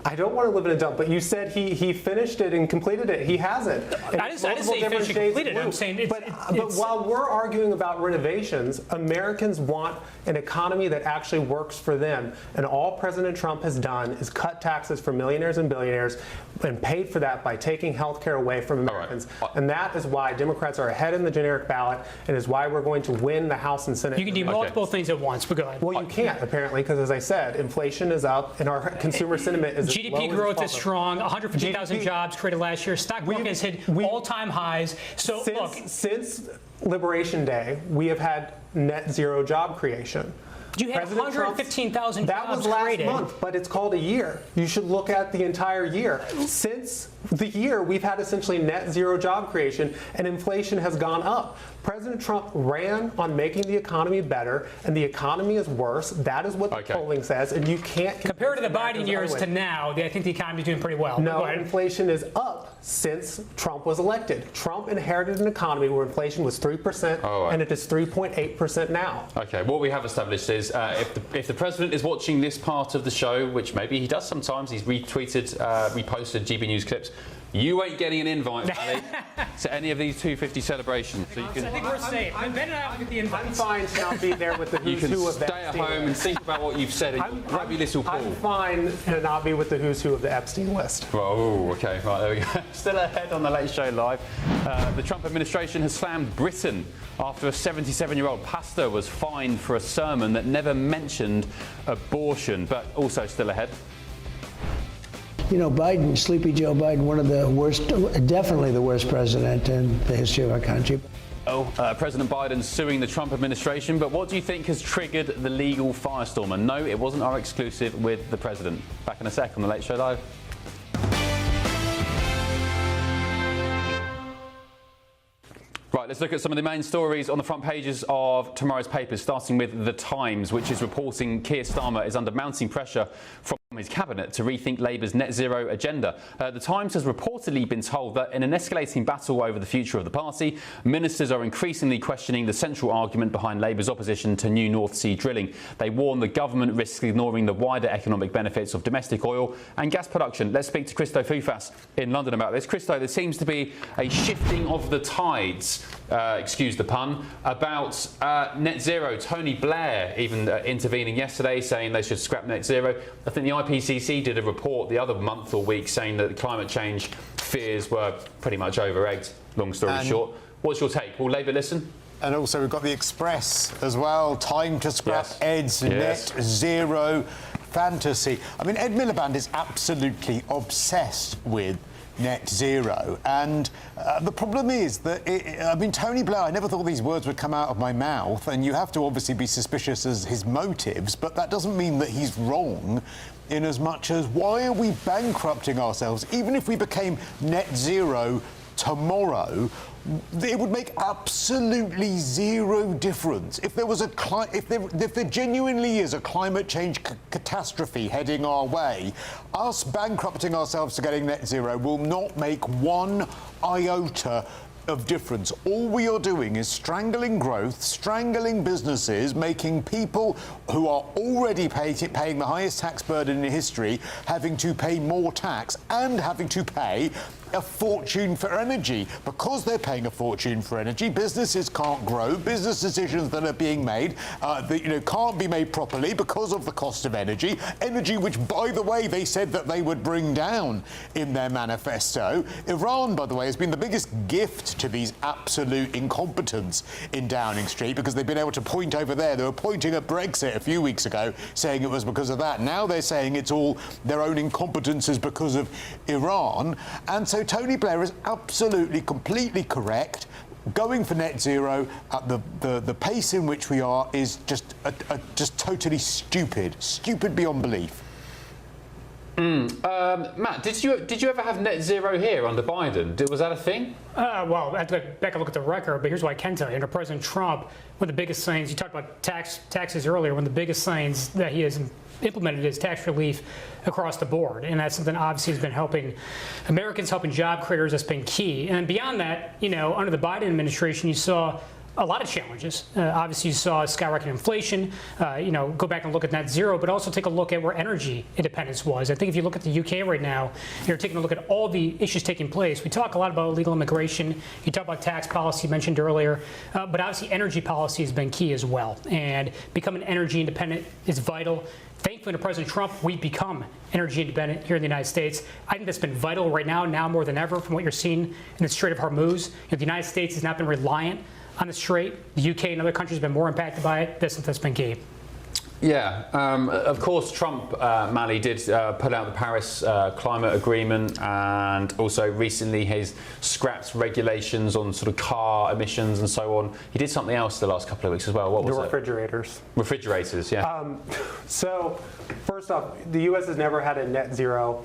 I don't want to live in a dump, but you said he finished it and completed it. He hasn't. I didn't say he finished and completed it. I'm saying but while we're arguing about renovations, Americans want an economy that actually works for them. And all President Trump has done is cut taxes for millionaires and billionaires and paid for that by taking health care away from Americans. And that is why Democrats are ahead in the generic ballot and is why we're going to win the House and Senate. You can do multiple things at once, but go ahead. Well, you can't, apparently, because as I said, inflation is up and our consumer sentiment is GDP growth is strong. 150,000 jobs created last year. Stock market has hit all-time highs. So since Liberation Day, we have had net zero job creation. You had 115,000 jobs That was last created. month, but it's called a year. You should look at the entire year. Since the year, we've had essentially net zero job creation, and inflation has gone up. President Trump ran on making the economy better, and the economy is worse. That is what the polling says, and you can't compare to the Biden years to now. I think the economy is doing pretty well. No, inflation is up since Trump was elected. Trump inherited an economy where inflation was 3%, and it is 3.8% now. Okay, what we have established is if the president is watching this part of the show, which maybe he does sometimes, he's reposted GB News clips. You ain't getting an invite, Mally, to any of these 250 celebrations. So you can, I think we're safe. Ben and I will get the invite. I'm fine to not be there with the who's who of the stay at home and think about what you've said and grab your little pool. I'm fine to not be with the who's who of the Epstein list. Oh, okay, right, there we go. Still ahead on the Late Show Live. The Trump administration has slammed Britain after a 77-year-old pastor was fined for a sermon that never mentioned abortion, but also still ahead. Biden, Sleepy Joe Biden, one of the worst, definitely the worst president in the history of our country. President Biden suing the Trump administration, but what do you think has triggered the legal firestorm? And no, it wasn't our exclusive with the president. Back in a sec on the Late Show Live. Right, let's look at some of the main stories on the front pages of tomorrow's papers, starting with The Times, which is reporting Keir Starmer is under mounting pressure from his cabinet to rethink Labour's net zero agenda. The Times has reportedly been told that in an escalating battle over the future of the party, ministers are increasingly questioning the central argument behind Labour's opposition to new North Sea drilling. They warn the government risks ignoring the wider economic benefits of domestic oil and gas production. Let's speak to Christo Fufas in London about this. Christo, there seems to be a shifting of the tides, excuse the pun, about net zero. Tony Blair even intervening yesterday, saying they should scrap net zero. I think the IPCC did a report the other month or week saying that climate change fears were pretty much over-egged, long story short. What's your take? Will Labour listen? And also we've got the Express as well, time to scrap Ed's net zero fantasy. I mean, Ed Miliband is absolutely obsessed with net zero, and the problem is that Tony Blair, I never thought these words would come out of my mouth, and you have to obviously be suspicious as his motives, but that doesn't mean that he's wrong, in as much as why are we bankrupting ourselves? Even if we became net zero tomorrow, it would make absolutely zero difference. If there was if there genuinely is a climate change catastrophe heading our way, us bankrupting ourselves to getting net zero will not make one iota of difference. All we are doing is strangling growth, strangling businesses, making people who are already paying the highest tax burden in history having to pay more tax and having to pay a fortune for energy. Because they're paying a fortune for energy, businesses can't grow. Business decisions that are being made can't be made properly because of the cost of energy. Energy which, by the way, they said that they would bring down in their manifesto. Iran, by the way, has been the biggest gift to these absolute incompetents in Downing Street, because they've been able to point over there. They were pointing at Brexit a few weeks ago, saying it was because of that. Now they're saying it's all their own incompetences because of Iran. And so Tony Blair is absolutely, completely correct. Going for net zero at the pace in which we are is just totally stupid beyond belief. Matt, did you ever have net zero here under Biden? Was that a thing? Well, I have to go back and look at the record, but here's what I can tell you. Under President Trump, one of the biggest things, you talked about taxes earlier, one of the biggest things that he has implemented is tax relief across the board. And that's something obviously has been helping Americans, helping job creators. That's been key. And beyond that, under the Biden administration, you saw a lot of challenges. Obviously, you saw skyrocketing inflation. Go back and look at net zero, but also take a look at where energy independence was. I think if you look at the UK right now, you're taking a look at all the issues taking place. We talk a lot about illegal immigration. You talk about tax policy mentioned earlier, but obviously energy policy has been key as well. And becoming energy independent is vital. Thankfully, under President Trump, we've become energy independent here in the United States. I think that's been vital right now more than ever, from what you're seeing in the Strait of Hormuz. The United States has not been reliant on the Strait. The UK and other countries have been more impacted by it. That's been key. Yeah, of course, Trump, Mally, did put out the Paris climate agreement, and also recently has scrapped regulations on sort of car emissions and so on. He did something else the last couple of weeks as well. What was it? Refrigerators. Refrigerators, yeah. So, first off, the U.S. has never had a net zero.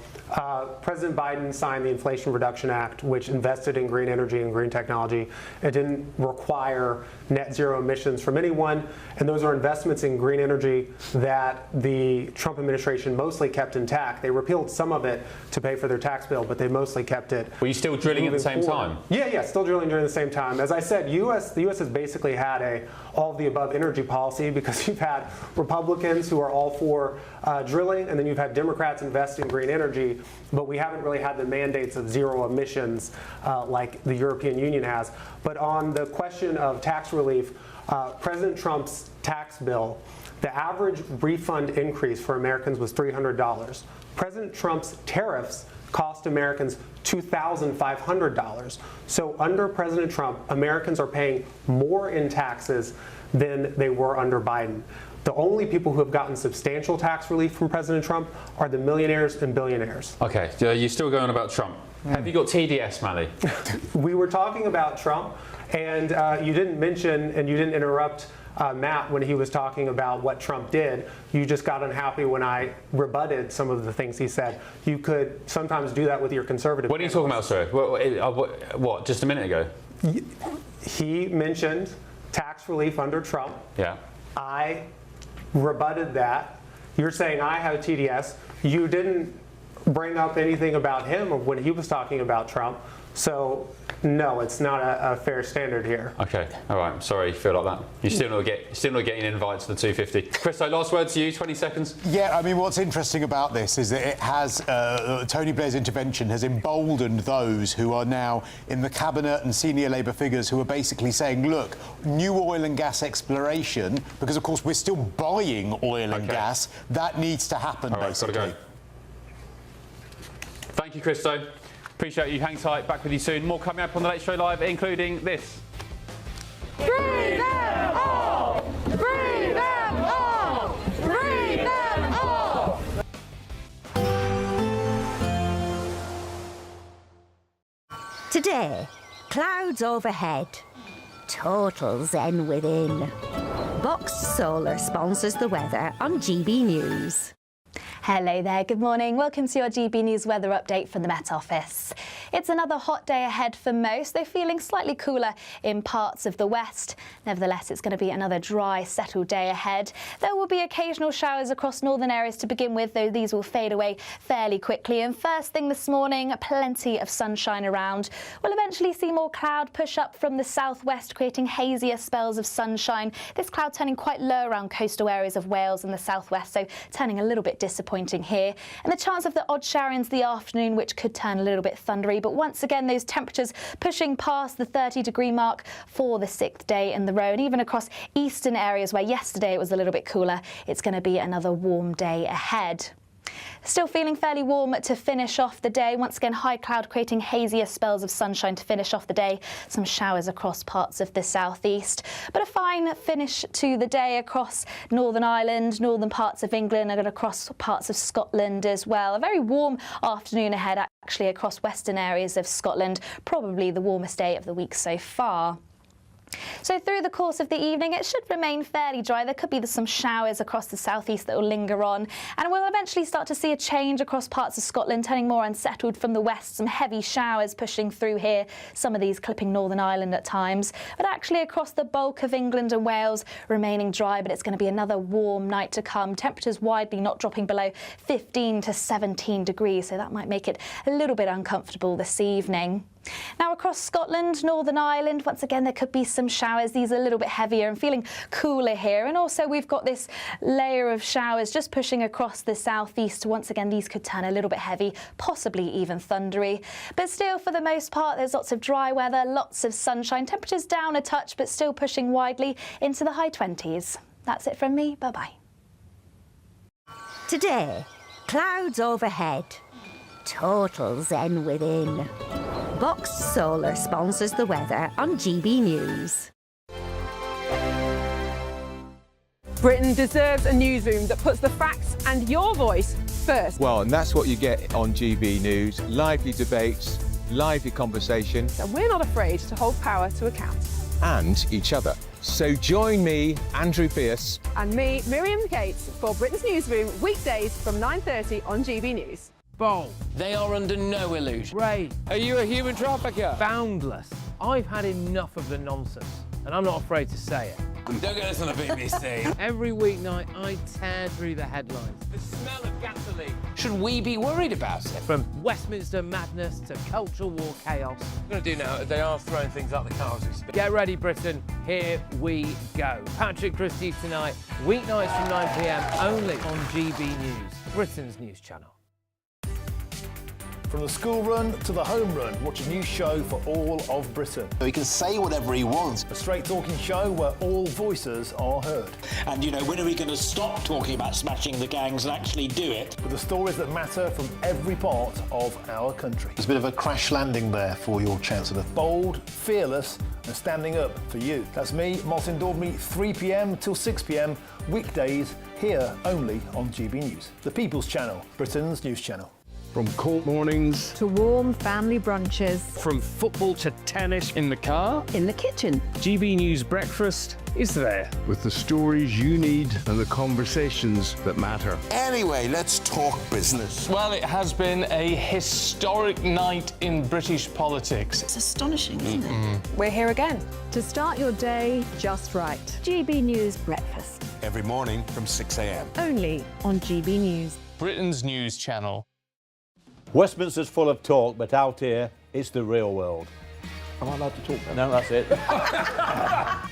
President Biden signed the Inflation Reduction Act, which invested in green energy and green technology. It didn't require net zero emissions from anyone, and those are investments in green energy that the Trump administration mostly kept intact. They repealed some of it to pay for their tax bill, but they mostly kept it. Were you still drilling at the same time? Yeah, still drilling during the same time. As I said, the U.S. has basically had a all of the above energy policy, because you've had Republicans who are all for drilling, and then you've had Democrats invest in green energy, but we haven't really had the mandates of zero emissions like the European Union has. But on the question of tax relief, President Trump's tax bill, the average refund increase for Americans was $300. President Trump's tariffs cost Americans $2,500. So under President Trump, Americans are paying more in taxes than they were under Biden. The only people who have gotten substantial tax relief from President Trump are the millionaires and billionaires. Okay, you're still going about Trump. Have you got TDS, Mally? We were talking about Trump, and you didn't mention and you didn't interrupt Matt when he was talking about what Trump did. You just got unhappy when I rebutted some of the things he said. You could sometimes do that with your conservative. What are you talking about, sir? What, just a minute ago? He mentioned tax relief under Trump. Yeah. I rebutted that. You're saying I have a TDS. You didn't bring up anything about him when he was talking about Trump. So, no, it's not a fair standard here. Okay, all right. Sorry you feel like that. You're still not getting an invite to the 250. Christo, last word to you, 20 seconds. Yeah, I mean, what's interesting about this is that it has, Tony Blair's intervention has emboldened those who are now in the cabinet and senior Labour figures who are basically saying, look, new oil and gas exploration, because of course we're still buying oil and gas, that needs to happen, all right, basically. gotta go. Thank you, Christo. Appreciate you. Hang tight. Back with you soon. More coming up on the Late Show Live, including this. Free them all! Free them all! Free them all! Today, clouds overhead. Total zen within. Boxed Solar sponsors the weather on GB News. Hello there, good morning. Welcome to your GB News weather update from the Met Office. It's another hot day ahead for most, though feeling slightly cooler in parts of the west. Nevertheless, it's going to be another dry, settled day ahead. There will be occasional showers across northern areas to begin with, though these will fade away fairly quickly. And first thing this morning, plenty of sunshine around. We'll eventually see more cloud push up from the southwest, creating hazier spells of sunshine. This cloud turning quite low around coastal areas of Wales and the southwest, so turning a little bit disappointing disappointing here. And the chance of the odd shower into the afternoon, which could turn a little bit thundery. But once again, those temperatures pushing past the 30-degree mark for the 6th day in the row. And even across eastern areas where yesterday it was a little bit cooler, it's going to be another warm day ahead. Still feeling fairly warm to finish off the day. Once again, high cloud creating hazier spells of sunshine to finish off the day. Some showers across parts of the southeast. But a fine finish to the day across Northern Ireland, northern parts of England, and across parts of Scotland as well. A very warm afternoon ahead actually across western areas of Scotland. Probably the warmest day of the week so far. So through the course of the evening, it should remain fairly dry. There could be some showers across the southeast that will linger on, and we'll eventually start to see a change across parts of Scotland, turning more unsettled from the west. Some heavy showers pushing through here, some of these clipping Northern Ireland at times, but actually across the bulk of England and Wales remaining dry. But it's going to be another warm night to come. Temperatures widely not dropping below 15 to 17 degrees, so that might make it a little bit uncomfortable this evening. Now across Scotland, Northern Ireland, once again there could be some showers. These are a little bit heavier and feeling cooler here. And also we've got this layer of showers just pushing across the southeast. Once again, these could turn a little bit heavy, possibly even thundery. But still, for the most part, there's lots of dry weather, lots of sunshine. Temperatures down a touch, but still pushing widely into the high 20s. That's it from me. Bye-bye. Today, clouds overhead. Total zen within. Boxed Solar sponsors the weather on GB News. Britain deserves a newsroom that puts the facts and your voice first. Well, and that's what you get on GB News. Lively debates, lively conversation. And we're not afraid to hold power to account. And each other. So join me, Andrew Pierce. And me, Miriam Gates, for Britain's Newsroom, weekdays from 9:30 on GB News. Bo, they are under no illusion. Ray, are you a human trafficker? Boundless. I've had enough of the nonsense, and I'm not afraid to say it. Don't get this on the BBC. Every weeknight, I tear through the headlines. The smell of gasoline. Should we be worried about it? From Westminster madness to cultural war chaos. What we're going to do now is they are throwing things out the car as we speak. Get ready, Britain. Here we go. Patrick Christie's tonight, weeknights from 9 p.m. only on GB News, Britain's news channel. From the school run to the home run, watch a new show for all of Britain. He can say whatever he wants. A straight-talking show where all voices are heard. And, you know, when are we going to stop talking about smashing the gangs and actually do it? With the stories that matter from every part of our country. There's a bit of a crash landing there for your Chancellor. Bold, fearless and standing up for you. That's me, Martin Dordme, 3 p.m. till 6 p.m, weekdays, here only on GB News. The People's Channel, Britain's news channel. From court mornings to warm family brunches. From football to tennis in the car. In the kitchen. GB News Breakfast is there. With the stories you need and the conversations that matter. Anyway, let's talk business. Well, it has been a historic night in British politics. It's astonishing, isn't it? We're here again. To start your day just right. GB News Breakfast. Every morning from 6 a.m. Only on GB News. Britain's news channel. Westminster's full of talk, but out here, it's the real world. Am I allowed to talk now? No, that's it.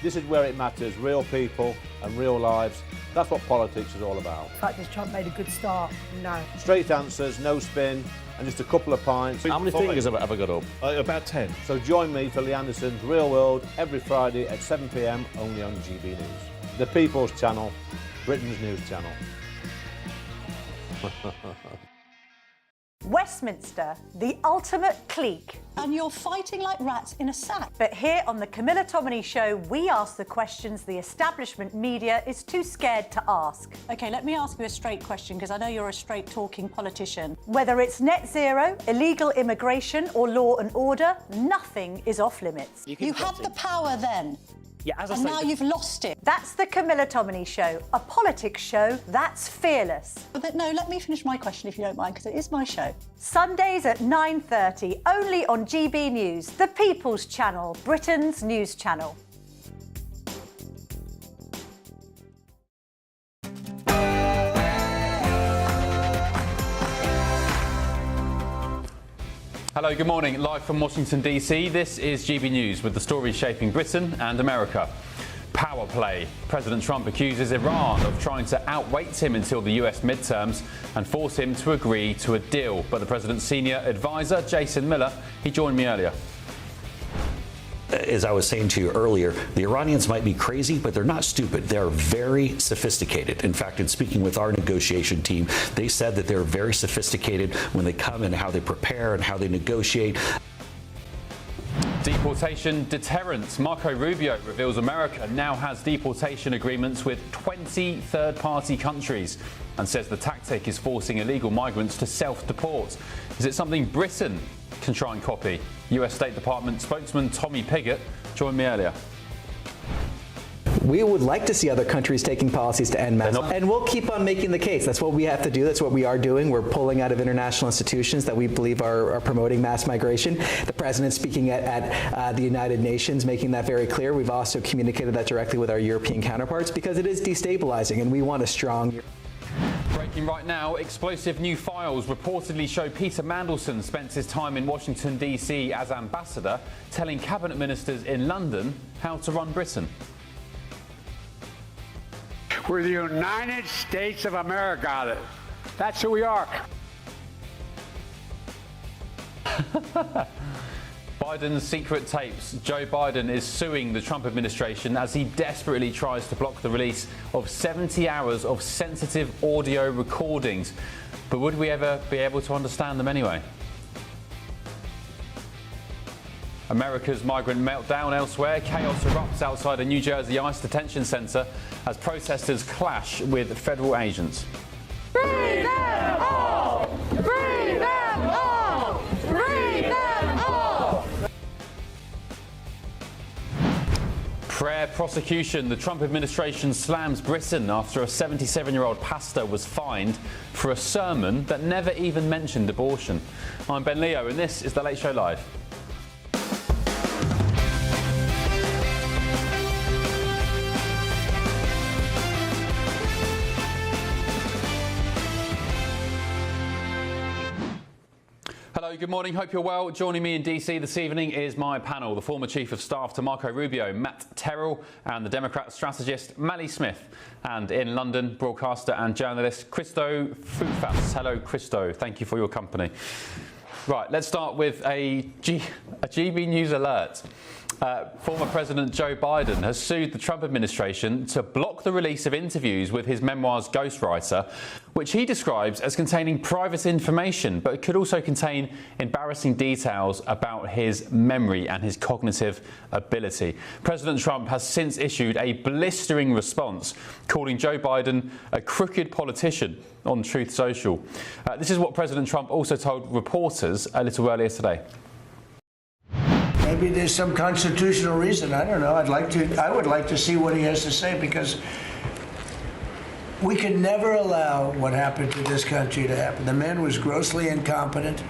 This is where it matters, real people and real lives. That's what politics is all about. In fact, has Trump made a good start? No. Straight answers, no spin, and just a couple of pints. How many fingers have I got up? About 10. So join me for Lee Anderson's Real World every Friday at 7 p.m, only on GB News. The People's Channel, Britain's news channel. Westminster, the ultimate clique. And you're fighting like rats in a sack. But here on the Camilla Tominey Show, we ask the questions the establishment media is too scared to ask. OK, let me ask you a straight question, because I know you're a straight-talking politician. Whether it's net zero, illegal immigration or law and order, nothing is off limits. You had the power then. Yeah, as I and say, now you've lost it. That's the Camilla Tominey Show, a politics show that's fearless. But no, let me finish my question if you don't mind, because it is my show. Sundays at 9:30, only on GB News, the People's Channel, Britain's news channel. Hello, good morning. Live from Washington, D.C., this is GB News with the stories shaping Britain and America. Power play. President Trump accuses Iran of trying to outweight him until the US midterms and force him to agree to a deal. But the president's senior advisor, Jason Miller, he joined me earlier. As I was saying to you earlier, the Iranians might be crazy, but they're not stupid. They're very sophisticated. In fact, in speaking with our negotiation team, they said that they're very sophisticated when they come and how they prepare and how they negotiate. Deportation deterrent. Marco Rubio reveals America now has deportation agreements with 20 third-party countries and says the tactic is forcing illegal migrants to self-deport. Is it something Britain can try and copy? US State Department spokesman Tommy Pigott joined me earlier. We would like to see other countries taking policies to end mass, and we'll keep on making the case. That's what we have to do. That's what we are doing. We're pulling out of international institutions that we believe are promoting mass migration. The president speaking at the United Nations, making that very clear. We've also communicated that directly with our European counterparts because it is destabilizing, and we want a strong. Breaking right now, explosive new files reportedly show Peter Mandelson spent his time in Washington, D.C. as ambassador, telling cabinet ministers in London how to run Britain. We're the United States of America. That's who we are. Biden's secret tapes. Joe Biden is suing the Trump administration as he desperately tries to block the release of 70 hours of sensitive audio recordings. But would we ever be able to understand them anyway? America's migrant meltdown elsewhere. Chaos erupts outside a New Jersey ICE detention center as protesters clash with federal agents. Free them all! Free them all! Free them all! Prayer prosecution. The Trump administration slams Britain after a 77-year-old pastor was fined for a sermon that never even mentioned abortion. I'm Ben Leo and this is The Late Show Live. Hello, good morning. Hope you're well. Joining me in DC this evening is my panel, the former Chief of Staff to Marco Rubio, Matt Terrell, and the Democrat strategist, Mally Smith. And in London, broadcaster and journalist, Christo Foufas. Hello, Christo. Thank you for your company. Right, let's start with a GB News alert. Former President Joe Biden has sued the Trump administration to block the release of interviews with his memoir's ghostwriter, which he describes as containing private information, but it could also contain embarrassing details about his memory and his cognitive ability. President Trump has since issued a blistering response, calling Joe Biden a crooked politician on Truth Social. This is what President Trump also told reporters a little earlier today. Maybe there's some constitutional reason. I don't know. I would like to see what he has to say, because we can never allow what happened to this country to happen. The man was grossly incompetent,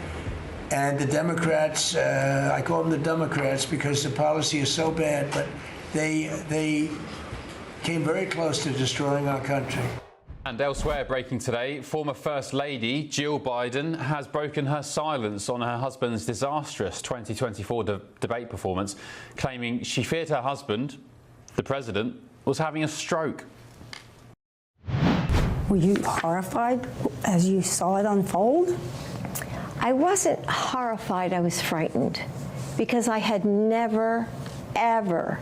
and the Democrats, I call them the Democrats because the policy is so bad, but they came very close to destroying our country. And elsewhere, breaking today, former First Lady Jill Biden has broken her silence on her husband's disastrous 2024 debate performance, claiming she feared her husband, the president, was having a stroke. Were you horrified as you saw it unfold? I wasn't horrified, I was frightened, because I had never, ever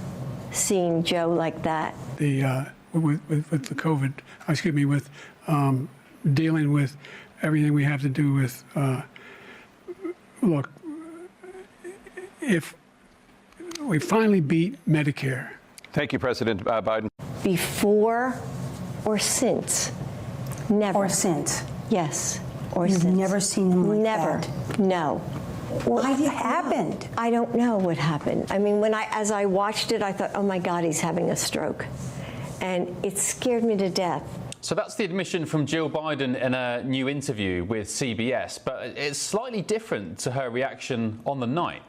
seen Joe like that. With the COVID, with dealing with everything we have to do with, look, if we finally beat Medicare. Thank you, President Biden. Before or since? Never. Or since? Yes. Or You've since. never seen him like never. that? No. What happened? I don't know what happened. I mean, as I watched it, I thought, oh my God, he's having a stroke. And it scared me to death. So that's the admission from Jill Biden in a new interview with CBS, but it's slightly different to her reaction on the night.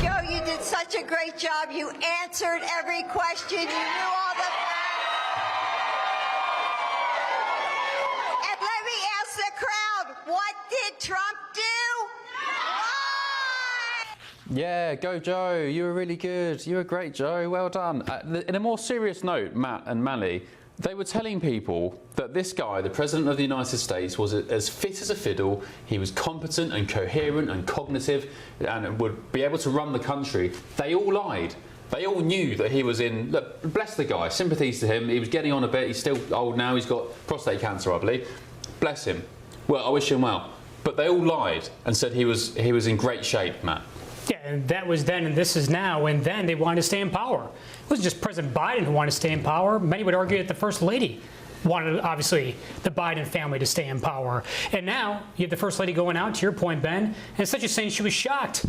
Joe, you did such a great job. You answered every question. You knew all the facts. And let me ask the crowd, what did Trump do? Yeah, go Joe. You were really good. You were great, Joe. Well done. In a more serious note, Matt and Mally, they were telling people that this guy, the President of the United States, was as fit as a fiddle. He was competent and coherent and cognitive and would be able to run the country. They all lied. They all knew that he was in... Look, bless the guy. Sympathies to him. He was getting on a bit. He's still old now. He's got prostate cancer, I believe. Bless him. Well, I wish him well. But they all lied and said he was in great shape, Matt. Yeah, and that was then and this is now, and then they wanted to stay in power. It wasn't just President Biden who wanted to stay in power. Many would argue that the First Lady wanted, obviously, the Biden family to stay in power. And now you have the First Lady going out, to your point, Ben, and such as saying she was shocked.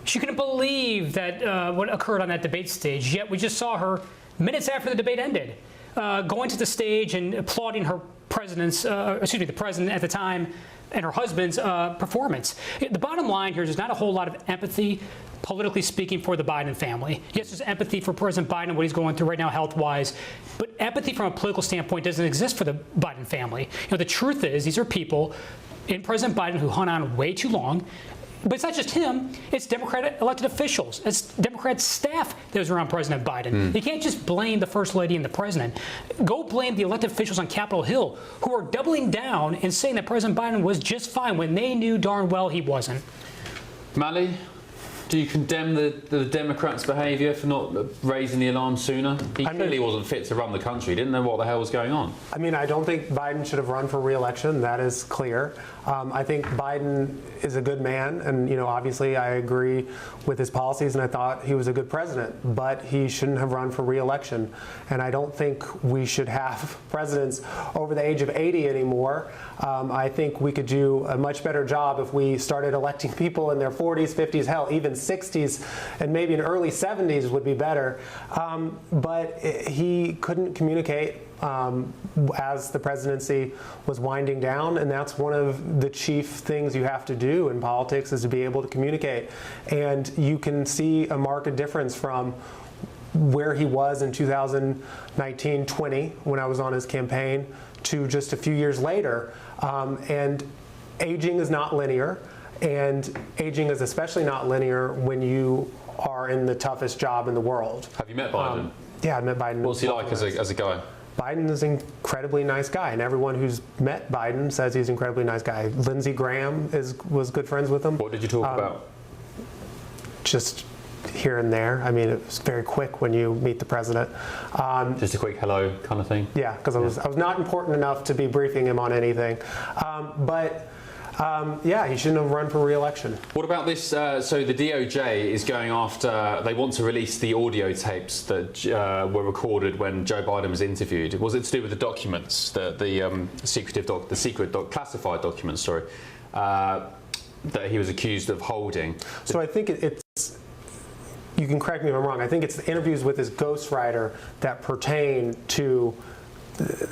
She couldn't believe that what occurred on that debate stage, yet we just saw her minutes after the debate ended, going to the stage and applauding her the president at the time, and her husband's performance. The bottom line here is there's not a whole lot of empathy, politically speaking, for the Biden family. Yes, there's empathy for President Biden and what he's going through right now health-wise, but empathy from a political standpoint doesn't exist for the Biden family. The truth is these are people in President Biden who hung on way too long. But it's not just him. It's Democratic elected officials. It's Democrat staff that was around President Biden. You can't just blame the First Lady and the President. Go blame the elected officials on Capitol Hill who are doubling down and saying that President Biden was just fine when they knew darn well he wasn't. Mally, do you condemn the Democrats' behaviour for not raising the alarm sooner? He clearly wasn't fit to run the country. He didn't know what the hell was going on. I mean, I don't think Biden should have run for re-election. That is clear. I think Biden is a good man, and obviously I agree with his policies, and I thought he was a good president. But he shouldn't have run for re-election, and I don't think we should have presidents over the age of 80 anymore. I think we could do a much better job if we started electing people in their 40s, 50s, hell, even 60s, and maybe in early 70s would be better. But he couldn't communicate as the presidency was winding down, and that's one of the chief things you have to do in politics is to be able to communicate. And you can see a marked difference from where he was in 2019-20 when I was on his campaign to just a few years later. And aging is not linear, and aging is especially not linear when you are in the toughest job in the world. Have you met Biden? Yeah, I met Biden. What's he like as a guy? Biden is an incredibly nice guy, and everyone who's met Biden says he's an incredibly nice guy. Lindsey Graham was good friends with him. What did you talk about? Just here and there. I mean, it was very quick when you meet the president. Just a quick hello kind of thing? Yeah, because I was not important enough to be briefing him on anything. Yeah, he shouldn't have run for re-election. What about this? So the DOJ is going after, they want to release the audio tapes that were recorded when Joe Biden was interviewed. Was it to do with the documents, the classified documents, sorry, that he was accused of holding? So I think it's, you can correct me if I'm wrong, I think it's the interviews with his ghostwriter that pertain to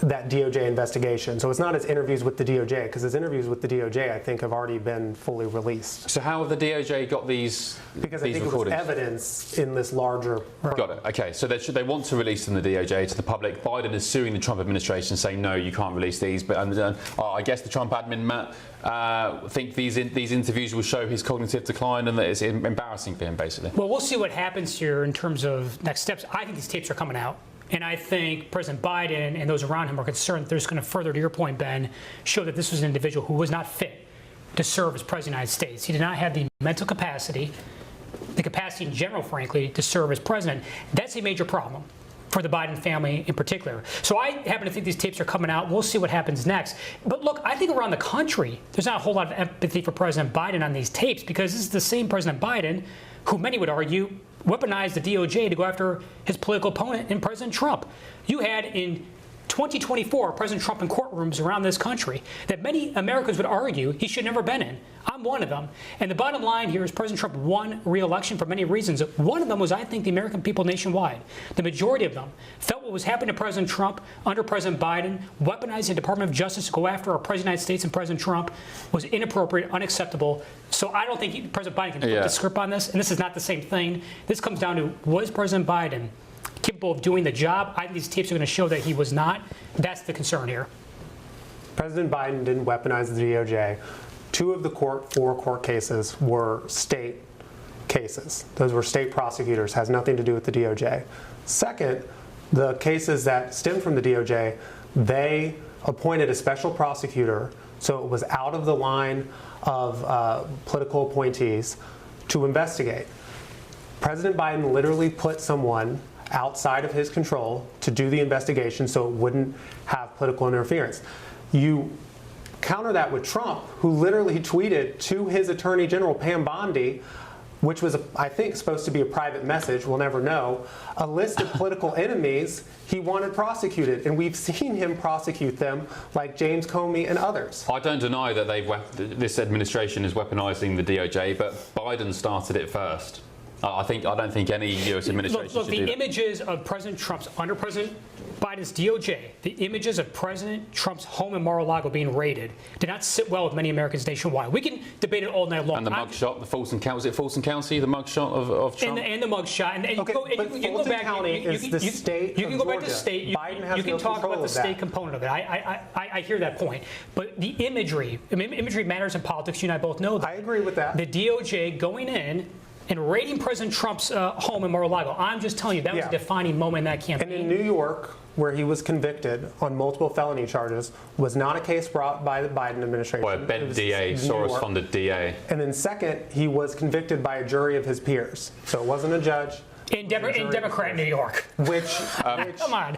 that DOJ investigation. So it's not his interviews with the DOJ, because his interviews with the DOJ, I think, have already been fully released. So how have the DOJ got these Because these I think recordings? it was evidence in this larger... Got it. Okay, so they want to release them, the DOJ, to the public. Biden is suing the Trump administration, saying, no, you can't release these. But I guess the Trump admin, Matt, think these interviews will show his cognitive decline and that it's embarrassing for him, basically. Well, we'll see what happens here in terms of next steps. I think these tapes are coming out. And I think President Biden and those around him are concerned that they're just going to further, to your point, Ben, show that this was an individual who was not fit to serve as President of the United States. He did not have the mental capacity, the capacity in general, frankly, to serve as president. That's a major problem for the Biden family in particular. So I happen to think these tapes are coming out. We'll see what happens next. But look, I think around the country, there's not a whole lot of empathy for President Biden on these tapes, because this is the same President Biden who many would argue weaponized the DOJ to go after his political opponent in President Trump. You had in 2024 President Trump in courtrooms around this country that many Americans would argue he should never been in. I'm one of them. And the bottom line here is President Trump won re-election for many reasons. One of them was, I think, the American people nationwide. The majority of them felt what was happening to President Trump under President Biden, weaponizing the Department of Justice to go after our President of the United States and President Trump, was inappropriate, unacceptable. So I don't think President Biden can flip the script on this. And this is not the same thing. This comes down to, was President Biden capable of doing the job? I think these tapes are going to show that he was not. That's the concern here. President Biden didn't weaponize the DOJ. 2 of the 4 court cases were state cases. Those were state prosecutors, has nothing to do with the DOJ. Second, the cases that stem from the DOJ, they appointed a special prosecutor, so it was out of the line of political appointees to investigate. President Biden literally put someone outside of his control to do the investigation so it wouldn't have political interference. You counter that with Trump, who literally tweeted to his Attorney General, Pam Bondi, which was, I think, supposed to be a private message, we'll never know, a list of political enemies he wanted prosecuted. And we've seen him prosecute them, like James Comey and others. I don't deny that this administration is weaponizing the DOJ, but Biden started it first. I don't think any U.S. administration look, should do the that. images of President Trump's, under President Biden's DOJ, the images of President Trump's home in Mar-a-Lago being raided did not sit well with many Americans nationwide. We can debate it all night long. And the mugshot, the Fulton County, was it Fulton County, the mugshot of Trump? And the mugshot. And you Okay, go, and but you can go Fulton back. County is the state You can of go back to Georgia. state. Biden has you can no talk control about the of that. state component of it. I hear that point. But the imagery, imagery matters in politics. You and I both know that. I agree with that. The DOJ going in and raiding President Trump's home in Mar-a-Lago. I'm just telling you, that was a defining moment in that campaign. And in New York, where he was convicted on multiple felony charges, was not a case brought by the Biden administration. Well, a bent DA, Soros-funded DA. And then second, he was convicted by a jury of his peers. So it wasn't a judge. In Democrat New York. Which come on.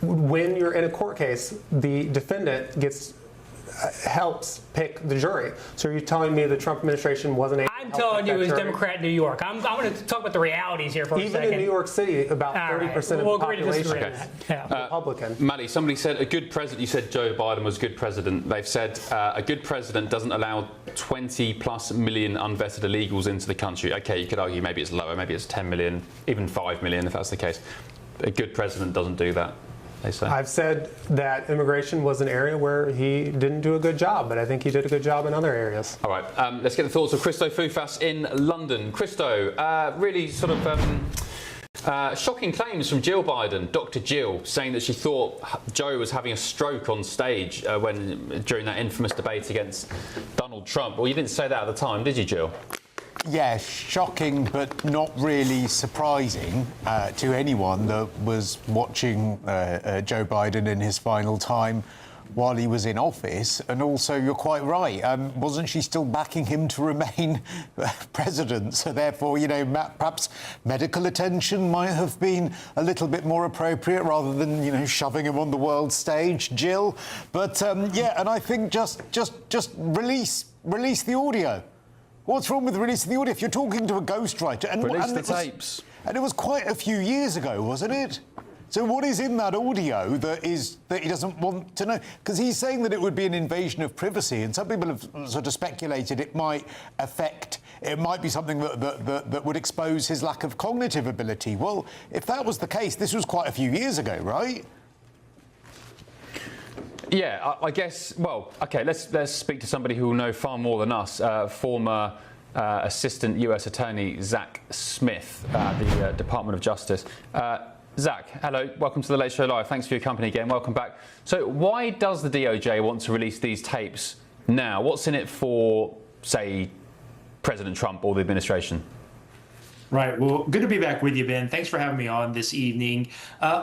When you're in a court case, the defendant helps pick the jury. So you're telling me the Trump administration wasn't able I'm to help telling pick you, that as jury? Democrat New York. I'm going to talk about the realities here for a second. Even in New York City, about 30% of the population is Republican. Maddie, somebody said a good president, you said Joe Biden was a good president. They've said a good president doesn't allow 20+ million unvetted illegals into the country. Okay, you could argue maybe it's lower, maybe it's 10 million, even 5 million if that's the case. A good president doesn't do that, they say. I've said that immigration was an area where he didn't do a good job, but I think he did a good job in other areas. All right, let's get the thoughts of Christo Foufas in London. Christo, really sort of shocking claims from Jill Biden, Dr. Jill, saying that she thought Joe was having a stroke on stage during that infamous debate against Donald Trump. Well, you didn't say that at the time, did you, Jill? Yeah, shocking, but not really surprising to anyone that was watching Joe Biden in his final time while he was in office. And also, you're quite right, wasn't she still backing him to remain president? So therefore, you know, perhaps medical attention might have been a little bit more appropriate rather than, you know, shoving him on the world stage, Jill. But yeah, and I think just release the audio. What's wrong with releasing the audio? If you're talking to a ghostwriter, release the tapes. And it was quite a few years ago, wasn't it? So what is in that audio that he doesn't want to know? Because he's saying that it would be an invasion of privacy, and some people have sort of speculated it might be something that would expose his lack of cognitive ability. Well, if that was the case, this was quite a few years ago, right? Yeah, I guess. Well, okay. Let's speak to somebody who will know far more than us. Former Assistant U.S. Attorney Zach Smith, the Department of Justice. Zach, hello. Welcome to the Late Show Live. Thanks for your company again. Welcome back. So, why does the DOJ want to release these tapes now? What's in it for, say, President Trump or the administration? Right. Well, good to be back with you, Ben. Thanks for having me on this evening.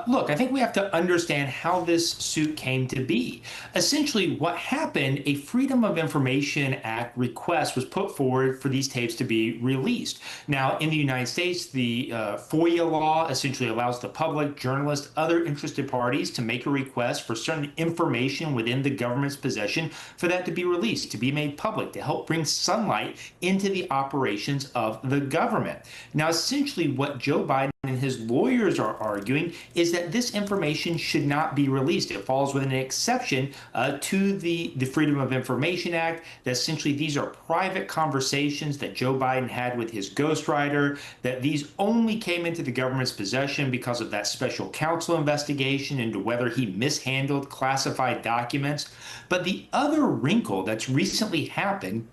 Look, I think we have to understand how this suit came to be. Essentially, what happened, a Freedom of Information Act request was put forward for these tapes to be released. Now, in the United States, the FOIA law essentially allows the public, journalists, other interested parties to make a request for certain information within the government's possession for that to be released, to be made public, to help bring sunlight into the operations of the government. Now, essentially, what Joe Biden and his lawyers are arguing is that this information should not be released. It falls within an exception to the Freedom of Information Act, that essentially these are private conversations that Joe Biden had with his ghostwriter, that these only came into the government's possession because of that special counsel investigation into whether he mishandled classified documents. But the other wrinkle that's recently happened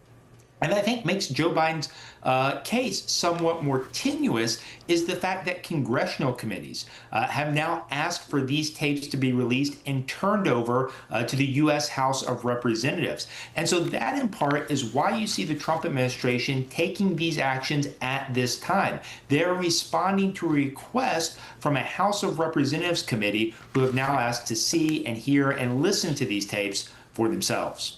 and I think makes Joe Biden's case somewhat more tenuous is the fact that congressional committees have now asked for these tapes to be released and turned over to the U.S. House of Representatives. And so that in part is why you see the Trump administration taking these actions at this time. They're responding to a request from a House of Representatives committee who have now asked to see and hear and listen to these tapes for themselves.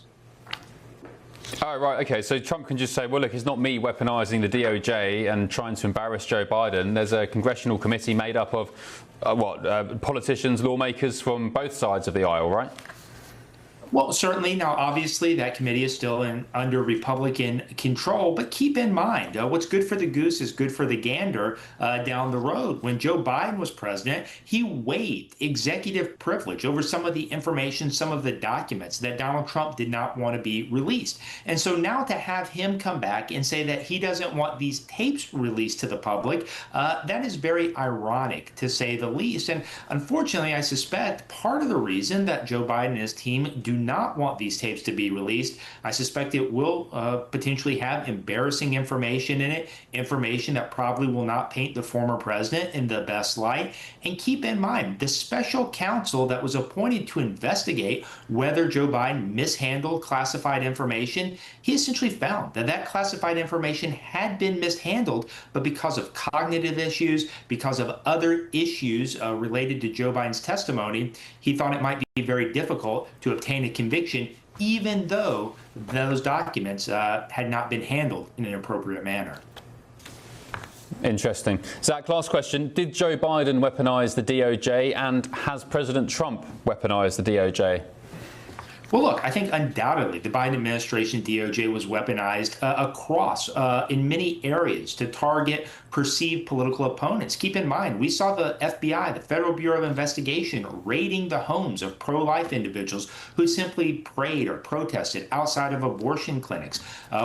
Oh, right, okay, so Trump can just say, well, look, it's not me weaponizing the DOJ and trying to embarrass Joe Biden. There's a congressional committee made up of, politicians, lawmakers from both sides of the aisle, right? Well, certainly. Now, obviously, that committee is still under Republican control. But keep in mind, what's good for the goose is good for the gander down the road. When Joe Biden was president, he waived executive privilege over some of the information, some of the documents that Donald Trump did not want to be released. And so now to have him come back and say that he doesn't want these tapes released to the public, that is very ironic, to say the least. And unfortunately, I suspect part of the reason that Joe Biden and his team do not want these tapes to be released, I suspect it will potentially have embarrassing information in it, information that probably will not paint the former president in the best light. And keep in mind, the special counsel that was appointed to investigate whether Joe Biden mishandled classified information, he essentially found that that classified information had been mishandled, but because of cognitive issues, because of other issues related to Joe Biden's testimony, he thought it might be very difficult to obtain a conviction, even though those documents had not been handled in an appropriate manner. Interesting. Zach, last question. Did Joe Biden weaponize the DOJ, and has President Trump weaponized the DOJ? Well, look, I think undoubtedly the Biden administration DOJ was weaponized across in many areas to target perceived political opponents. Keep in mind, we saw the FBI, the Federal Bureau of Investigation, raiding the homes of pro-life individuals who simply prayed or protested outside of abortion clinics.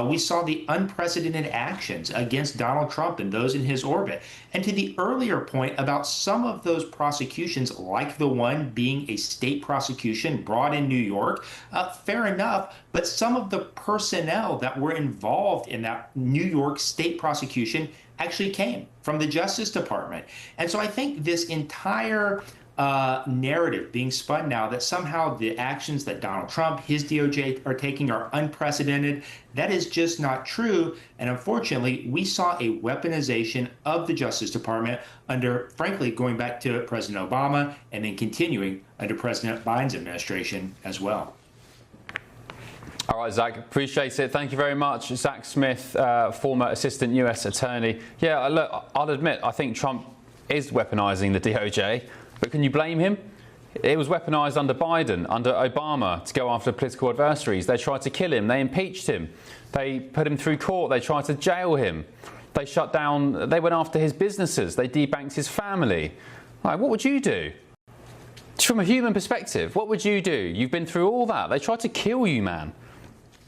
We saw the unprecedented actions against Donald Trump and those in his orbit. And to the earlier point about some of those prosecutions, like the one being a state prosecution brought in New York, fair enough, but some of the personnel that were involved in that New York state prosecution actually came from the Justice Department. And so I think this entire narrative being spun now that somehow the actions that Donald Trump, his DOJ are taking are unprecedented, that is just not true. And unfortunately, we saw a weaponization of the Justice Department under, frankly, going back to President Obama and then continuing under President Biden's administration as well. All right, Zach, appreciate it. Thank you very much. Zach Smith, former assistant US attorney. Yeah, look, I'll admit, I think Trump is weaponizing the DOJ, but can you blame him? It was weaponized under Biden, under Obama, to go after political adversaries. They tried to kill him. They impeached him. They put him through court. They tried to jail him. They shut down, they went after his businesses. They debanked his family. Like, what would you do? From a human perspective, what would you do? You've been through all that. They tried to kill you, man.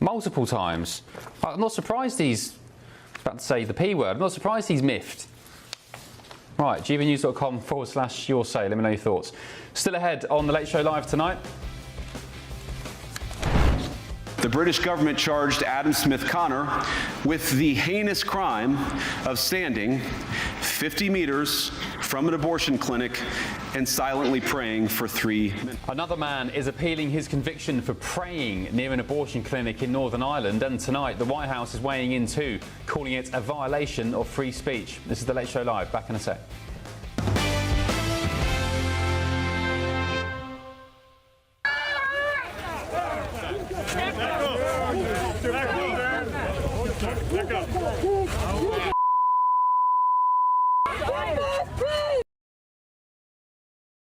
Multiple times. I'm not surprised he's about to say the P word. I'm not surprised he's miffed. Right, gbnews.com/your say. Let me know your thoughts. Still ahead on The Late Show Live tonight. The British government charged Adam Smith Connor with the heinous crime of standing 50 meters from an abortion clinic and silently praying for 3 minutes. Another man is appealing his conviction for praying near an abortion clinic in Northern Ireland, and tonight the White House is weighing in too, calling it a violation of free speech. This is The Late Show Live. Back in a sec.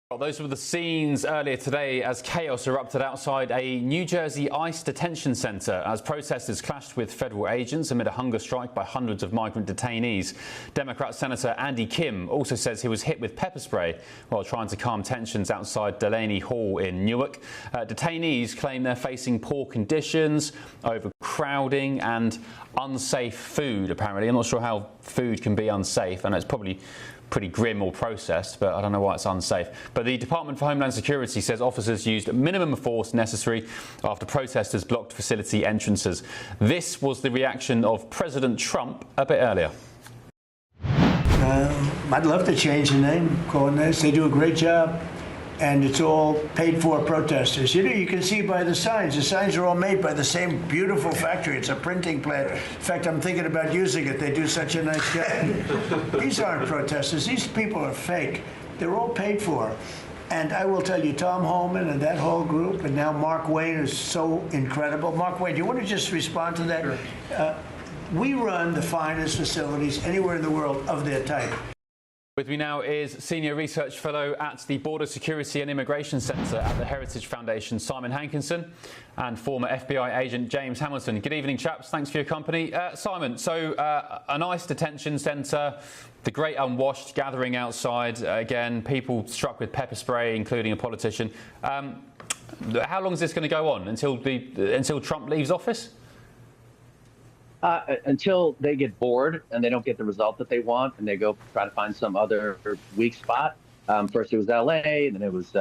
Well, those were the scenes earlier today as chaos erupted outside a New Jersey ICE detention center as protesters clashed with federal agents amid a hunger strike by hundreds of migrant detainees. Democrat Senator Andy Kim also says he was hit with pepper spray while trying to calm tensions outside Delaney Hall in Newark. Detainees claim they're facing poor conditions, overcrowding overcrowding and unsafe food, apparently. I'm not sure how food can be unsafe, and it's probably pretty grim or processed, but I don't know why it's unsafe. But the Department for Homeland Security says officers used minimum force necessary after protesters blocked facility entrances. This was the reaction of President Trump a bit earlier. I'd love to change the name, call it this. They do a great job, and it's all paid for protesters. You know, you can see by the signs. The signs are all made by the same beautiful factory. It's a printing plant. In fact, I'm thinking about using it. They do such a nice job. These aren't protesters. These people are fake. They're all paid for. And I will tell you, Tom Homan and that whole group, and now Mark Wayne is so incredible. Mark Wayne, do you want to just respond to that? Sure. We run the finest facilities anywhere in the world of their type. With me now is Senior Research Fellow at the Border Security and Immigration Centre at the Heritage Foundation, Simon Hankinson, and former FBI agent James Hamilton. Good evening, chaps. Thanks for your company. Simon, so a nice detention centre, the great unwashed gathering outside, again, people struck with pepper spray, including a politician. How long is this going to go on? Until Trump leaves office? Until they get bored and they don't get the result that they want and they go try to find some other weak spot. First it was LA, and then it was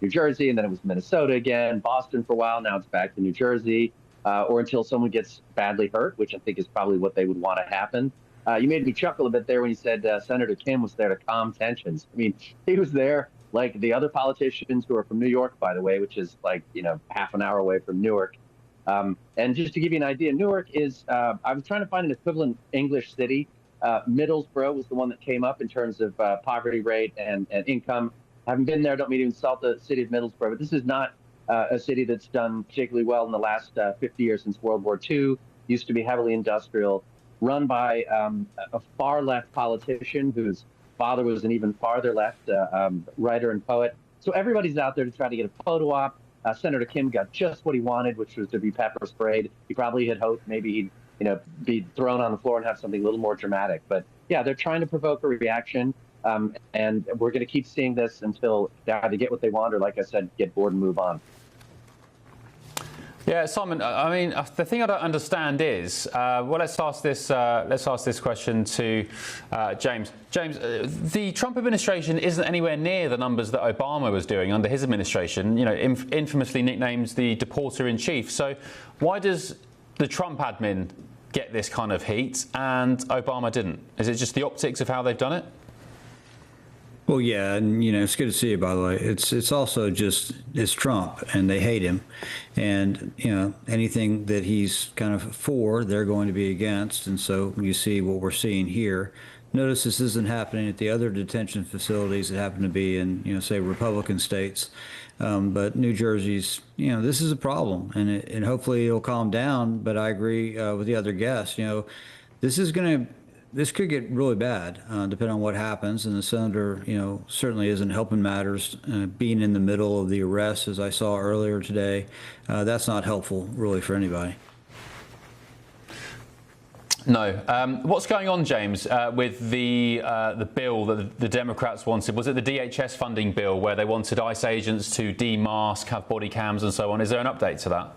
New Jersey, and then it was Minnesota again, Boston for a while, now it's back to New Jersey, or until someone gets badly hurt, which I think is probably what they would want to happen. You made me chuckle a bit there when you said Senator Kim was there to calm tensions. I mean, he was there like the other politicians who are from New York, by the way, which is like, half an hour away from Newark. And just to give you an idea, Newark is, I was trying to find an equivalent English city. Middlesbrough was the one that came up in terms of poverty rate and income. Haven't been there, don't mean to insult the city of Middlesbrough, but this is not a city that's done particularly well in the last 50 years since World War II. Used to be heavily industrial, run by a far left politician whose father was an even farther left writer and poet. So everybody's out there to try to get a photo op. Senator Kim got just what he wanted, which was to be pepper sprayed. He probably had hoped maybe he'd, be thrown on the floor and have something a little more dramatic. But yeah, they're trying to provoke a reaction, and we're going to keep seeing this until they either get what they want or, like I said, get bored and move on. Yeah, Simon. I mean, the thing I don't understand is, let's ask this question to James. James, the Trump administration isn't anywhere near the numbers that Obama was doing under his administration. Infamously nicknamed the deporter in chief. So, why does the Trump admin get this kind of heat and Obama didn't? Is it just the optics of how they've done it? Well, yeah, and it's good to see you, by the way. It's also just, it's Trump, and they hate him, and anything that he's kind of for, they're going to be against, and so you see what we're seeing here. Notice this isn't happening at the other detention facilities that happen to be in, say, Republican states, but New Jersey's, this is a problem, and hopefully it'll calm down. But I agree with the other guests. This could get really bad, depending on what happens. And the senator, certainly isn't helping matters. Being in the middle of the arrest, as I saw earlier today, that's not helpful, really, for anybody. No. What's going on, James, with the bill that the Democrats wanted? Was it the DHS funding bill where they wanted ICE agents to demask, have body cams, and so on? Is there an update to that?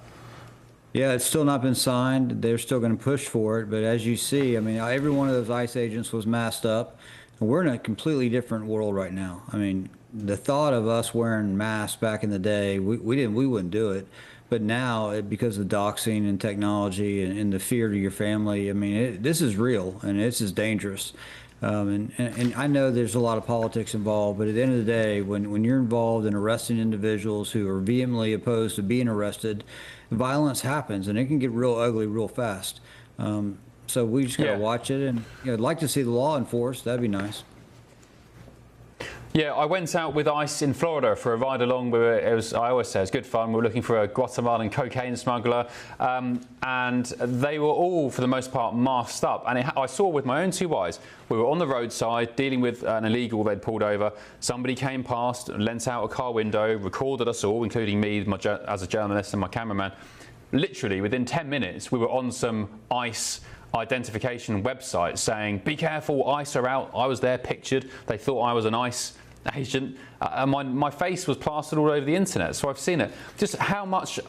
Yeah, it's still not been signed. They're still going to push for it. But as you see, I mean, every one of those ICE agents was masked up. And we're in a completely different world right now. I mean, the thought of us wearing masks back in the day, we wouldn't do it. But now, because of doxing and technology and the fear to your family, I mean, this is real, and this is dangerous. And I know there's a lot of politics involved, but at the end of the day, when you're involved in arresting individuals who are vehemently opposed to being arrested, violence happens, and it can get real ugly real fast. So we just got to watch it, and I'd like to see the law enforced. That'd be nice. Yeah, I went out with ICE in Florida for a ride along. I always say it's good fun. We were looking for a Guatemalan cocaine smuggler, and they were all, for the most part, masked up. And I saw with my own two eyes, we were on the roadside dealing with an illegal they'd pulled over. Somebody came past, leant out a car window, recorded us all, including me as a journalist and my cameraman. Literally, within 10 minutes, we were on some ICE identification website saying, be careful, ICE are out. I was there pictured. They thought I was an ICE agent, and my face was plastered all over the internet, so I've seen it. Just how much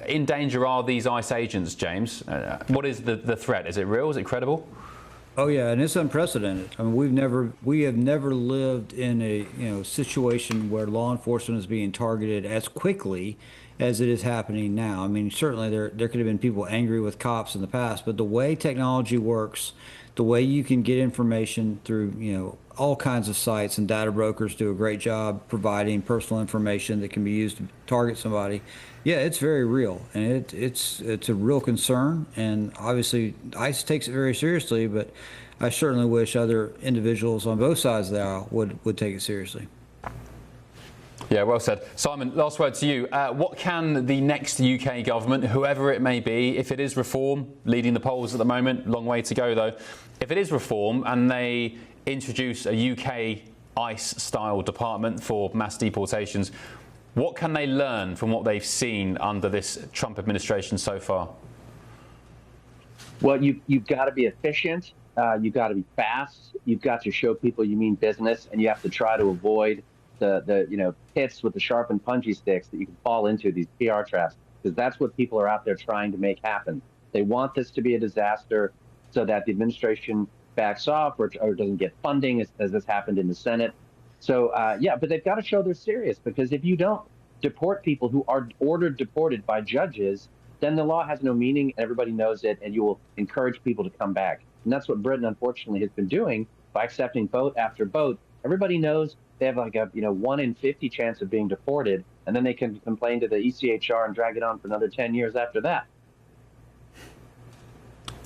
in danger are these ICE agents, James? What is the threat? Is it real? Is it credible? Oh yeah, and it's unprecedented. I mean, we have never lived in a situation where law enforcement is being targeted as quickly as it is happening now. I mean, certainly there could have been people angry with cops in the past, but the way technology works, the way you can get information through all kinds of sites, and data brokers do a great job providing personal information that can be used to target somebody. Yeah, it's very real, and it's a real concern, and obviously ICE takes it very seriously, but I certainly wish other individuals on both sides of the aisle would take it seriously. Yeah, well said. Simon, last word to you. What can the next UK government, whoever it may be, if it is reform, leading the polls at the moment, long way to go though, if it is reform and they introduce a UK ICE-style department for mass deportations, what can they learn from what they've seen under this Trump administration so far? Well, you've got to be efficient. You've got to be fast. You've got to show people you mean business, and you have to try to avoid the pits with the sharp and punchy sticks that you can fall into, these PR traps, because that's what people are out there trying to make happen. They want this to be a disaster so that the administration backs off or doesn't get funding, as this happened in the Senate. So, but they've got to show they're serious, because if you don't deport people who are ordered deported by judges, then the law has no meaning, everybody knows it, and you will encourage people to come back. And that's what Britain, unfortunately, has been doing by accepting vote after vote. Everybody knows they have like a 1 in 50 chance of being deported, and then they can complain to the ECHR and drag it on for another 10 years after that.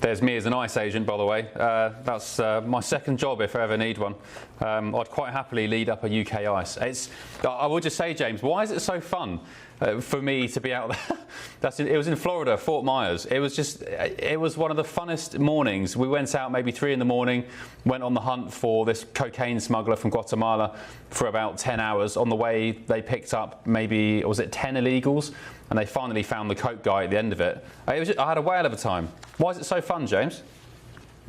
There's me as an ICE agent, by the way. That's my second job if I ever need one. I'd quite happily lead up a UK ICE. I would just say, James, why is it so fun for me to be out there? It was in Florida, Fort Myers. It was one of the funnest mornings. We went out maybe 3 in the morning, went on the hunt for this cocaine smuggler from Guatemala for about 10 hours. On the way, they picked up maybe, was it 10 illegals? And they finally found the coke guy at the end of it. I had a whale of a time. Why is it so fun, James?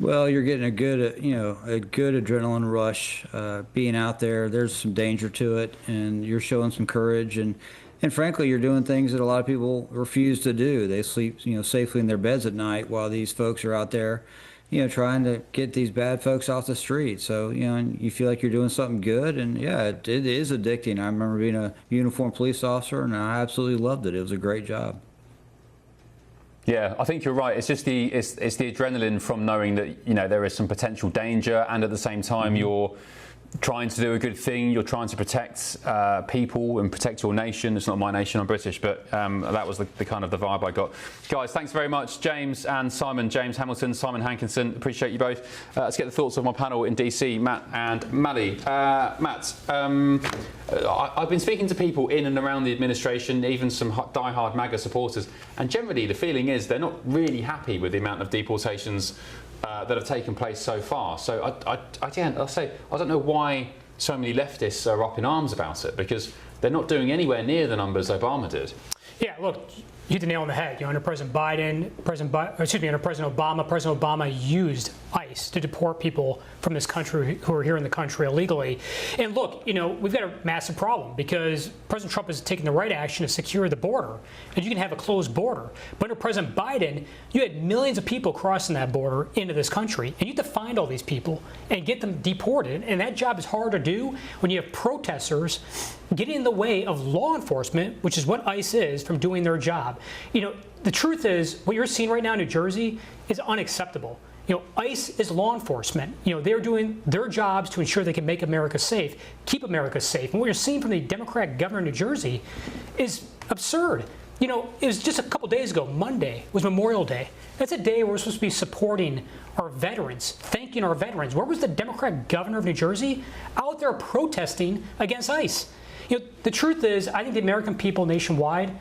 Well, you're getting a good adrenaline rush being out there. There's some danger to it, and you're showing some courage, and frankly, you're doing things that a lot of people refuse to do. They sleep, safely in their beds at night while these folks are out there, trying to get these bad folks off the street. So, and you feel like you're doing something good, and yeah, it is addicting. I remember being a uniformed police officer, and I absolutely loved it. It was a great job. Yeah, I think you're right. It's just the adrenaline from knowing that there is some potential danger, and at the same time you're trying to do a good thing. You're trying to protect people and protect your nation. It's not my nation, I'm British, but that was the kind of the vibe I got. Guys, thanks very much, James and Simon. James Hamilton, Simon Hankinson, appreciate you both. Let's get the thoughts of my panel in DC, Matt and Mally. Matt, I've been speaking to people in and around the administration, even some die-hard MAGA supporters, and generally the feeling is they're not really happy with the amount of deportations that have taken place so far. So I'll say I don't know why so many leftists are up in arms about it, because they're not doing anywhere near the numbers Obama did. Yeah, look, you hit the nail on the head. Under President Biden, under President Obama used ICE to deport people from this country who are here in the country illegally. And look, we've got a massive problem because President Trump is taking the right action to secure the border, and you can have a closed border. But under President Biden, you had millions of people crossing that border into this country, and you have to find all these people and get them deported. And that job is hard to do when you have protesters getting in the way of law enforcement, which is what ICE is, from doing their job. The truth is, what you're seeing right now in New Jersey is unacceptable. ICE is law enforcement. They're doing their jobs to ensure they can make America safe, keep America safe. And what you're seeing from the Democrat governor of New Jersey is absurd. It was just a couple days ago, Monday was Memorial Day. That's a day where we're supposed to be supporting our veterans, thanking our veterans. Where was the Democrat governor of New Jersey? Out there protesting against ICE. The truth is, I think the American people nationwide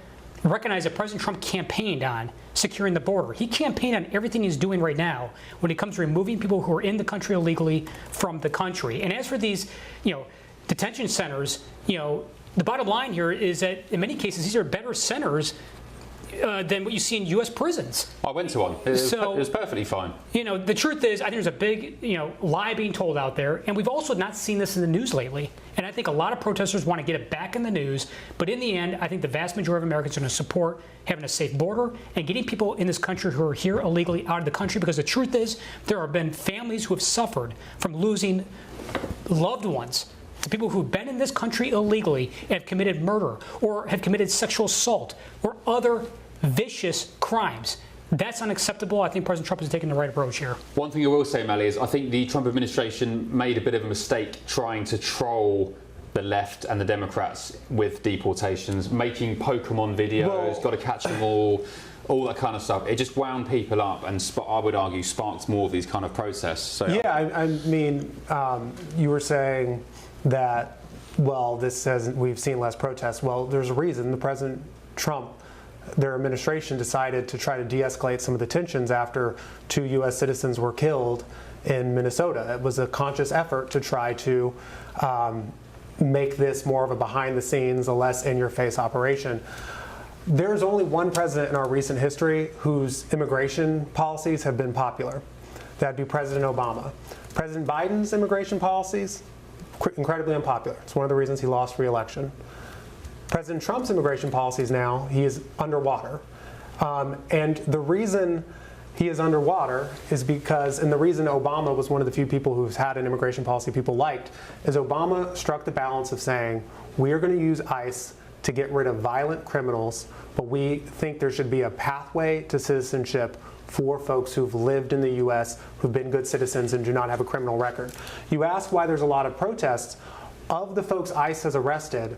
recognize that President Trump campaigned on securing the border. He campaigned on everything he's doing right now when it comes to removing people who are in the country illegally from the country. And as for these, detention centers, the bottom line here is that in many cases, these are better centers than what you see in U.S. prisons. I went to one. It was perfectly fine. The truth is, I think there's a big, lie being told out there, and we've also not seen this in the news lately. And I think a lot of protesters want to get it back in the news, but in the end, I think the vast majority of Americans are going to support having a safe border and getting people in this country who are here illegally out of the country, because the truth is, there have been families who have suffered from losing loved ones to people who've been in this country illegally and have committed murder or have committed sexual assault or other vicious crimes. That's unacceptable. I think President Trump is taking the right approach here. One thing I will say, Melly, is I think the Trump administration made a bit of a mistake trying to troll the left and the Democrats with deportations, making Pokemon videos, got to catch them all that kind of stuff. It just wound people up and I would argue sparked more of these kind of protests. So, yeah, I mean, you were saying that, well, this says we've seen less protests. Well, there's a reason. The President Trump, their administration decided to try to de-escalate some of the tensions after 2 U.S. citizens were killed in Minnesota. It was a conscious effort to try to make this more of a behind-the-scenes, a less in-your-face operation. There's only one president in our recent history whose immigration policies have been popular. That'd be President Obama. President Biden's immigration policies, incredibly unpopular. It's one of the reasons he lost re-election. President Trump's immigration policies now, he is underwater. And the reason he is underwater is because, and the reason Obama was one of the few people who's had an immigration policy people liked, is Obama struck the balance of saying, we are going to use ICE to get rid of violent criminals, but we think there should be a pathway to citizenship for folks who've lived in the U.S., who've been good citizens and do not have a criminal record. You ask why there's a lot of protests. Of the folks ICE has arrested,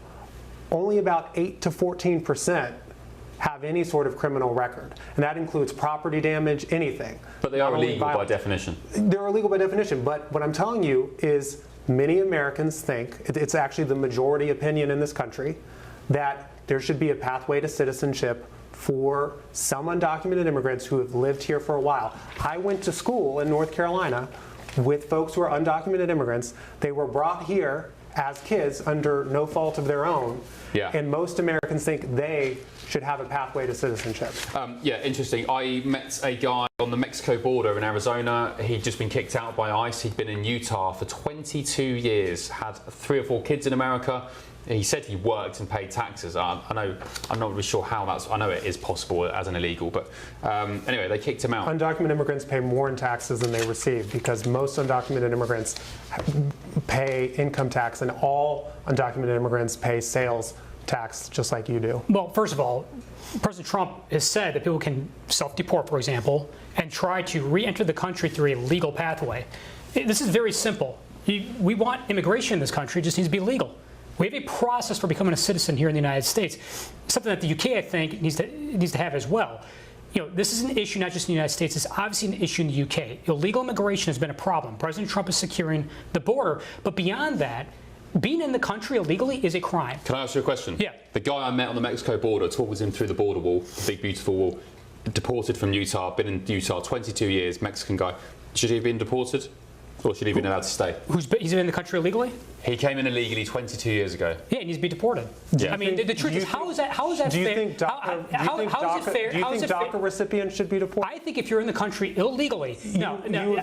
only about 8 to 14% have any sort of criminal record. And that includes property damage, anything. But they are illegal by definition. They're illegal by definition. But what I'm telling you is many Americans think, it's actually the majority opinion in this country, that there should be a pathway to citizenship for some undocumented immigrants who have lived here for a while. I went to school in North Carolina with folks who are undocumented immigrants. They were brought here as kids under no fault of their own. Yeah. And most Americans think they should have a pathway to citizenship. Yeah, interesting. I met a guy on the Mexico border in Arizona. He'd just been kicked out by ICE. He'd been in Utah for 22 years, had 3 or 4 kids in America. He said he worked and paid taxes. I know, I'm not really sure how that's, I know it is possible as an illegal, but anyway, they kicked him out. Undocumented immigrants pay more in taxes than they receive because most undocumented immigrants pay income tax and all undocumented immigrants pay sales tax just like you do. Well, first of all, President Trump has said that people can self-deport, for example, and try to re-enter the country through a legal pathway. This is very simple. We want immigration in this country, it just needs to be legal. We have a process for becoming a citizen here in the United States, something that the UK, I think, needs to have as well. This is an issue not just in the United States, it's obviously an issue in the UK. Illegal immigration has been a problem. President Trump is securing the border, but beyond that, being in the country illegally is a crime. Can I ask you a question? Yeah. The guy I met on the Mexico border, talked with him through the border wall, the big beautiful wall, deported from Utah, been in Utah 22 years, Mexican guy. Should he have been deported? Or should he have been allowed to stay? He's been in the country illegally? He came in illegally 22 years ago. Yeah, he needs to be deported. Yeah. I mean, the truth is, how is that fair? Do you think DACA recipients should be deported? I think if you're in the country illegally,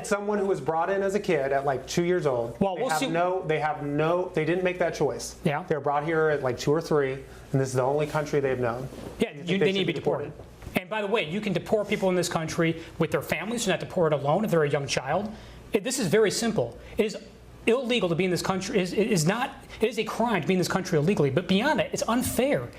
someone who was brought in as a kid at like 2 years old. Well, they didn't make that choice. Yeah. They were brought here at like 2 or 3, and this is the only country they've known. Yeah, they need to be deported. And by the way, you can deport people in this country with their families, so not deported alone if they're a young child. This is very simple. It is illegal to be in this country. It is a crime to be in this country illegally. But beyond that, it's unfair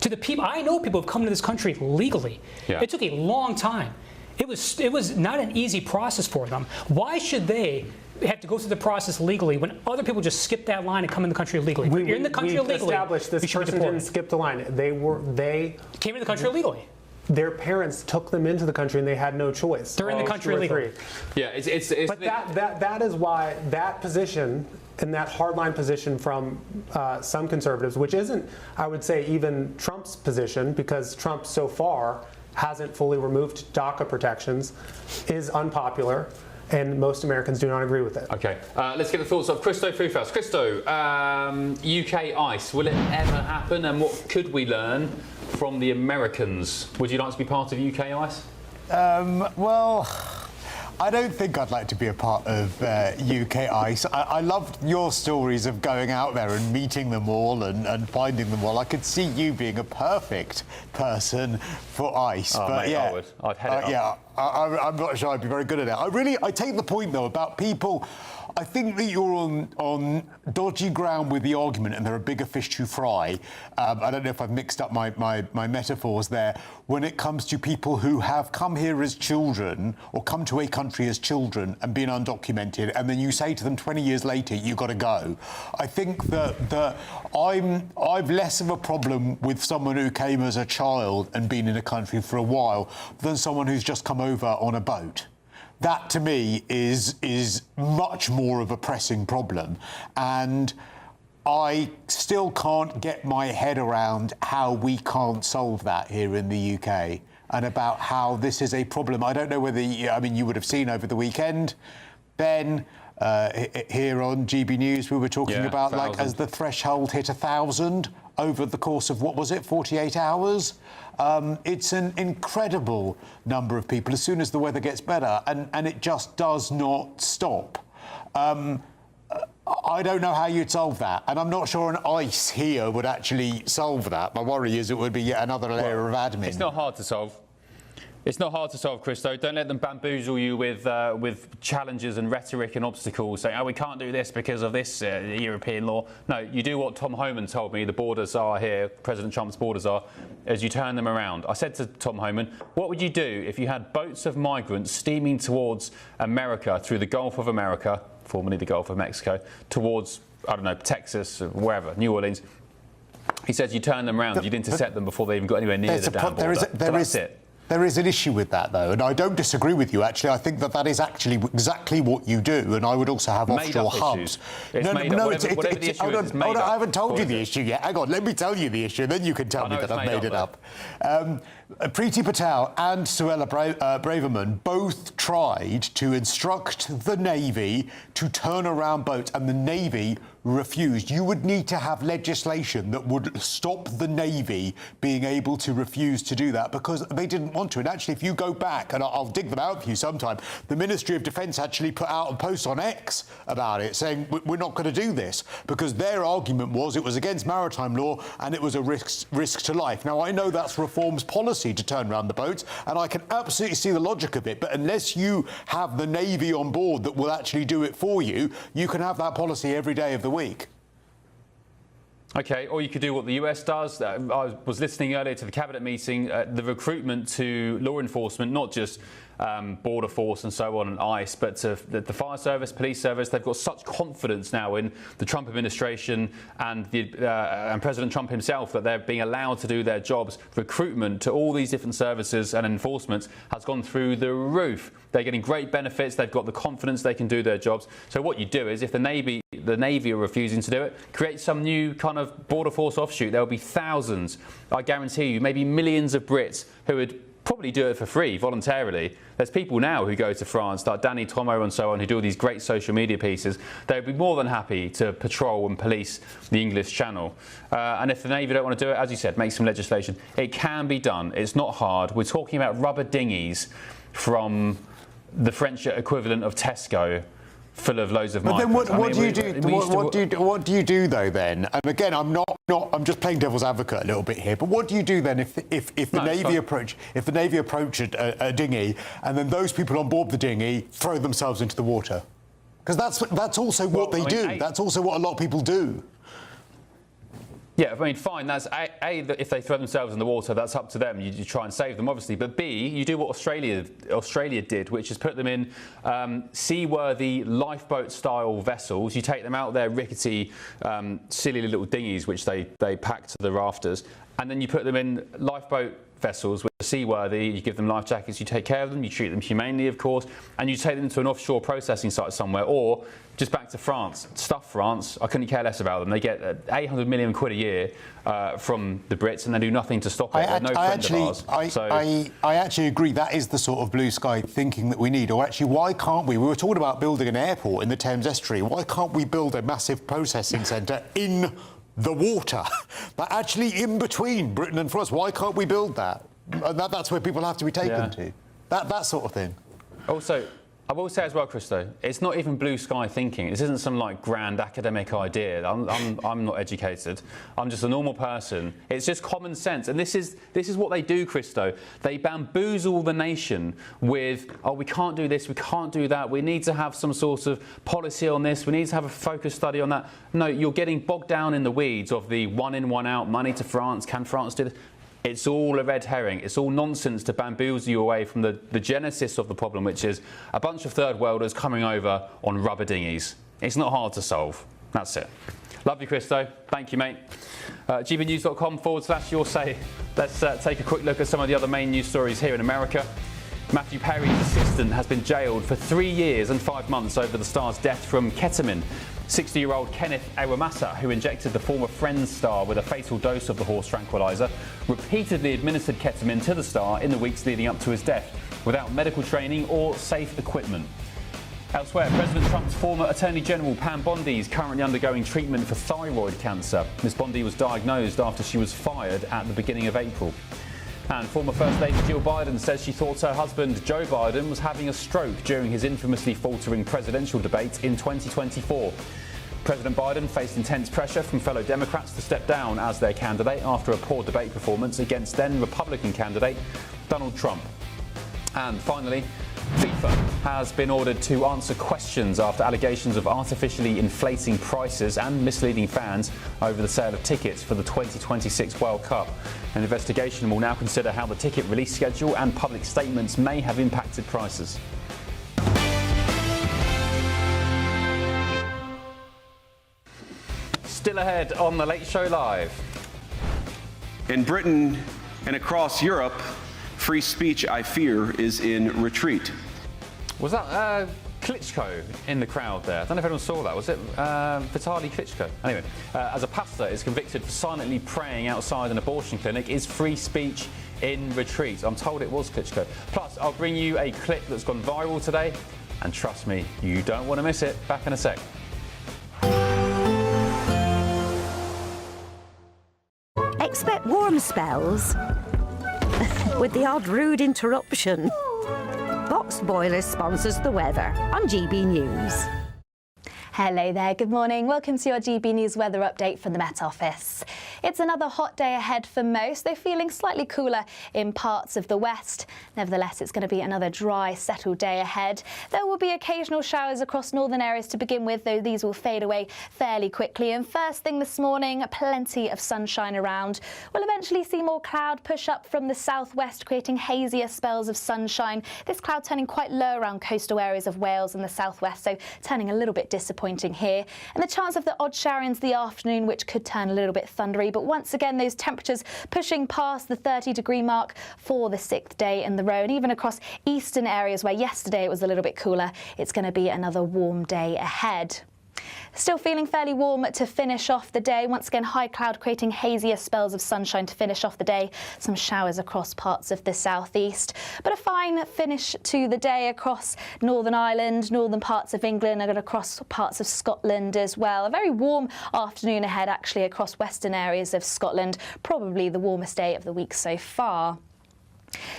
to the people. I know people who have come to this country legally. Yeah. It took a long time. It was not an easy process for them. Why should they have to go through the process legally when other people just skip that line and come in the country illegally? If you're in the country illegally, established this person didn't skip the line. They came in the country illegally. Their parents took them into the country and they had no choice. They're in the country illegally. Yeah, but that is why that position and that hardline position from some conservatives, which isn't, I would say, even Trump's position, because Trump so far hasn't fully removed DACA protections, is unpopular. and most Americans do not agree with it. Okay, let's get the thoughts of Christo Fufas. Christo, UK ICE, will it ever happen, and what could we learn from the Americans? Would you like to be part of UK ICE? Well, I don't think I'd like to be a part of UK ICE. I loved your stories of going out there and meeting them all and finding them all. I could see you being a perfect person for ICE. Oh, but mate, yeah, I would. I'd head it up. Yeah, I'm not sure I'd be very good at it. I take the point though about people. I think that you're on dodgy ground with the argument, and there are bigger fish to fry. I don't know if I've mixed up my metaphors there. When it comes to people who have come here as children, or come to a country as children and been undocumented, and then you say to them 20 years later, you've got to go. I think that I've less of a problem with someone who came as a child and been in a country for a while than someone who's just come over on a boat. That, to me, is much more of a pressing problem. And I still can't get my head around how we can't solve that here in the UK, and about how this is a problem. I don't know whether, you would have seen over the weekend, Ben, here on GBNews, we were talking about, 1,000. like, as the threshold hit 1,000 over the course of, 48 hours? It's an incredible number of people as soon as the weather gets better, and it just does not stop. I don't know how you'd solve that, and I'm not sure an ICE here would actually solve that. My worry is it would be yet another layer of admin. It's not hard to solve. It's not hard to solve, Christo. Don't let them bamboozle you with challenges and rhetoric and obstacles, saying, oh, we can't do this because of this European law. No, you do what Tom Homan told me the borders are here, President Trump's borders are, as you turn them around. I said to Tom Homan, what would you do if you had boats of migrants steaming towards America through the Gulf of America, formerly the Gulf of Mexico, towards, I don't know, Texas, or wherever, New Orleans? He says you turn them around, you'd intercept them before they even got anywhere near the damn border. That's it. There is an issue with that, though, and I don't disagree with you, actually. I think that is actually exactly what you do, and I would also have offshore hubs. I haven't told you the issue yet. Hang on, let me tell you the issue, then you can tell me that I've made it up. Preeti Patel and Suella Braverman both tried to instruct the Navy to turn around boats, and the Navy refused. You would need to have legislation that would stop the Navy being able to refuse to do that, because they didn't want to. And actually, if you go back, and I'll dig them out for you sometime, the Ministry of Defence actually put out a post on X about it, saying we're not going to do this, because their argument was it was against maritime law and it was a risk to life. Now, I know that's Reform's policy to turn around the boats, and I can absolutely see the logic of it, but unless you have the Navy on board that will actually do it for you, you can have that policy every day of the week. OK, or you could do what the US does. I was listening earlier to the cabinet meeting, the recruitment to law enforcement, not just border force and so on and ICE, but to the fire service, police service. They've got such confidence now in the Trump administration and President Trump himself that they're being allowed to do their jobs. Recruitment to all these different services and enforcement has gone through the roof. They're getting great benefits. They've got the confidence they can do their jobs. So what you do is, if the Navy are refusing to do it, create some new kind of border force offshoot. There will be thousands, I guarantee you, maybe millions of Brits who would probably do it for free, voluntarily. There's people now who go to France, like Danny Tomo and so on, who do all these great social media pieces. They'd be more than happy to patrol and police the English Channel. And if the Navy don't want to do it, as you said, make some legislation. It can be done. It's not hard. We're talking about rubber dinghies from the French equivalent of Tesco, full of loads of migrants. But then what do you do though then? And again, I'm I'm just playing devil's advocate a little bit here. But what do you do then if the Navy approach a dinghy, and then those people on board the dinghy throw themselves into the water? Because that's also what they do. That's also what a lot of people do. Yeah, I mean, fine. That's A, that if they throw themselves in the water, that's up to them. You try and save them, obviously. But B, you do what Australia did, which is put them in seaworthy lifeboat-style vessels. You take them out their rickety, silly little dinghies, which they pack to the rafters, and then you put them in lifeboat vessels which are seaworthy. You give them life jackets, you take care of them, you treat them humanely, of course, and you take them to an offshore processing site somewhere, or just back to France. Stuff France, I couldn't care less about them. They get 800 million quid a year from the Brits, and they do nothing to stop it. They're no friend of ours. I actually agree. That is the sort of blue sky thinking that we need. Or actually, why can't we? We were talking about building an airport in the Thames Estuary. Why can't we build a massive processing centre in the water, but actually in between Britain and France? Why can't we build that? And that's where people have to be taken to. That sort of thing. Also, I will say as well, Christo, it's not even blue sky thinking. This isn't some like grand academic idea. I'm not educated. I'm just a normal person. It's just common sense. And this is what they do, Christo. They bamboozle the nation with, oh, we can't do this, we can't do that. We need to have some sort of policy on this. We need to have a focus study on that. No, you're getting bogged down in the weeds of the one in, one out, money to France. Can France do this? It's all a red herring. It's all nonsense to bamboozle you away from the genesis of the problem, which is a bunch of third worlders coming over on rubber dinghies. It's not hard to solve. That's it. Love you, Christo. Thank you, mate. gbnews.com/your say. Let's take a quick look at some of the other main news stories here in America. Matthew Perry's assistant has been jailed for 3 years and 5 months over the star's death from ketamine. 60-year-old Kenneth Ewamasa, who injected the former Friends star with a fatal dose of the horse tranquilizer, repeatedly administered ketamine to the star in the weeks leading up to his death, without medical training or safe equipment. Elsewhere, President Trump's former Attorney General Pam Bondi is currently undergoing treatment for thyroid cancer. Ms. Bondi was diagnosed after she was fired at the beginning of April. And former First Lady Jill Biden says she thought her husband Joe Biden was having a stroke during his infamously faltering presidential debate in 2024. President Biden faced intense pressure from fellow Democrats to step down as their candidate after a poor debate performance against then Republican candidate Donald Trump. And finally, FIFA has been ordered to answer questions after allegations of artificially inflating prices and misleading fans over the sale of tickets for the 2026 World Cup. An investigation will now consider how the ticket release schedule and public statements may have impacted prices. Still ahead on The Late Show Live. In Britain and across Europe, free speech, I fear, is in retreat. Was that Klitschko in the crowd there? I don't know if anyone saw that. Was it Vitaly Klitschko? Anyway, as a pastor is convicted for silently praying outside an abortion clinic, is free speech in retreat? I'm told it was Klitschko. Plus, I'll bring you a clip that's gone viral today, and trust me, you don't want to miss it. Back in a sec. Expect warm spells with the odd rude interruption. Box Boiler sponsors the weather on GB News. Hello there, good morning. Welcome to your GB News weather update from the Met Office. It's another hot day ahead for most, though feeling slightly cooler in parts of the west. Nevertheless, it's going to be another dry, settled day ahead. There will be occasional showers across northern areas to begin with, though these will fade away fairly quickly. And first thing this morning, plenty of sunshine around. We'll eventually see more cloud push up from the southwest, creating hazier spells of sunshine. This cloud turning quite low around coastal areas of Wales and the southwest, so turning a little bit disappointing here. And the chance of the odd shower into the afternoon, which could turn a little bit thundery. But once again, those temperatures pushing past the 30-degree mark for the 6th day in the row. And even across eastern areas where yesterday it was a little bit cooler, it's going to be another warm day ahead. Still feeling fairly warm to finish off the day. Once again, high cloud creating hazier spells of sunshine to finish off the day. Some showers across parts of the southeast. But a fine finish to the day across Northern Ireland, northern parts of England, and across parts of Scotland as well. A very warm afternoon ahead actually across western areas of Scotland. Probably the warmest day of the week so far.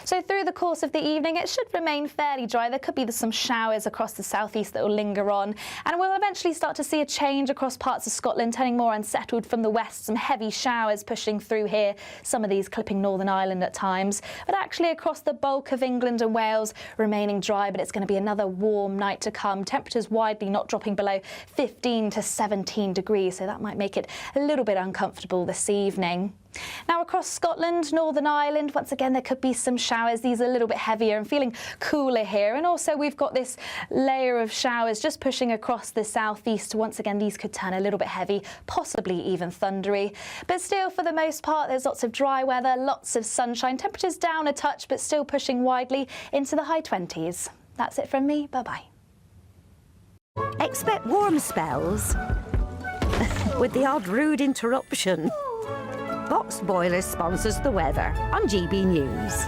So through the course of the evening, it should remain fairly dry. There could be some showers across the southeast that will linger on. And we'll eventually start to see a change across parts of Scotland, turning more unsettled from the west. Some heavy showers pushing through here, some of these clipping Northern Ireland at times. But actually across the bulk of England and Wales, remaining dry, but it's going to be another warm night to come. Temperatures widely not dropping below 15 to 17 degrees, so that might make it a little bit uncomfortable this evening. Now across Scotland, Northern Ireland, once again there could be some showers. These are a little bit heavier and feeling cooler here. And also we've got this layer of showers just pushing across the southeast. Once again, these could turn a little bit heavy, possibly even thundery. But still, for the most part, there's lots of dry weather, lots of sunshine. Temperatures down a touch, but still pushing widely into the high 20s. That's it from me. Bye-bye. Expect warm spells with the odd rude interruption. Box Boiler sponsors the weather on GB News.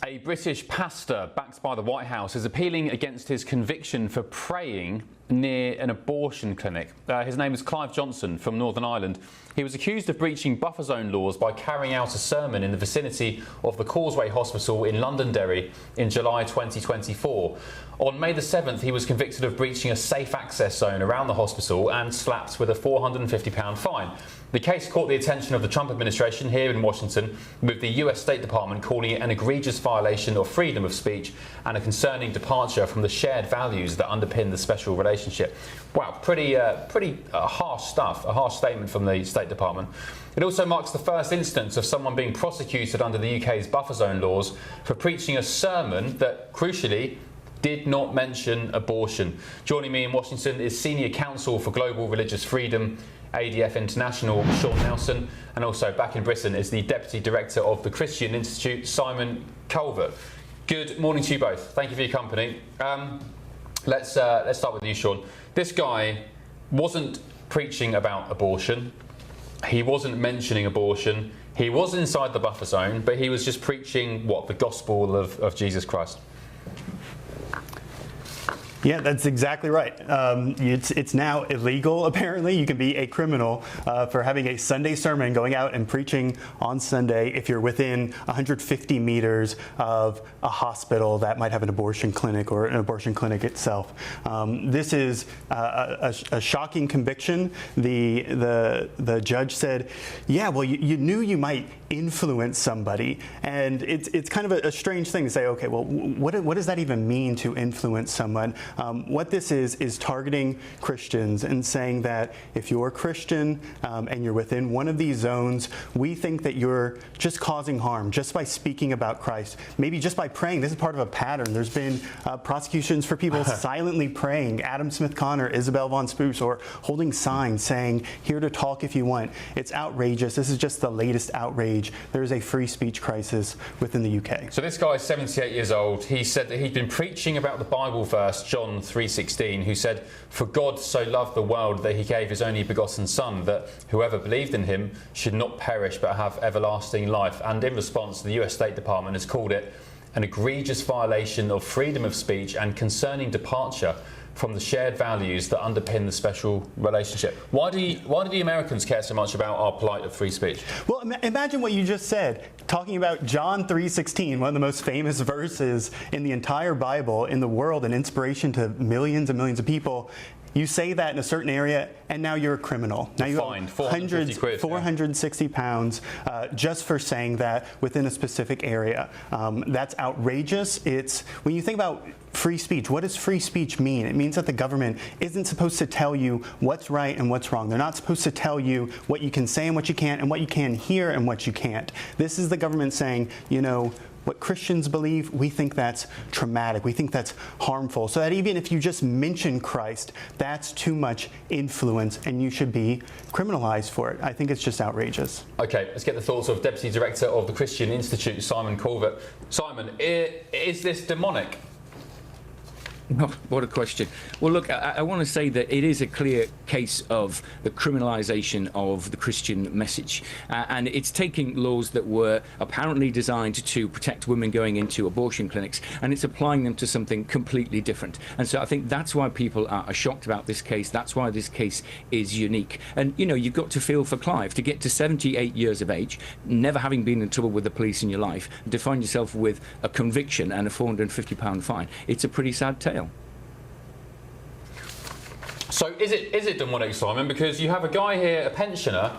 A British pastor backed by the White House is appealing against his conviction for praying near an abortion clinic. His name is Clive Johnson from Northern Ireland. He was accused of breaching buffer zone laws by carrying out a sermon in the vicinity of the Causeway Hospital in Londonderry in July 2024. On May the 7th, he was convicted of breaching a safe access zone around the hospital and slapped with a £450 fine. The case caught the attention of the Trump administration here in Washington, with the US State Department calling it an egregious violation of freedom of speech and a concerning departure from the shared values that underpin the special relationship. Wow, pretty harsh stuff, a harsh statement from the State Department. It also marks the first instance of someone being prosecuted under the UK's buffer zone laws for preaching a sermon that, crucially, did not mention abortion. Joining me in Washington is Senior Counsel for Global Religious Freedom, ADF International, Sean Nelson, and also back in Britain is the Deputy Director of the Christian Institute, Simon Colvert. Good morning to you both. Thank you for your company. Let's start with you, Sean. This guy wasn't preaching about abortion. He wasn't mentioning abortion. He was inside the buffer zone, but he was just preaching, what, the gospel of Jesus Christ. Yeah, that's exactly right. It's now illegal, apparently. You can be a criminal for having a Sunday sermon, going out and preaching on Sunday if you're within 150 meters of a hospital that might have an abortion clinic or an abortion clinic itself. This is a shocking conviction. The judge said, yeah, well, you knew you might influence somebody. And it's kind of a strange thing to say, okay, well, what does that even mean, to influence someone? What this is targeting Christians and saying that if you're a Christian and you're within one of these zones, we think that you're just causing harm just by speaking about Christ. Maybe just by praying. This is part of a pattern. There's been prosecutions for people silently praying. Adam Smith Connor, Isabel Von Spoos, or holding signs saying, here to talk if you want. It's outrageous. This is just the latest outrage. There is a free speech crisis within the UK. So this guy is 78 years old. He said that he'd been preaching about the Bible verse, John 3:16, who said, "For God so loved the world that he gave his only begotten Son, that whoever believed in him should not perish but have everlasting life." And in response, the US State Department has called it an egregious violation of freedom of speech and concerning departure from the shared values that underpin the special relationship. Why do the Americans care so much about our plight of free speech? Well, imagine what you just said, talking about John 3:16, one of the most famous verses in the entire Bible, in the world, an inspiration to millions and millions of people. You say that in a certain area, and now you're a criminal. Now you're fined 460 pounds just for saying that within a specific area. That's outrageous. It's when you think about free speech. What does free speech mean? It means that the government isn't supposed to tell you what's right and what's wrong. They're not supposed to tell you what you can say and what you can't, and what you can hear and what you can't. This is the government saying, you know, what Christians believe, we think that's traumatic. We think that's harmful. So that even if you just mention Christ, that's too much influence and you should be criminalized for it. I think it's just outrageous. Okay, let's get the thoughts of Deputy Director of the Christian Institute, Simon Colvert. Simon, is this demonic? Oh, what a question. Well, look, I want to say that it is a clear case of the criminalisation of the Christian message. And it's taking laws that were apparently designed to protect women going into abortion clinics, and it's applying them to something completely different. And so I think that's why people are shocked about this case. That's why this case is unique. And, you know, you've got to feel for Clive. To get to 78 years of age, never having been in trouble with the police in your life, to find yourself with a conviction and a £450 fine, it's a pretty sad tale. So is it demonic, Simon? Because you have a guy here, a pensioner,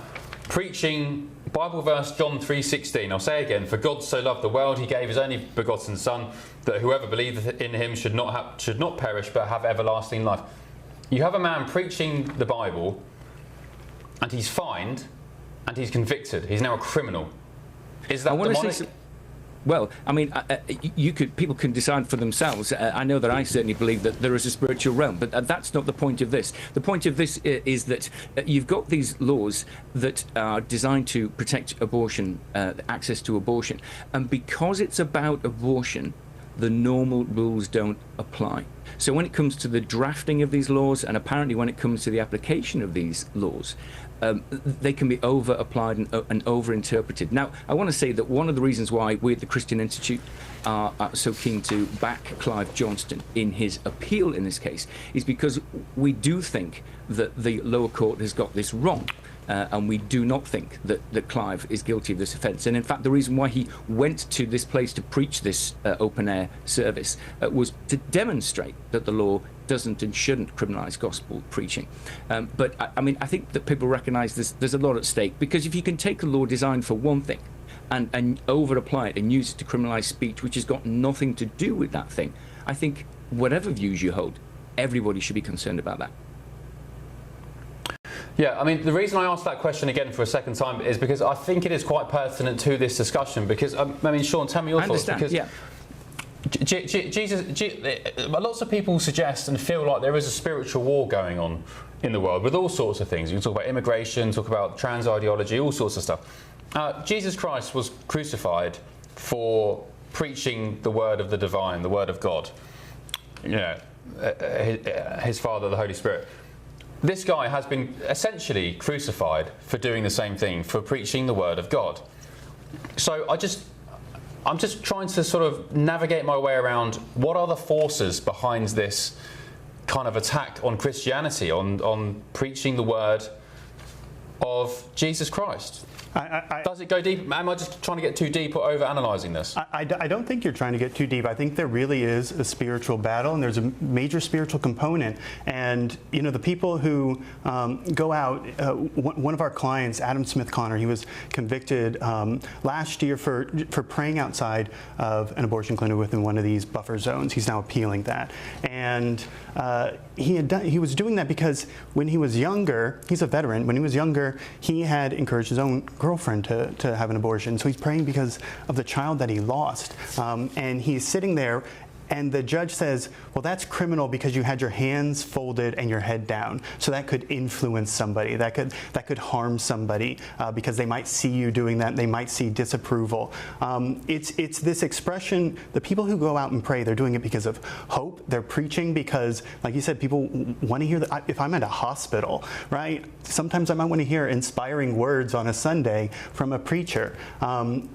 preaching Bible verse John 3:16. I'll say again, "For God so loved the world, he gave his only begotten Son, that whoever believeth in him should not perish but have everlasting life." You have a man preaching the Bible, and he's fined, and he's convicted. He's now a criminal. Is that demonic? Well, I mean, people can decide for themselves. I know that I certainly believe that there is a spiritual realm, but that's not the point of this. The point of this is that you've got these laws that are designed to protect abortion, access to abortion, and because it's about abortion, the normal rules don't apply. So when it comes to the drafting of these laws, and apparently when it comes to the application of these laws, they can be over-applied and over-interpreted. Now, I want to say that one of the reasons why we at the Christian Institute are so keen to back Clive Johnston in his appeal in this case is because we do think that the lower court has got this wrong. And we do not think that Clive is guilty of this offence. And in fact, the reason why he went to this place to preach this open-air service was to demonstrate that the law doesn't and shouldn't criminalise gospel preaching. But I mean, I think that people recognise there's a lot at stake, because if you can take a law designed for one thing and over-apply it and use it to criminalise speech which has got nothing to do with that thing, I think whatever views you hold, everybody should be concerned about that. Yeah, I mean, the reason I asked that question again for a second time is because I think it is quite pertinent to this discussion. Because, I mean, Sean, tell me your thoughts. Because yeah. Lots of people suggest and feel like there is a spiritual war going on in the world with all sorts of things. You can talk about immigration, talk about trans ideology, all sorts of stuff. Jesus Christ was crucified for preaching the word of the divine, the word of God. You know, his Father, the Holy Spirit. This guy has been essentially crucified for doing the same thing, for preaching the word of God. So I'm just trying to sort of navigate my way around what are the forces behind this kind of attack on Christianity, on preaching the word of Jesus Christ. Does it go deep? Am I just trying to get too deep or over-analysing this? I don't think you're trying to get too deep. I think there really is a spiritual battle, and there's a major spiritual component. And, you know, the people who go out, one of our clients, Adam Smith Connor, he was convicted last year for praying outside of an abortion clinic within one of these buffer zones. He's now appealing that. And he was doing that because when he was younger, he's a veteran, when he was younger, he had encouraged his own girlfriend to have an abortion. So he's praying because of the child that he lost. And he's sitting there, and the judge says, well, that's criminal because you had your hands folded and your head down. So that could influence somebody. That could harm somebody because they might see you doing that. They might see disapproval. It's this expression, the people who go out and pray, they're doing it because of hope. They're preaching because, like you said, people want to hear that. If I'm at a hospital, right, sometimes I might want to hear inspiring words on a Sunday from a preacher.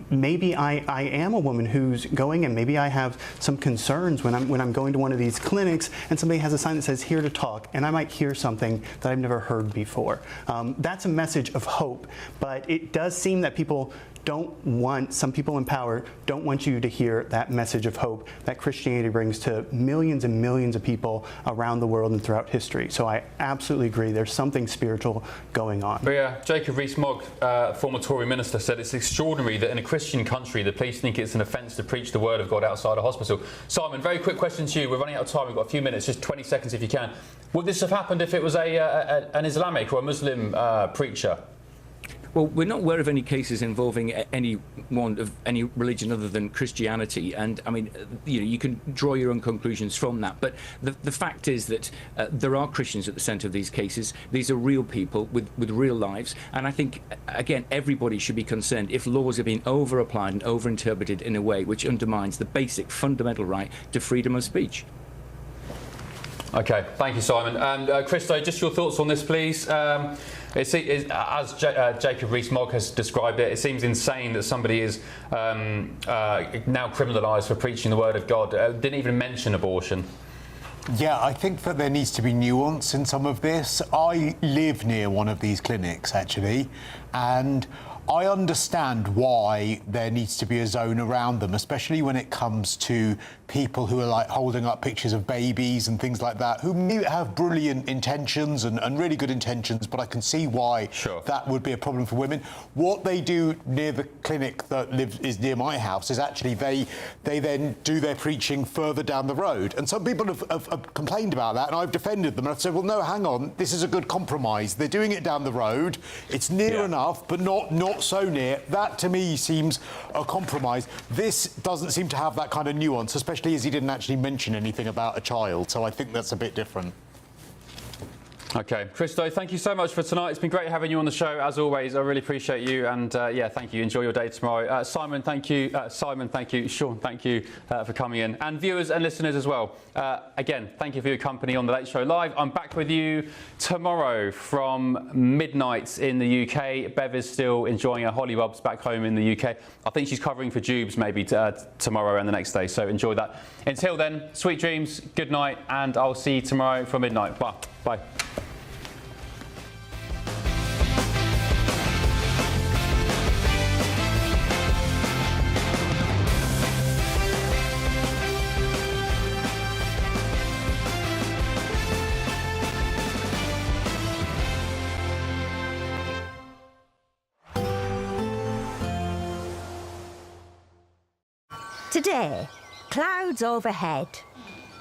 Maybe I am a woman who's going, and maybe I have some concerns when I'm going to one of these clinics and somebody has a sign that says here to talk, and I might hear something that I've never heard before. That's a message of hope, but it does seem that some people in power don't want you to hear that message of hope that Christianity brings to millions and millions of people around the world and throughout history. So I absolutely agree, there's something spiritual going on. But yeah, Jacob Rees-Mogg, former Tory minister, said it's extraordinary that in a Christian country the police think it's an offence to preach the word of God outside a hospital. Simon, very quick question to you. We're running out of time. We've got a few minutes, just 20 seconds if you can. Would this have happened if it was an Islamic or a Muslim preacher? Well, we're not aware of any cases involving anyone of any religion other than Christianity, and I mean, you can draw your own conclusions from that. But the fact is that there are Christians at the centre of these cases. These are real people with real lives, and I think again everybody should be concerned if laws are being over-applied and over-interpreted in a way which undermines the basic fundamental right to freedom of speech. Okay, thank you, Simon. And Christo, just your thoughts on this, please. As Jacob Rees-Mogg has described it, it seems insane that somebody is now criminalised for preaching the word of God. Didn't even mention abortion. Yeah, I think that there needs to be nuance in some of this. I live near one of these clinics, actually, and I understand why there needs to be a zone around them, especially when it comes to people who are like holding up pictures of babies and things like that, who may have brilliant intentions and really good intentions, but I can see why that would be a problem for women. What they do near the clinic that is near my house is actually they then do their preaching further down the road. And some people have complained about that, and I've defended them. And I've said, well, no, hang on, this is a good compromise. They're doing it down the road. It's near enough, but not so near. That, to me, seems a compromise. This doesn't seem to have that kind of nuance, especially as he didn't actually mention anything about a child. So I think that's a bit different. OK, Christo, thank you so much for tonight. It's been great having you on the show, as always. I really appreciate you. And, yeah, thank you. Enjoy your day tomorrow. Simon, thank you. Sean, thank you for coming in. And viewers and listeners as well. Again, thank you for your company on The Late Show Live. I'm back with you tomorrow from midnight in the UK. Bev is still enjoying her hollywubs back home in the UK. I think she's covering for Jubes maybe tomorrow and the next day. So enjoy that. Until then, sweet dreams, good night, and I'll see you tomorrow from midnight. Bye. Bye. Today, clouds overhead,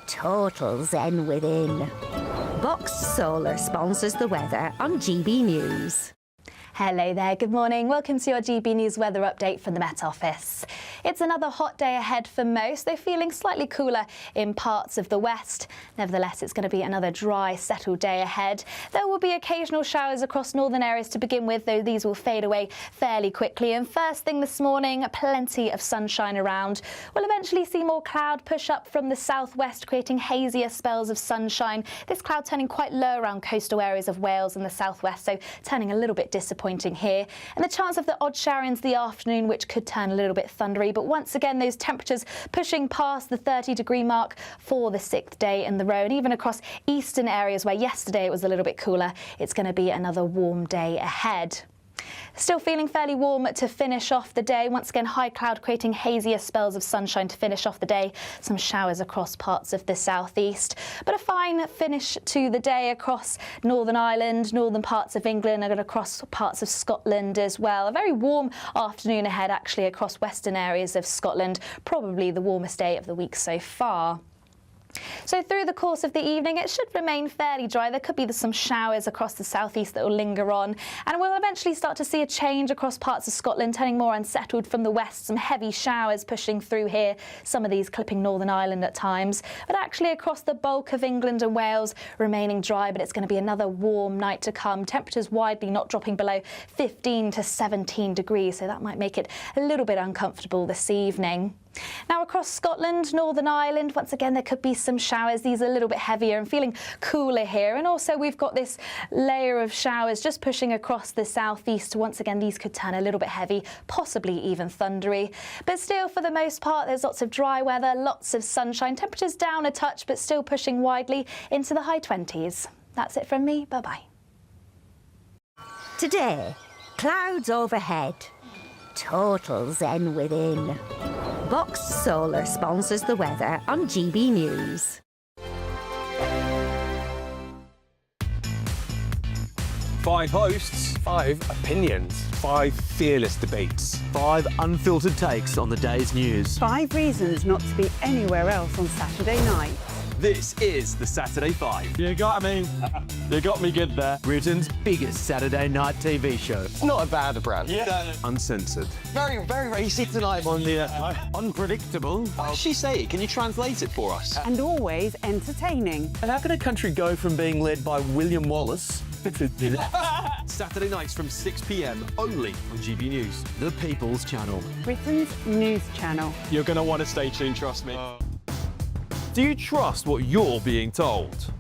total zen within. Boxed Solar sponsors the weather on GB News. Hello there, good morning. Welcome to your GB News weather update from the Met Office. It's another hot day ahead for most, though feeling slightly cooler in parts of the west. Nevertheless, it's going to be another dry, settled day ahead. There will be occasional showers across northern areas to begin with, though these will fade away fairly quickly. And first thing this morning, plenty of sunshine around. We'll eventually see more cloud push up from the southwest, creating hazier spells of sunshine. This cloud turning quite low around coastal areas of Wales and the southwest, so turning a little bit disappointing here. And the chance of the odd shower into the afternoon, which could turn a little bit thundery. But once again, those temperatures pushing past the 30-degree mark for the 6th day in the row. And even across eastern areas where yesterday it was a little bit cooler, it's going to be another warm day ahead. Still feeling fairly warm to finish off the day. Once again, high cloud creating hazier spells of sunshine to finish off the day. Some showers across parts of the southeast. But a fine finish to the day across Northern Ireland, northern parts of England, and across parts of Scotland as well. A very warm afternoon ahead, actually, across western areas of Scotland. Probably the warmest day of the week so far. So through the course of the evening, it should remain fairly dry. There could be some showers across the southeast that will linger on. And we'll eventually start to see a change across parts of Scotland, turning more unsettled from the west. Some heavy showers pushing through here, some of these clipping Northern Ireland at times. But actually across the bulk of England and Wales, remaining dry. But it's going to be another warm night to come. Temperatures widely not dropping below 15 to 17 degrees. So that might make it a little bit uncomfortable this evening. Now across Scotland, Northern Ireland, once again there could be some showers. These are a little bit heavier and feeling cooler here. And also we've got this layer of showers just pushing across the southeast. Once again, these could turn a little bit heavy, possibly even thundery. But still, for the most part, there's lots of dry weather, lots of sunshine. Temperatures down a touch, but still pushing widely into the high 20s. That's it from me. Bye-bye. Today, clouds overhead, total zen within. Boxed Solar sponsors the weather on GB News. 5 hosts, 5 opinions, 5 fearless debates, 5 unfiltered takes on the day's news. 5 reasons not to be anywhere else on Saturday night. This is the Saturday 5. You got me good there. Britain's biggest Saturday night TV show. It's not a bad brand. Yeah. Uncensored. Very, very racy tonight. On the unpredictable. What did she say? Can you translate it for us? And always entertaining. And how can a country go from being led by William Wallace to Saturday nights from 6 p.m. only on GB News, the People's Channel. Britain's news channel. You're going to want to stay tuned, trust me. Do you trust what you're being told?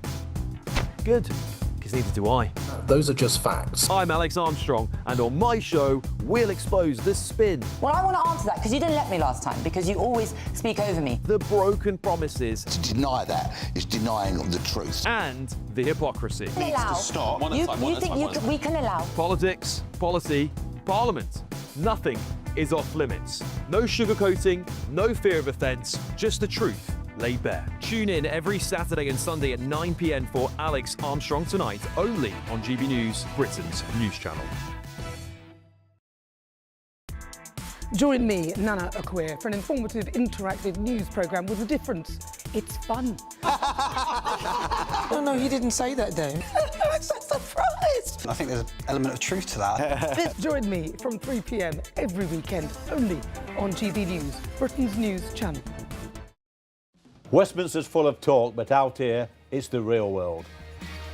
Good, because neither do I. Those are just facts. I'm Alex Armstrong, and on my show, we'll expose the spin. Well, I want to answer that, because you didn't let me last time, because you always speak over me. The broken promises. To deny that is denying the truth. And the hypocrisy. Needs to stop. We can allow. Politics, policy, Parliament. Nothing is off limits. No sugarcoating, no fear of offence, just the truth laid bare. Tune in every Saturday and Sunday at 9 p.m. for Alex Armstrong Tonight, only on GB News, Britain's news channel. Join me, Nana Akweer, for an informative, interactive news programme with a difference. It's fun. No, he didn't say that, Dave. I'm so surprised. I think there's an element of truth to that. Join me from 3 p.m. every weekend, only on GB News, Britain's news channel. Westminster's full of talk, but out here, it's the real world.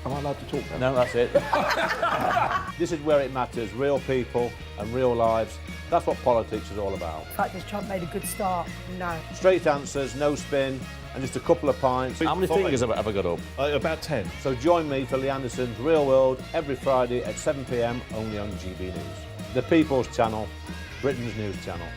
Am I allowed to talk now? No, that's it. This is where it matters, real people and real lives. That's what politics is all about. In fact, has Trump made a good start? No. Straight answers, no spin, and just a couple of pints. How many fingers have I got up? About 10. So join me for Lee Anderson's Real World every Friday at 7 p.m. only on GB News. The People's Channel, Britain's news channel.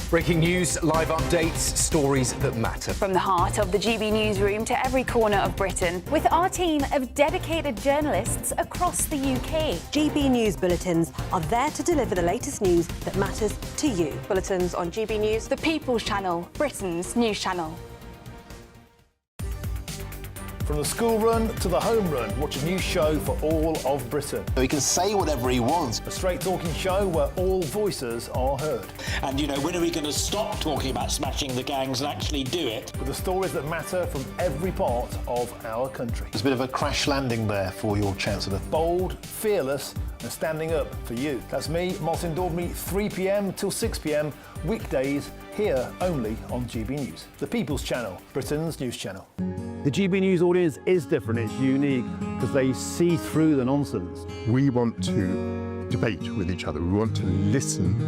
Breaking news, live updates, stories that matter. From the heart of the GB newsroom to every corner of Britain, with our team of dedicated journalists across the UK. GB News bulletins are there to deliver the latest news that matters to you. Bulletins on GB News, the People's Channel, Britain's news channel. From the school run to the home run, watch a new show for all of Britain. He can say whatever he wants. A straight talking show where all voices are heard. And, you know, when are we going to stop talking about smashing the gangs and actually do it? With the stories that matter from every part of our country. There's a bit of a crash landing there for your Chancellor. Bold, fearless and standing up for you. That's me, Martin Daubney, 3 p.m. till 6 p.m, weekdays, here only on GB News. The People's Channel, Britain's news channel. The GB News audience is different, it's unique, because they see through the nonsense. We want to debate with each other, we want to listen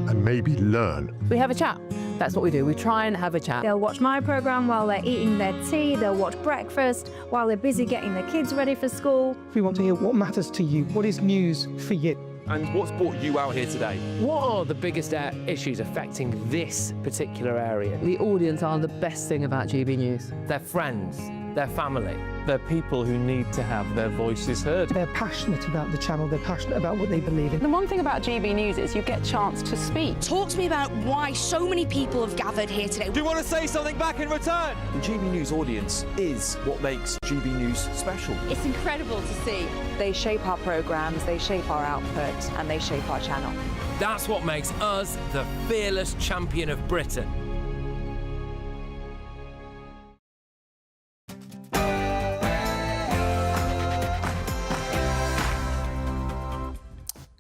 and maybe learn. We have a chat. That's what we do. We try and have a chat. They'll watch my programme while they're eating their tea, they'll watch breakfast while they're busy getting their kids ready for school. We want to hear what matters to you, what is news for you. And what's brought you out here today? What are the biggest issues affecting this particular area? The audience are the best thing about GB News. Their friends, their family. They're people who need to have their voices heard. They're passionate about the channel, they're passionate about what they believe in. The one thing about GB News is you get a chance to speak. Talk to me about why so many people have gathered here today. Do you want to say something back in return? The GB News audience is what makes GB News special. It's incredible to see. They shape our programmes, they shape our output, and they shape our channel. That's what makes us the fearless champion of Britain.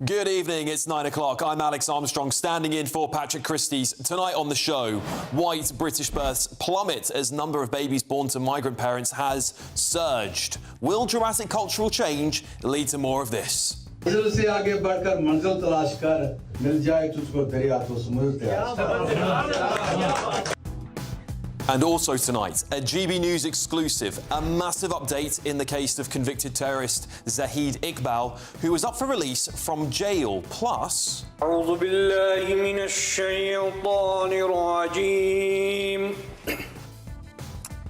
Good evening, it's 9 o'clock. I'm Alex Armstrong, standing in for Patrick Christie's. Tonight on the show, white British births plummet as number of babies born to migrant parents has surged. Will dramatic cultural change lead to more of this? And also tonight, a GB News exclusive, a massive update in the case of convicted terrorist Zahid Iqbal, who was up for release from jail. Plus,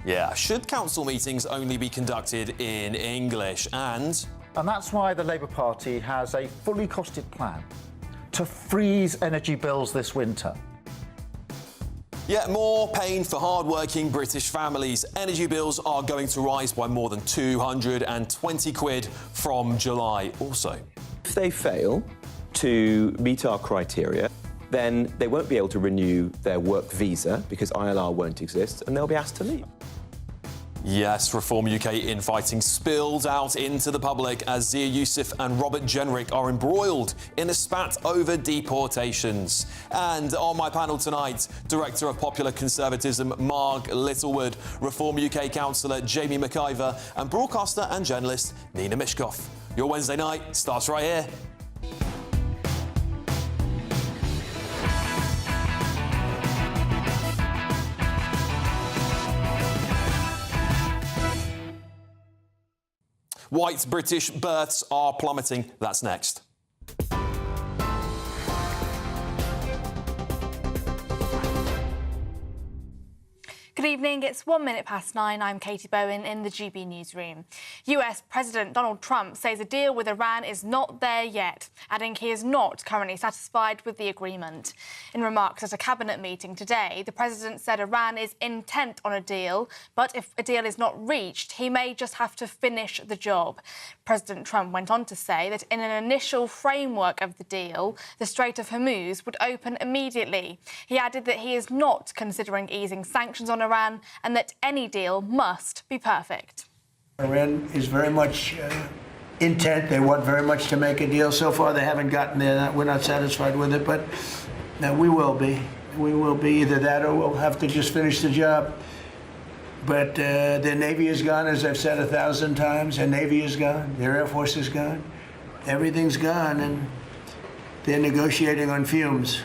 yeah, should council meetings only be conducted in English? And that's why the Labour Party has a fully costed plan to freeze energy bills this winter. Yet more pain for hard-working British families. Energy bills are going to rise by more than 220 quid from July. Also, if they fail to meet our criteria, then they won't be able to renew their work visa because ILR won't exist and they'll be asked to leave. yes, Reform UK infighting spilled out into the public as Zia Youssef and Robert Jenrick are embroiled in a spat over deportations. And on my panel tonight, Director of Popular Conservatism Marg Littlewood, Reform UK councillor Jamie McIver and broadcaster and journalist Nina Mishkov. Your Wednesday night starts right here. White British births are plummeting. That's next. Good evening, it's 1 minute past 9. I'm Katie Bowen in the GB newsroom. US President Donald Trump says a deal with Iran is not there yet, adding he is not currently satisfied with the agreement. In remarks at a cabinet meeting today, the president said Iran is intent on a deal, but if a deal is not reached, he may just have to finish the job. President Trump went on to say that in an initial framework of the deal, the Strait of Hormuz would open immediately. He added that he is not considering easing sanctions on Iran and that any deal must be perfect. Iran is very much intent. They want very much to make a deal. So far, they haven't gotten there. We're not satisfied with it, but we will be. We will be either that or we'll have to just finish the job. But their Navy is gone, as I've said 1,000 times. Their Navy is gone. Their Air Force is gone. Everything's gone, and they're negotiating on fumes.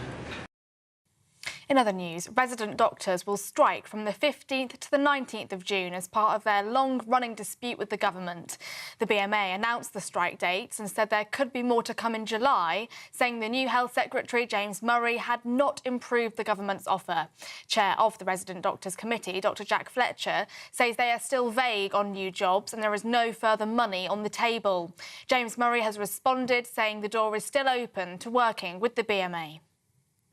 In other news, resident doctors will strike from the 15th to the 19th of June as part of their long-running dispute with the government. The BMA announced the strike dates and said there could be more to come in July, saying the new Health Secretary, James Murray, had not improved the government's offer. Chair of the Resident Doctors Committee, Dr Jack Fletcher, says they are still vague on new jobs and there is no further money on the table. James Murray has responded, saying the door is still open to working with the BMA.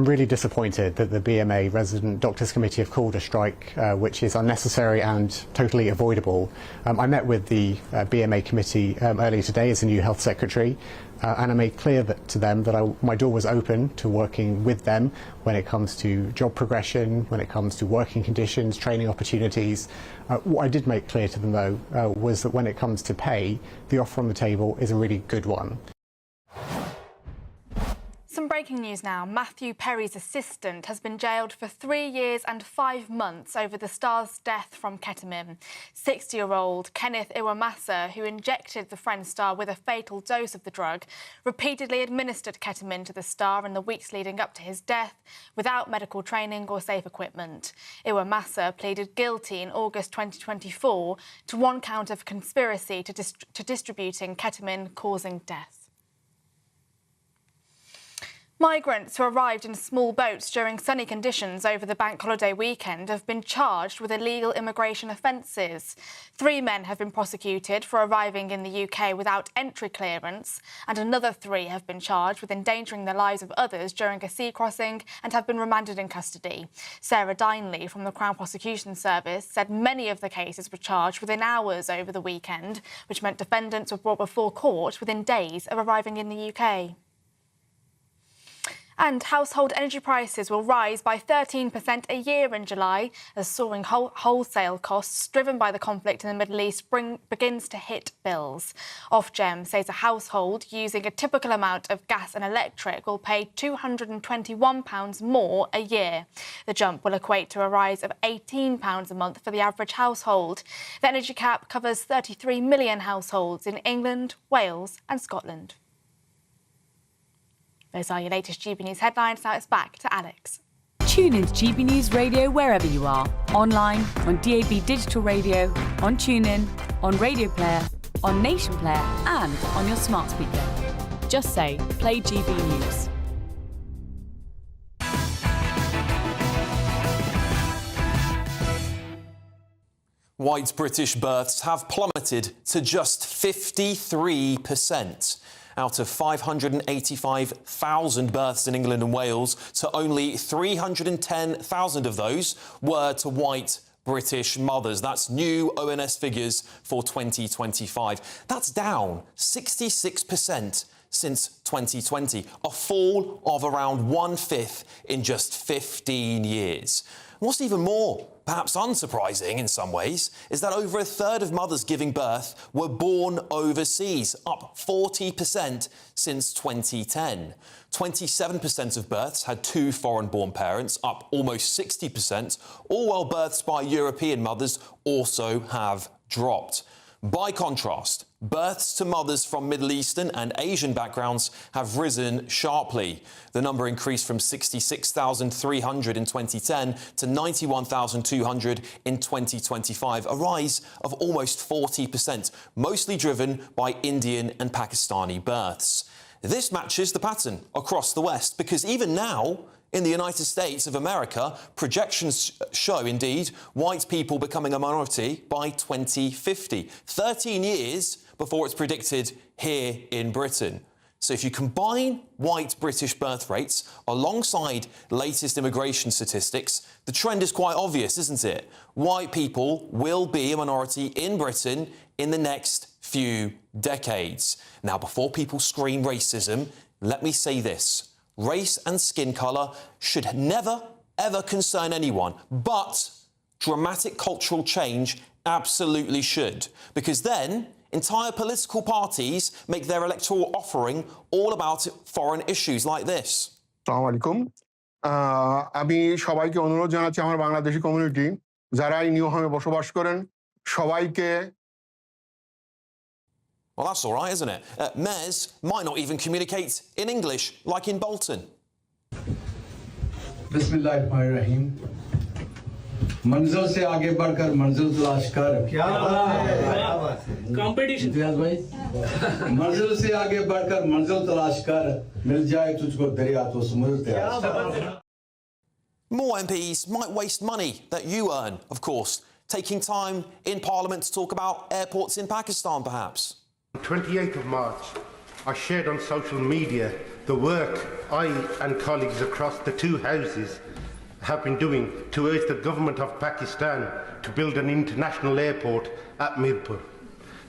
I'm really disappointed that the BMA Resident Doctors Committee have called a strike which is unnecessary and totally avoidable. I met with the BMA committee earlier today as the new Health Secretary and I made clear to them that my door was open to working with them when it comes to job progression, when it comes to working conditions, training opportunities. What I did make clear to them though was that when it comes to pay, the offer on the table is a really good one. Some breaking news now. Matthew Perry's assistant has been jailed for 3 years and 5 months over the star's death from ketamine. 60-year-old Kenneth Iwamasa, who injected the Friends star with a fatal dose of the drug, repeatedly administered ketamine to the star in the weeks leading up to his death without medical training or safe equipment. Iwamasa pleaded guilty in August 2024 to 1 count of conspiracy to distributing ketamine causing death. Migrants who arrived in small boats during sunny conditions over the bank holiday weekend have been charged with illegal immigration offences. 3 men have been prosecuted for arriving in the UK without entry clearance, and another 3 have been charged with endangering the lives of others during a sea crossing and have been remanded in custody. Sarah Dineley from the Crown Prosecution Service said many of the cases were charged within hours over the weekend, which meant defendants were brought before court within days of arriving in the UK. And household energy prices will rise by 13% a year in July as soaring wholesale costs driven by the conflict in the Middle East begins to hit bills. Ofgem says a household using a typical amount of gas and electric will pay £221 more a year. The jump will equate to a rise of £18 a month for the average household. The energy cap covers 33 million households in England, Wales and Scotland. Those are your latest GB News headlines. Now it's back to Alex. Tune in to GB News Radio wherever you are. Online, on DAB digital radio, on TuneIn, on Radio Player, on Nation Player and on your smart speaker. Just say, play GB News. White British births have plummeted to just 53%. Out of 585,000 births in England and Wales, to only 310,000 of those were to white British mothers. That's new ONS figures for 2025. That's down 66% since 2020, a fall of around 1/5 in just 15 years. What's even more, perhaps unsurprising in some ways, is that over 1/3 of mothers giving birth were born overseas, up 40% since 2010. 27% of births had 2 foreign-born parents, up almost 60%, all while births by European mothers also have dropped. By contrast, births to mothers from Middle Eastern and Asian backgrounds have risen sharply. The number increased from 66,300 in 2010 to 91,200 in 2025, a rise of almost 40%, mostly driven by Indian and Pakistani births. This matches the pattern across the West because even now, In the United States of America, projections show, indeed, white people becoming a minority by 2050, 13 years before it's predicted here in Britain. So if you combine white British birth rates alongside latest immigration statistics, the trend is quite obvious, isn't it? White people will be a minority in Britain in the next few decades. Now, before people scream racism, let me say this. Race and skin colour should never, ever concern anyone, but dramatic cultural change absolutely should, because then entire political parties make their electoral offering all about foreign issues like this. আসসালামু আলাইকুম আমি সবাইকে অনুরোধ জানাচ্ছি আমার Bangladeshi community যারা এই নিউহামে বসবাস করেন সবাইকে Well, that's all right, isn't it? Mayors might not even communicate in English, like in Bolton. बिस्मिल्लाहिर्रहमानिर्रहीम मंजिल से आगे बढ़कर मंजिल तलाश कर क्या बात है कंपटीशन भाई मंजिल से आगे बढ़कर मंजिल तलाश कर मिल जाए तुझको दरिया तो समुद्र तलाश More MPs might waste money that you earn, of course, taking time in Parliament to talk about airports in Pakistan, perhaps. 28th of March, I shared on social media the work I and colleagues across the two houses have been doing to urge the government of Pakistan to build an international airport at Mirpur.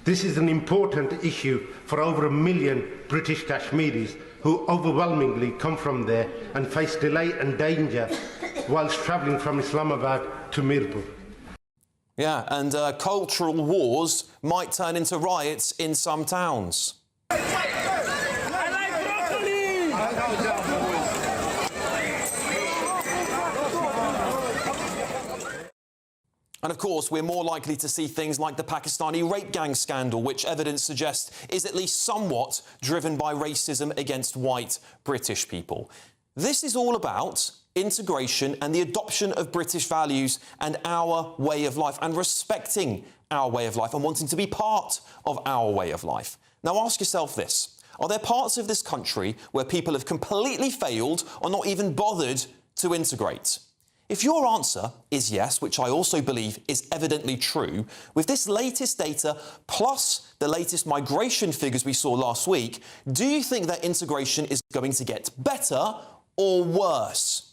This is an important issue for over 1 million British Kashmiris who overwhelmingly come from there and face delay and danger whilst travelling from Islamabad to Mirpur. Yeah, and cultural wars might turn into riots in some towns. And of course, we're more likely to see things like the Pakistani rape gang scandal, which evidence suggests is at least somewhat driven by racism against white British people. This is all about integration and the adoption of British values and our way of life, and respecting our way of life and wanting to be part of our way of life. Now ask yourself this. Are there parts of this country where people have completely failed or not even bothered to integrate? If your answer is yes, which I also believe is evidently true, with this latest data plus the latest migration figures we saw last week, do you think that integration is going to get better or worse?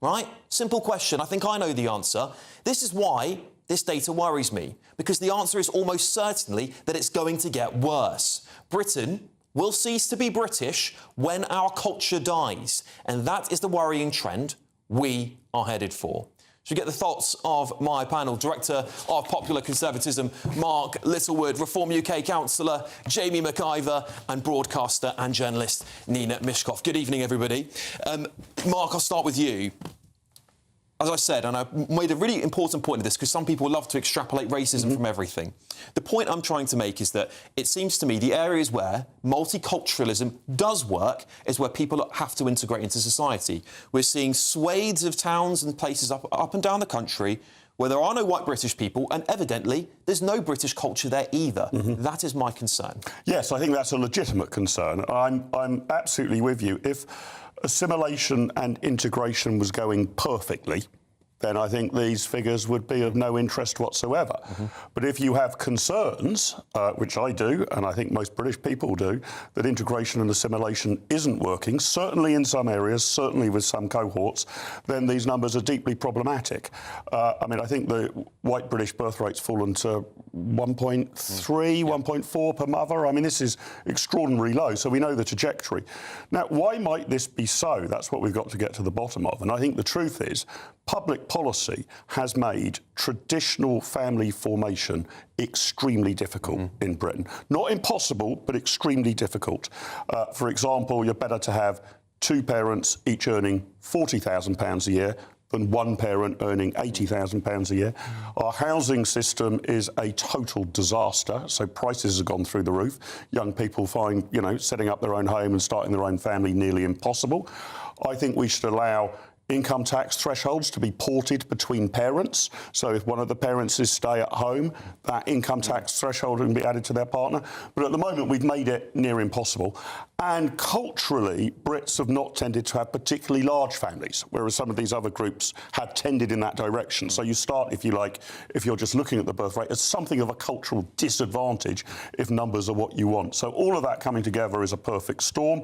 Right? Simple question. I think I know the answer. This is why this data worries me, because the answer is almost certainly that it's going to get worse. Britain will cease to be British when our culture dies, and that is the worrying trend we are headed for. So we get the thoughts of my panel, Director of Popular Conservatism, Mark Littlewood, Reform UK Councillor, Jamie McIver, and broadcaster and journalist, Nina Mishkov. Good evening, everybody. Mark, I'll start with you. As I said, and I made a really important point of this because some people love to extrapolate racism from everything. The point I'm trying to make is that it seems to me the areas where multiculturalism does work is where people have to integrate into society. We're seeing swathes of towns and places up and down the country where there are no white British people, and evidently there's no British culture there either. That is my concern. Yes, I think that's a legitimate concern. I'm absolutely with you. If assimilation and integration was going perfectly, then I think these figures would be of no interest whatsoever. But if you have concerns, which I do, and I think most British people do, that integration and assimilation isn't working, certainly in some areas, certainly with some cohorts, then these numbers are deeply problematic. I mean, I think the white British birth rate's fallen to 1.3, 1.4 per mother. I mean, this is extraordinarily low, so we know the trajectory. Now, why might this be so? That's what we've got to get to the bottom of. And I think the truth is, public policy has made traditional family formation extremely difficult in Britain. Not impossible, but extremely difficult. For example, you're better to have two parents each earning £40,000 a year than one parent earning £80,000 a year. Our housing system is a total disaster, so prices have gone through the roof. Young people find, setting up their own home and starting their own family nearly impossible. I think we should allow income tax thresholds to be ported between parents. So if one of the parents is stay at home, that income tax threshold can be added to their partner. But at the moment, we've made it near impossible. And culturally, Brits have not tended to have particularly large families, whereas some of these other groups have tended in that direction. So you start, if you like, if you're just looking at the birth rate, as something of a cultural disadvantage if numbers are what you want. So all of that coming together is a perfect storm.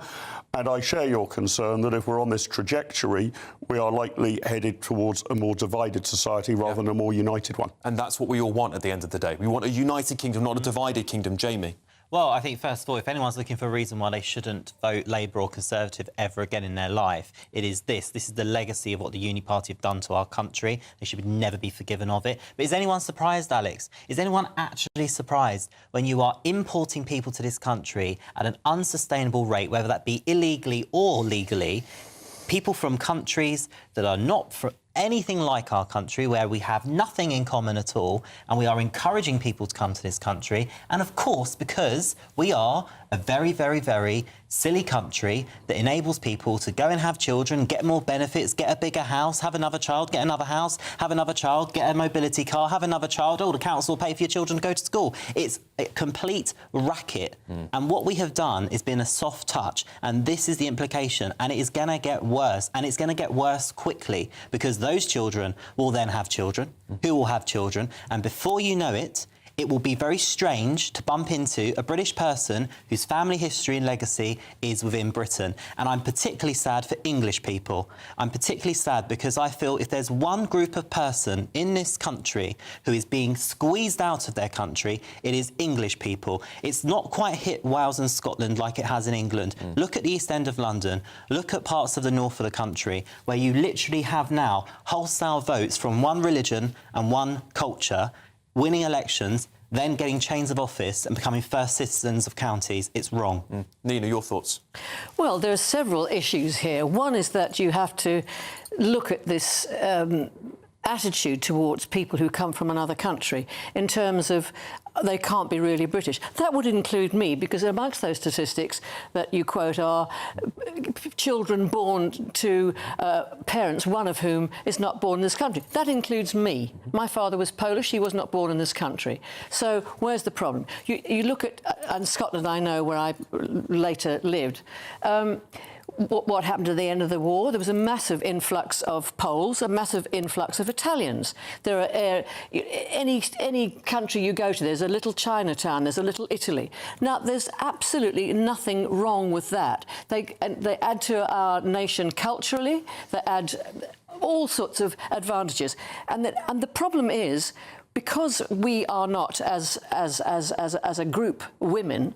And I share your concern that if we're on this trajectory, we are likely headed towards a more divided society rather than a more united one. And that's what we all want at the end of the day. We want a united kingdom, not a divided kingdom. Jamie? Well, I think, first of all, if anyone's looking for a reason why they shouldn't vote Labour or Conservative ever again in their life, it is this. This is the legacy of what the Uni Party have done to our country. They should never be forgiven of it. But is anyone surprised, Alex? Is anyone actually surprised when you are importing people to this country at an unsustainable rate, whether that be illegally or legally, people from countries that are not anything like our country, where we have nothing in common at all, and we are encouraging people to come to this country. And of course, because we are a very, very, very silly country that enables people to go and have children, get more benefits, get a bigger house, have another child, get another house, have another child, get a mobility car, have another child. Oh, the council will pay for your children to go to school. It's a complete racket. And what we have done is been a soft touch, and this is the implication, and it is going to get worse, and it's going to get worse quickly, because those children will then have children, who will have children, and before you know it, it will be very strange to bump into a British person whose family history and legacy is within Britain. And I'm particularly sad for English people. I'm particularly sad because I feel if there's one group of person in this country who is being squeezed out of their country, it is English people. It's not quite hit Wales and Scotland like it has in England. Look at the East End of London. Look at parts of the north of the country where you literally have now wholesale votes from one religion and one culture winning elections, then getting chains of office and becoming first citizens of counties. It's wrong. Nina, your thoughts? Well, there are several issues here. One is that you have to look at this attitude towards people who come from another country in terms of they can't be really British. That would include me, because amongst those statistics that you quote are children born to parents, one of whom is not born in this country. That includes me. My father was Polish, he was not born in this country. So where's the problem? You look at, and Scotland I know, where I later lived, what happened at the end of the war? There was a massive influx of Poles, a massive influx of Italians. There are any country you go to, there's a little Chinatown, there's a little Italy. Now, there's absolutely nothing wrong with that. They add to our nation culturally. They add all sorts of advantages, and the problem is, because we are not as a group women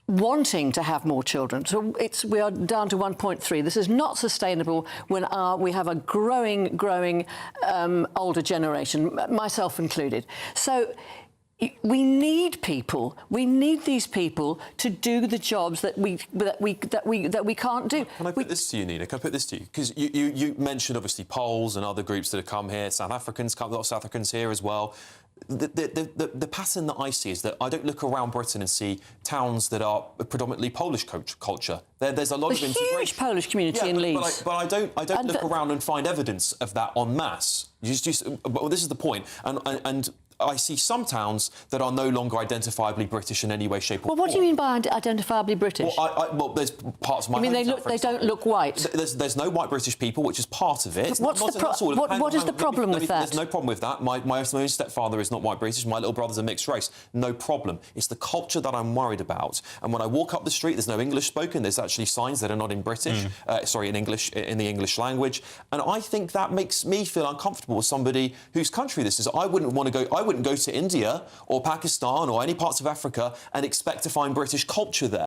wanting to have more children. So we are down to 1.3. This is not sustainable when we have a growing older generation, myself included. So we need people. We need these people to do the jobs that we can't do. Can I put this to you, Nina? Can I put this to you? Because you mentioned obviously Poles and other groups that have come here. South Africans, a lot of South Africans here as well. The pattern that I see is that I don't look around Britain and see towns that are predominantly Polish culture. There's a lot of integration. A huge Polish community in Leeds. But I don't look around and find evidence of that en masse. But this is the point. And I see some towns that are no longer identifiably British in any way, shape, or form. Well, what do you mean by identifiably British? Well, there's parts of my. You mean they don't look white? There's no white British people, which is part of it. What is the problem with that? There's no problem with that. My own stepfather is not white British. My little brother's a mixed race. No problem. It's the culture that I'm worried about. And when I walk up the street, there's no English spoken. There's actually signs that are not in British. In English, in the English language. And I think that makes me feel uncomfortable with somebody whose country this is. I wouldn't go to India or Pakistan or any parts of Africa and expect to find British culture there.